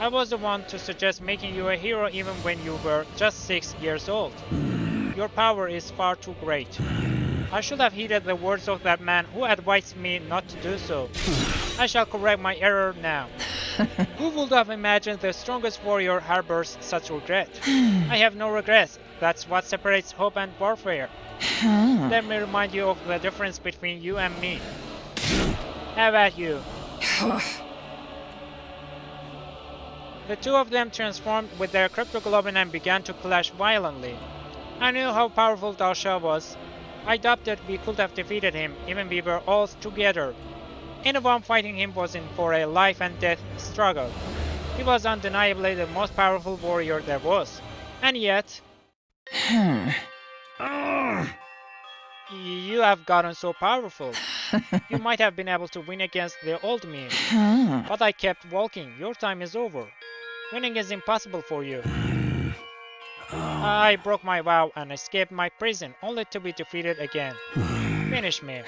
I was the one to suggest making you a hero even when you were just 6 years old. Your power is far too great. I should have heeded the words of that man who advised me not to do so. I shall correct my error now. Who would have imagined the strongest warrior harbors such regret? I have no regrets. That's what separates hope and warfare. Let me remind you of the difference between you and me. Have at you. The two of them transformed with their cryptoglobin and began to clash violently. I knew how powerful Dalsha was. I doubted we could have defeated him, even we were all together. Anyone fighting him was in for a life and death struggle. He was undeniably the most powerful warrior there was. And yet... You have gotten so powerful. You might have been able to win against the old me. But I kept walking. Your time is over. Winning is impossible for you. I broke my vow and escaped my prison, only to be defeated again. Finish me.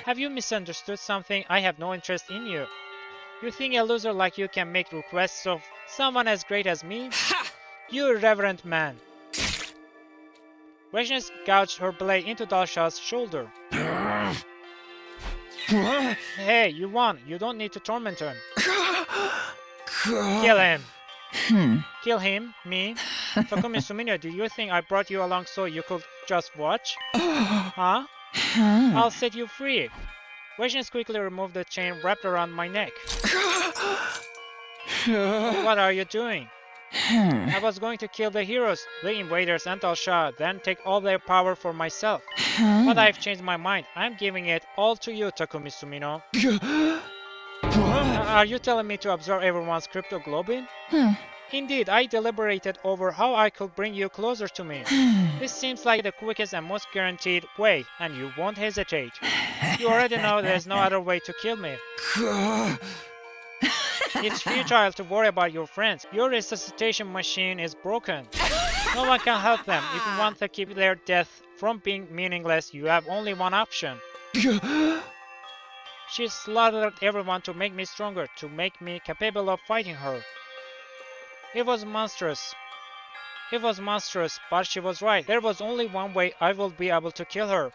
Have you misunderstood something? I have no interest in you. You think a loser like you can make requests of someone as great as me? You irreverent man. Vaishnav gouged her blade into Dalsha's shoulder. Hey, you won. You don't need to torment him. Kill him. Kill him? Me? Takumi Sumino, do you think I brought you along so you could just watch? Huh? I'll set you free. Vaishnav quickly removed the chain wrapped around my neck. What are you doing? I was going to kill the heroes, the invaders and Dalsha, then take all their power for myself. But I've changed my mind. I'm giving it all to you, Takumi Sumino. Are you telling me to absorb everyone's cryptoglobin? Indeed, I deliberated over how I could bring you closer to me. This seems like the quickest and most guaranteed way, and you won't hesitate. You already know there's no other way to kill me. It's futile to worry about your friends. Your resuscitation machine is broken. No one can help them. If you want to keep their death from being meaningless, you have only one option. She slaughtered everyone to make me stronger, to make me capable of fighting her. It was monstrous. It was monstrous, but she was right. There was only one way I will be able to kill her.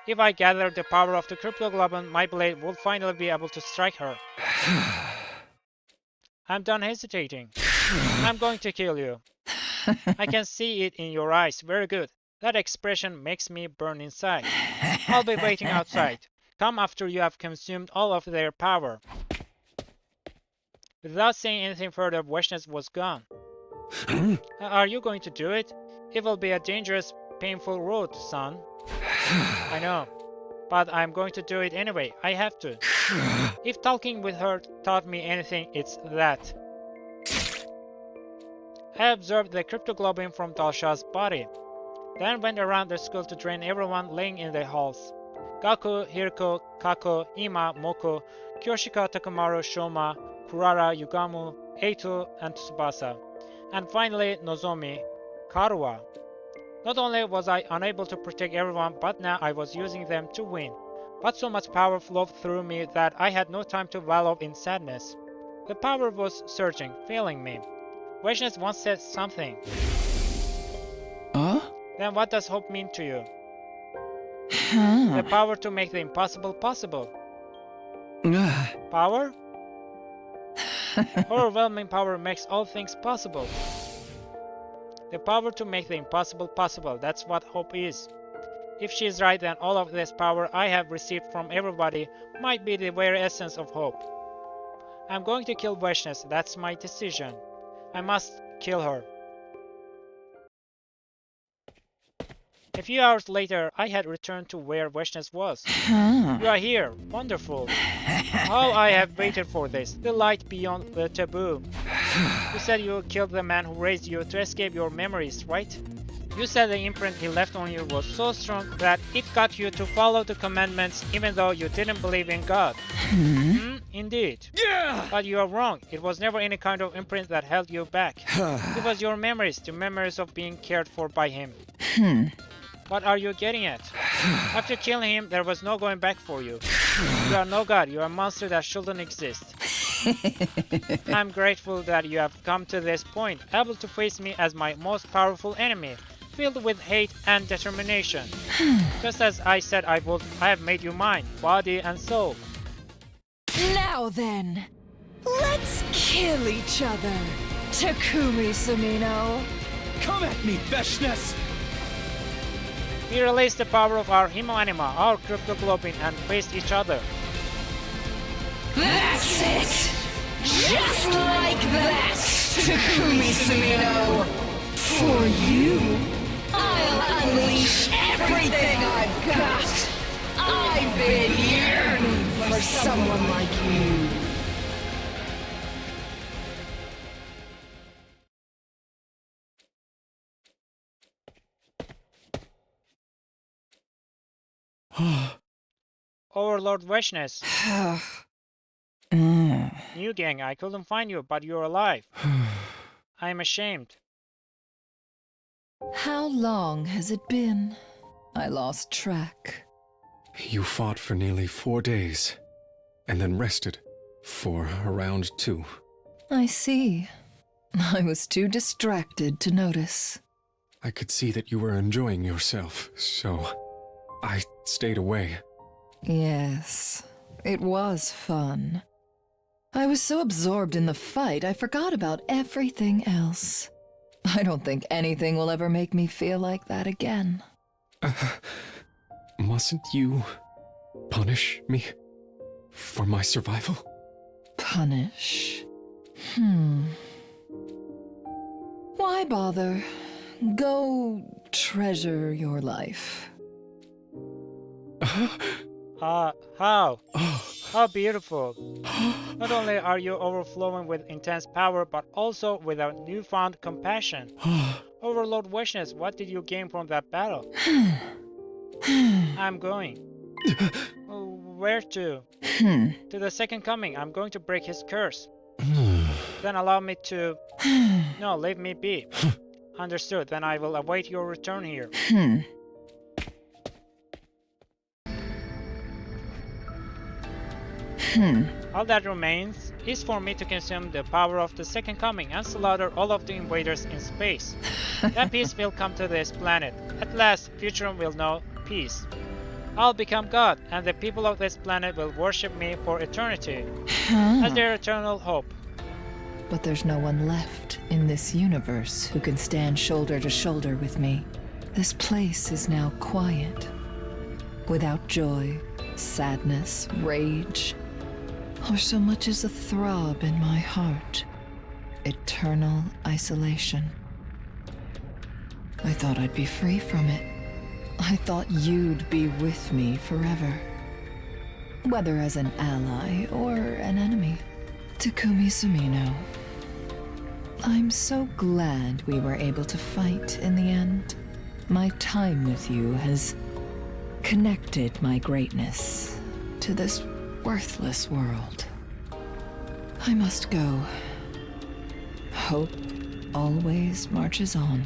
If I gathered the power of the cryptoglobin, my blade would finally be able to strike her. I'm done hesitating. I'm going to kill you. I can see it in your eyes. Very good. That expression makes me burn inside. I'll be waiting outside. Come after you have consumed all of their power. Without saying anything further, Vaishnav was gone. Are you going to do it? It will be a dangerous, painful road, son. I know. But I'm going to do it anyway. I have to. If talking with her taught me anything, it's that. I observed the cryptoglobin from Dalsha's body, then went around the school to drain everyone laying in the halls. Gaku, Hiriko, Kako, Ima, Moko, Kyoshika, Takumaru, Shoma, Kurara, Yugamu, Eito, and Tsubasa. And finally, Nozomi, Karuwa. Not only was I unable to protect everyone, but now I was using them to win. But so much power flowed through me that I had no time to wallow in sadness. The power was surging, failing me. Vaishnav once said something. Then what does hope mean to you? The power to make the impossible possible. Power? Overwhelming power makes all things possible. The power to make the impossible possible, that's what hope is. If she is right, then all of this power I have received from everybody might be the very essence of hope. I'm going to kill Vaishnav, that's my decision. I must kill her. A few hours later, I had returned to where Vaishnav was. You are here. Wonderful. How I have waited for this. The light beyond the taboo. You said you killed the man who raised you to escape your memories, right? You said the imprint he left on you was so strong that it got you to follow the commandments even though you didn't believe in God. Indeed. Yeah! But you are wrong. It was never any kind of imprint that held you back. It was your memories, the memories of being cared for by him. What are you getting at? After killing him, there was no going back for you. You are no god, you are a monster that shouldn't exist. I'm grateful that you have come to this point, able to face me as my most powerful enemy, filled with hate and determination. Just as I said I would, I have made you mine, body and soul. Now then, let's kill each other, Takumi Sumino. Come at me, Vaishnav! We released the power of our Himo-anima, our cryptoglobin, and faced each other. That's it! Just like that, Takumi Sumino! For you, I'll unleash everything I've got! I've been yearning for someone like you! Overlord Vaishnav. New gang, I couldn't find you, but you're alive. I am ashamed. How long has it been? I lost track. You fought for nearly 4 days, and then rested. for a round 2. I see. I was too distracted to notice. I could see that you were enjoying yourself, so I stayed away. Yes, it was fun. I was so absorbed in the fight, I forgot about everything else. I don't think anything will ever make me feel like that again. Mustn't you punish me for my survival? Punish? Why bother? Go treasure your life. How? How beautiful. Not only are you overflowing with intense power, but also with a newfound compassion. Overlord Wishness, what did you gain from that battle? I'm going. Where to? To the Second Coming. I'm going to break his curse. Then allow me to... No, leave me be. Understood, then I will await your return here. All that remains is for me to consume the power of the Second Coming and slaughter all of the invaders in space. Then peace will come to this planet. At last, Futurum will know peace. I'll become God, and the people of this planet will worship me for eternity as their eternal hope. But there's no one left in this universe who can stand shoulder to shoulder with me. This place is now quiet, without joy, sadness, rage, or so much as a throb in my heart. Eternal isolation. I thought I'd be free from it. I thought you'd be with me forever. Whether as an ally or an enemy. Takumi Sumino. I'm so glad we were able to fight in the end. My time with you has connected my greatness to this worthless world. I must go. Hope always marches on.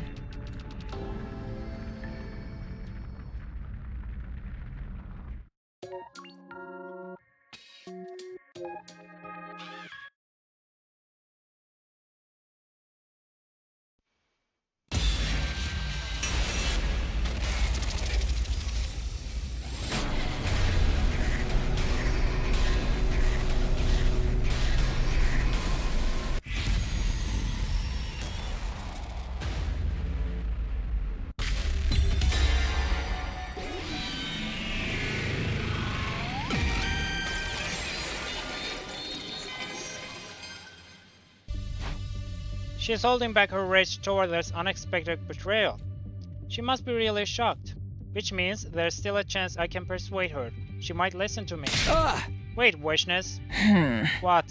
She's holding back her rage toward this unexpected betrayal. She must be really shocked, which means there's still a chance I can persuade her. She might listen to me. Wait, Wishness. What?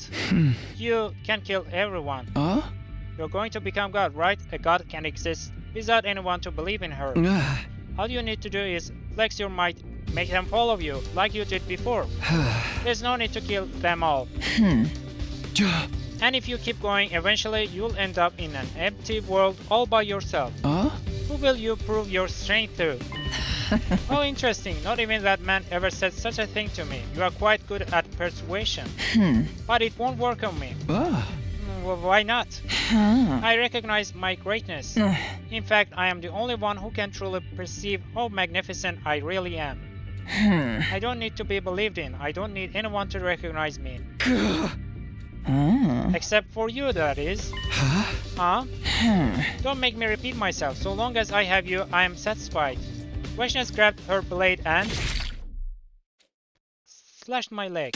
You can kill everyone. You're going to become God, right? A God can exist without anyone to believe in her. All you need to do is flex your might, make them follow you, like you did before. There's no need to kill them all. And if you keep going, eventually you'll end up in an empty world all by yourself. Who will you prove your strength to? Oh, interesting. Not even that man ever said such a thing to me. You are quite good at persuasion. But it won't work on me. Well, why not? I recognize my greatness. In fact, I am the only one who can truly perceive how magnificent I really am. I don't need to be believed in. I don't need anyone to recognize me. Except for you, that is. Don't make me repeat myself. So long as I have you, I am satisfied. Wishness grabbed her blade and slashed my leg.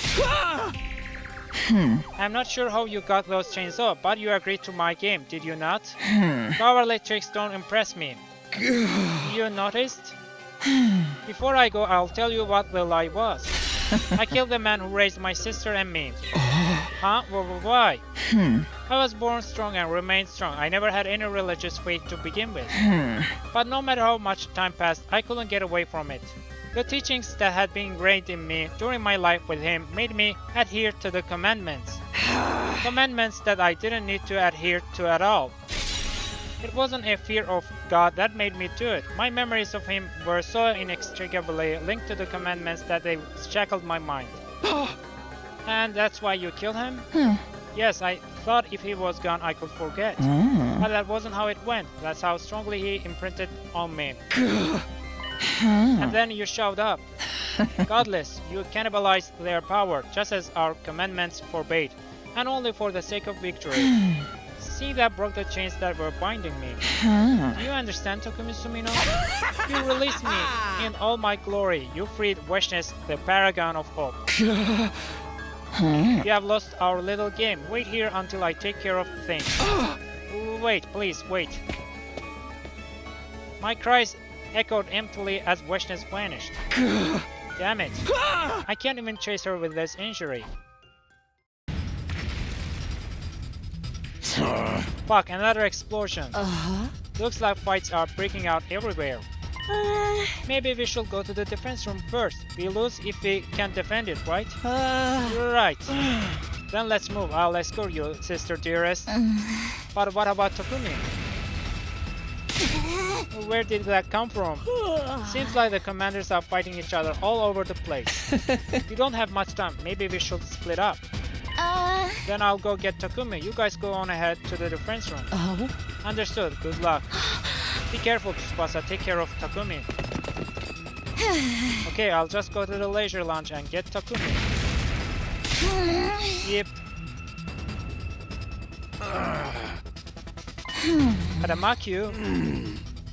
I'm not sure how you got those chains off, but you agreed to my game, did you not? Cowardly tricks don't impress me. You noticed? Before I go, I'll tell you what the lie was. I killed the man who raised my sister and me. Why? I was born strong and remained strong. I never had any religious faith to begin with. But no matter how much time passed, I couldn't get away from it. The teachings that had been ingrained in me during my life with him made me adhere to the commandments. Commandments that I didn't need to adhere to at all. It wasn't a fear of God that made me do it. My memories of him were so inextricably linked to the commandments that they shackled my mind. And that's why you killed him? Huh. Yes, I thought if he was gone I could forget. Ah. But that wasn't how it went. That's how strongly he imprinted on me. And then you showed up. Godless, you cannibalized their power, just as our commandments forbade, and only for the sake of victory. See, that broke the chains that were binding me. Do you understand, Takumi Sumino? You released me in all my glory. You freed Weshness, the paragon of hope. You have lost our little game. Wait here until I take care of things. Wait, please, wait. My cries echoed emptily as Weshness vanished. Damn it. I can't even chase her with this injury. Fuck, another explosion. Looks like fights are breaking out everywhere. Maybe we should go to the defense room first. We lose if we can't defend it, right? Right. Then let's move. I'll escort you, sister dearest. But what about Takumi? Where did that come from? Seems like the commanders are fighting each other all over the place. We don't have much time. Maybe we should split up. Then I'll go get Takumi. You guys go on ahead to the defense room. Understood. Good luck. Be careful, Tsubasa. Take care of Takumi. Okay, I'll just go to the leisure lounge and get Takumi. Yep. Hadamakyu,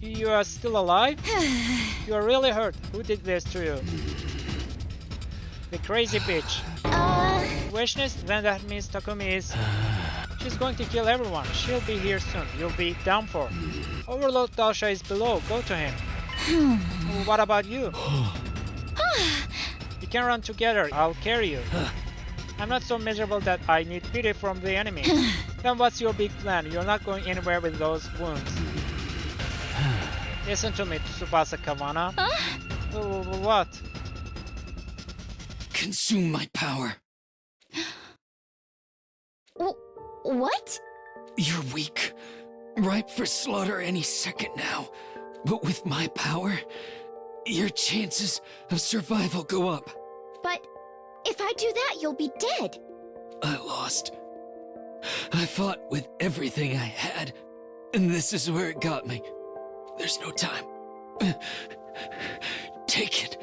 you are still alive? You are really hurt. Who did this to you? The crazy bitch. Weshness? Then that means Takumi is... She's going to kill everyone. She'll be here soon. You'll be down for. Overlord Dalsha is below. Go to him. What about you? We can run together. I'll carry you. I'm not so miserable that I need pity from the enemy. Then what's your big plan? You're not going anywhere with those wounds. Listen to me, Tsubasa Kawana. What? Consume my power. What? You're weak. Ripe for slaughter any second now. But with my power, your chances of survival go up. But if I do that, you'll be dead. I lost. I fought with everything I had, and this is where it got me. There's no time. Take it,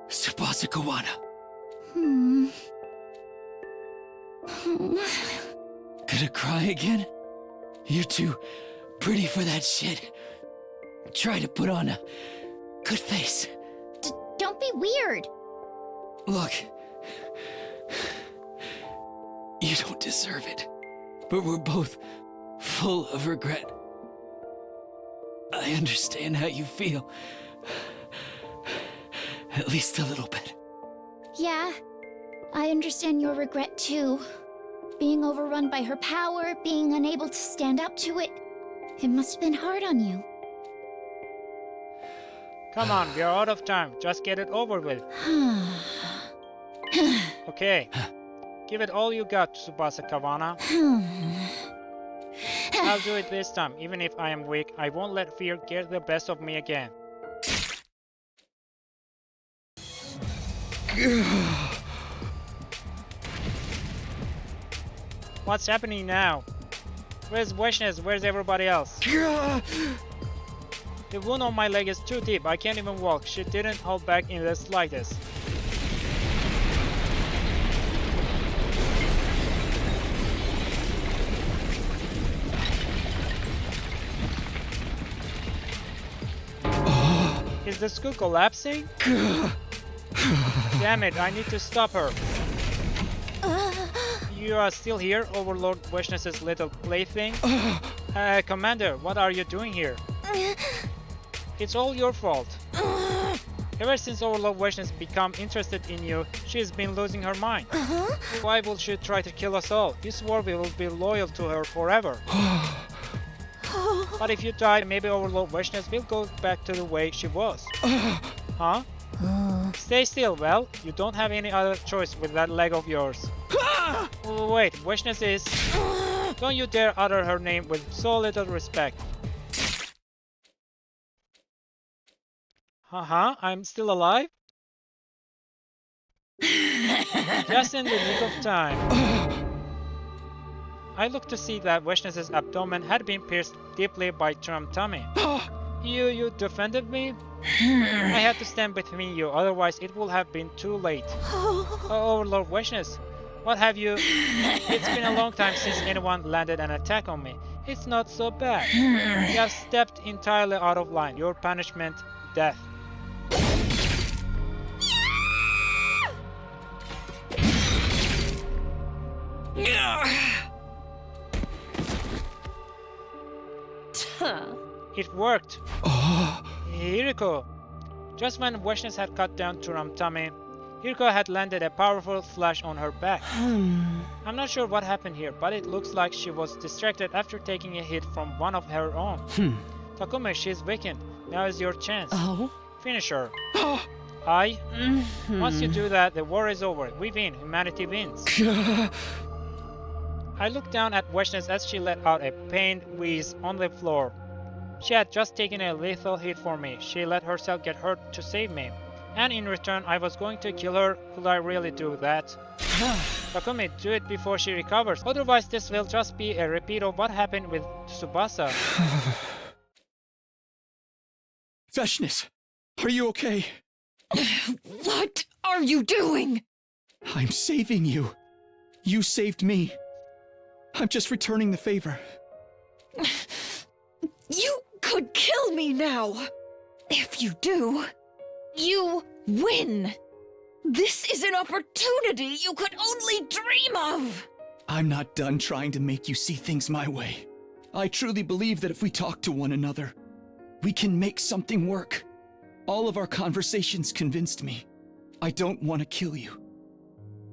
Tsubasa Kawana. Gonna cry again? You're too pretty for that shit. Try to put on a good face. Don't be weird. Look, you don't deserve it, but we're both full of regret. I understand how you feel. At least a little bit. Yeah, I understand your regret too. Being overrun by her power, being unable to stand up to it. It must have been hard on you. Come on, we're out of time. Just get it over with. Okay. Give it all you got, Tsubasa Kawana. I'll do it this time. Even if I am weak, I won't let fear get the best of me again. What's happening now? Where's Weshness? Where's everybody else? The wound on my leg is too deep. I can't even walk. She didn't hold back in the slightest. Is the school collapsing? Damn it, I need to stop her. You are still here, Overlord Weshness's little plaything? Commander, what are you doing here? It's all your fault. Ever since Overlord Weshness became interested in you, she's been losing her mind. Why would she try to kill us all? You swore we will be loyal to her forever. But if you die, maybe Overlord Weshness will go back to the way she was. Huh? Stay still, well, you don't have any other choice with that leg of yours. Wait, Weshness is... Don't you dare utter her name with so little respect. I'm still alive? Just in the nick of time. I looked to see that Veshness's abdomen had been pierced deeply by Tummy. You defended me? I had to stand between you, otherwise it would have been too late. Oh, Lord Veshness, what have you... It's been a long time since anyone landed an attack on me. It's not so bad. You have stepped entirely out of line. Your punishment, death. It worked. Hiriko. Just when Veshness had cut down Tummy, Hiriko had landed a powerful slash on her back. I'm not sure what happened here, but it looks like she was distracted after taking a hit from one of her own. Takumi, she's weakened. Now is your chance. Finish her. Once you do that, the war is over. We win. Humanity wins. I looked down at Veshness as she let out a pained wheeze on the floor. She had just taken a lethal hit for me. She let herself get hurt to save me. And in return, I was going to kill her. Could I really do that? Takumi, do it before she recovers. Otherwise, this will just be a repeat of what happened with Tsubasa. Veshness, are you okay? What are you doing? I'm saving you. You saved me. I'm just returning the favor. You could kill me now. If you do, you win. This is an opportunity you could only dream of. I'm not done trying to make you see things my way. I truly believe that if we talk to one another, we can make something work. All of our conversations convinced me. I don't want to kill you.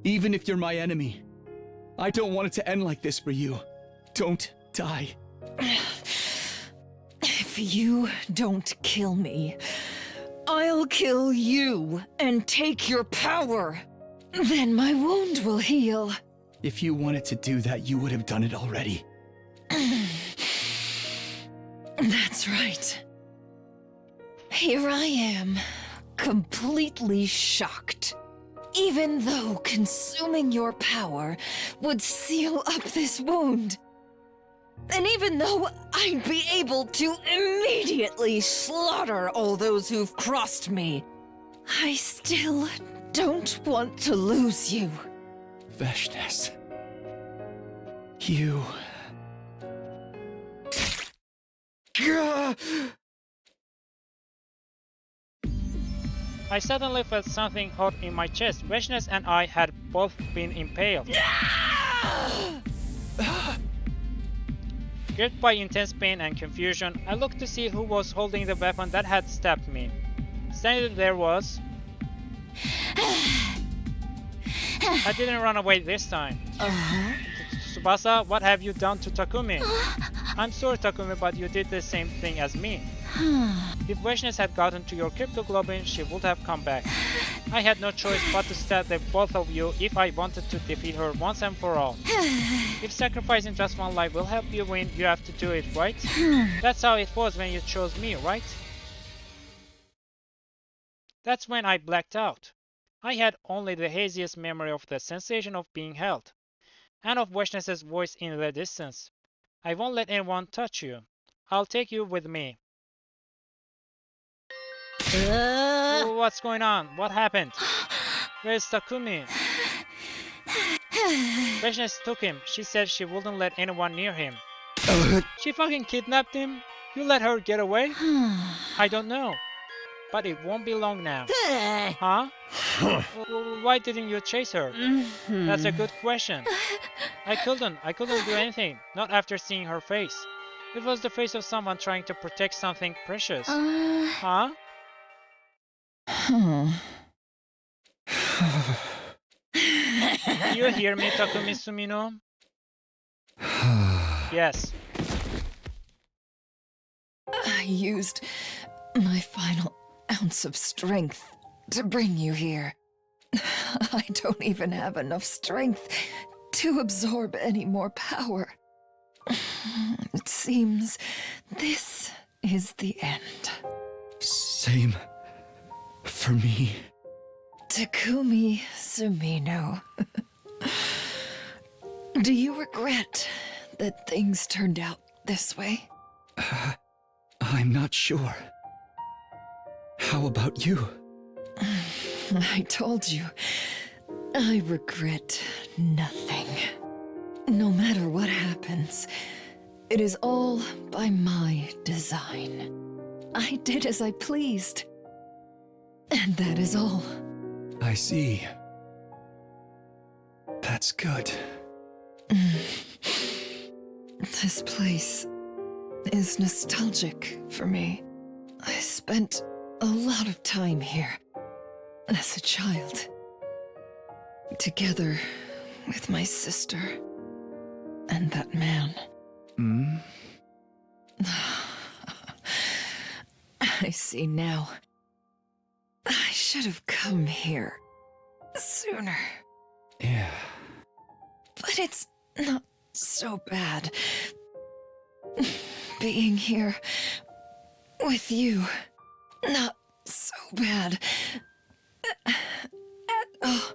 Even if you're my enemy, I don't want it to end like this for you. Don't die. If you don't kill me, I'll kill you and take your power. Then my wound will heal. If you wanted to do that, you would have done it already. That's right. Here I am, completely shocked. Even though consuming your power would seal up this wound. And even though I'd be able to immediately slaughter all those who've crossed me, I still don't want to lose you. Veshness. You... I suddenly felt something hot in my chest. Veshness and I had both been impaled. Gripped by intense pain and confusion, I looked to see who was holding the weapon that had stabbed me. Standing there was... I didn't run away this time. Tsubasa, what have you done to Takumi? I'm sorry, Takumi, but you did the same thing as me. If Veshness had gotten to your cryptoglobin, she would have come back. I had no choice but to stab the both of you if I wanted to defeat her once and for all. If sacrificing just one life will help you win, you have to do it, right? That's how it was when you chose me, right? That's when I blacked out. I had only the haziest memory of the sensation of being held, and of Veshness's voice in the distance. I won't let anyone touch you. I'll take you with me. What's going on? What happened? Where's Takumi? Veshness took him. She said she wouldn't let anyone near him. She fucking kidnapped him? You let her get away? I don't know. But it won't be long now. Huh? Why didn't you chase her? That's a good question. I couldn't do anything. Not after seeing her face. It was the face of someone trying to protect something precious. Huh? You hear me, Takumi Sumino? Yes. I used my final ounce of strength to bring you here. I don't even have enough strength to absorb any more power. It seems this is the end. Same for me. Takumi Sumino. Do you regret that things turned out this way? I'm not sure. How about you? I told you, I regret nothing. No matter what happens, it is all by my design. I did as I pleased. And that is all. I see. That's good. This place is nostalgic for me. I spent a lot of time here as a child, together with my sister and that man. I see now. I should have come here sooner. Yeah. But it's not so bad. Being here with you, not so bad. Oh.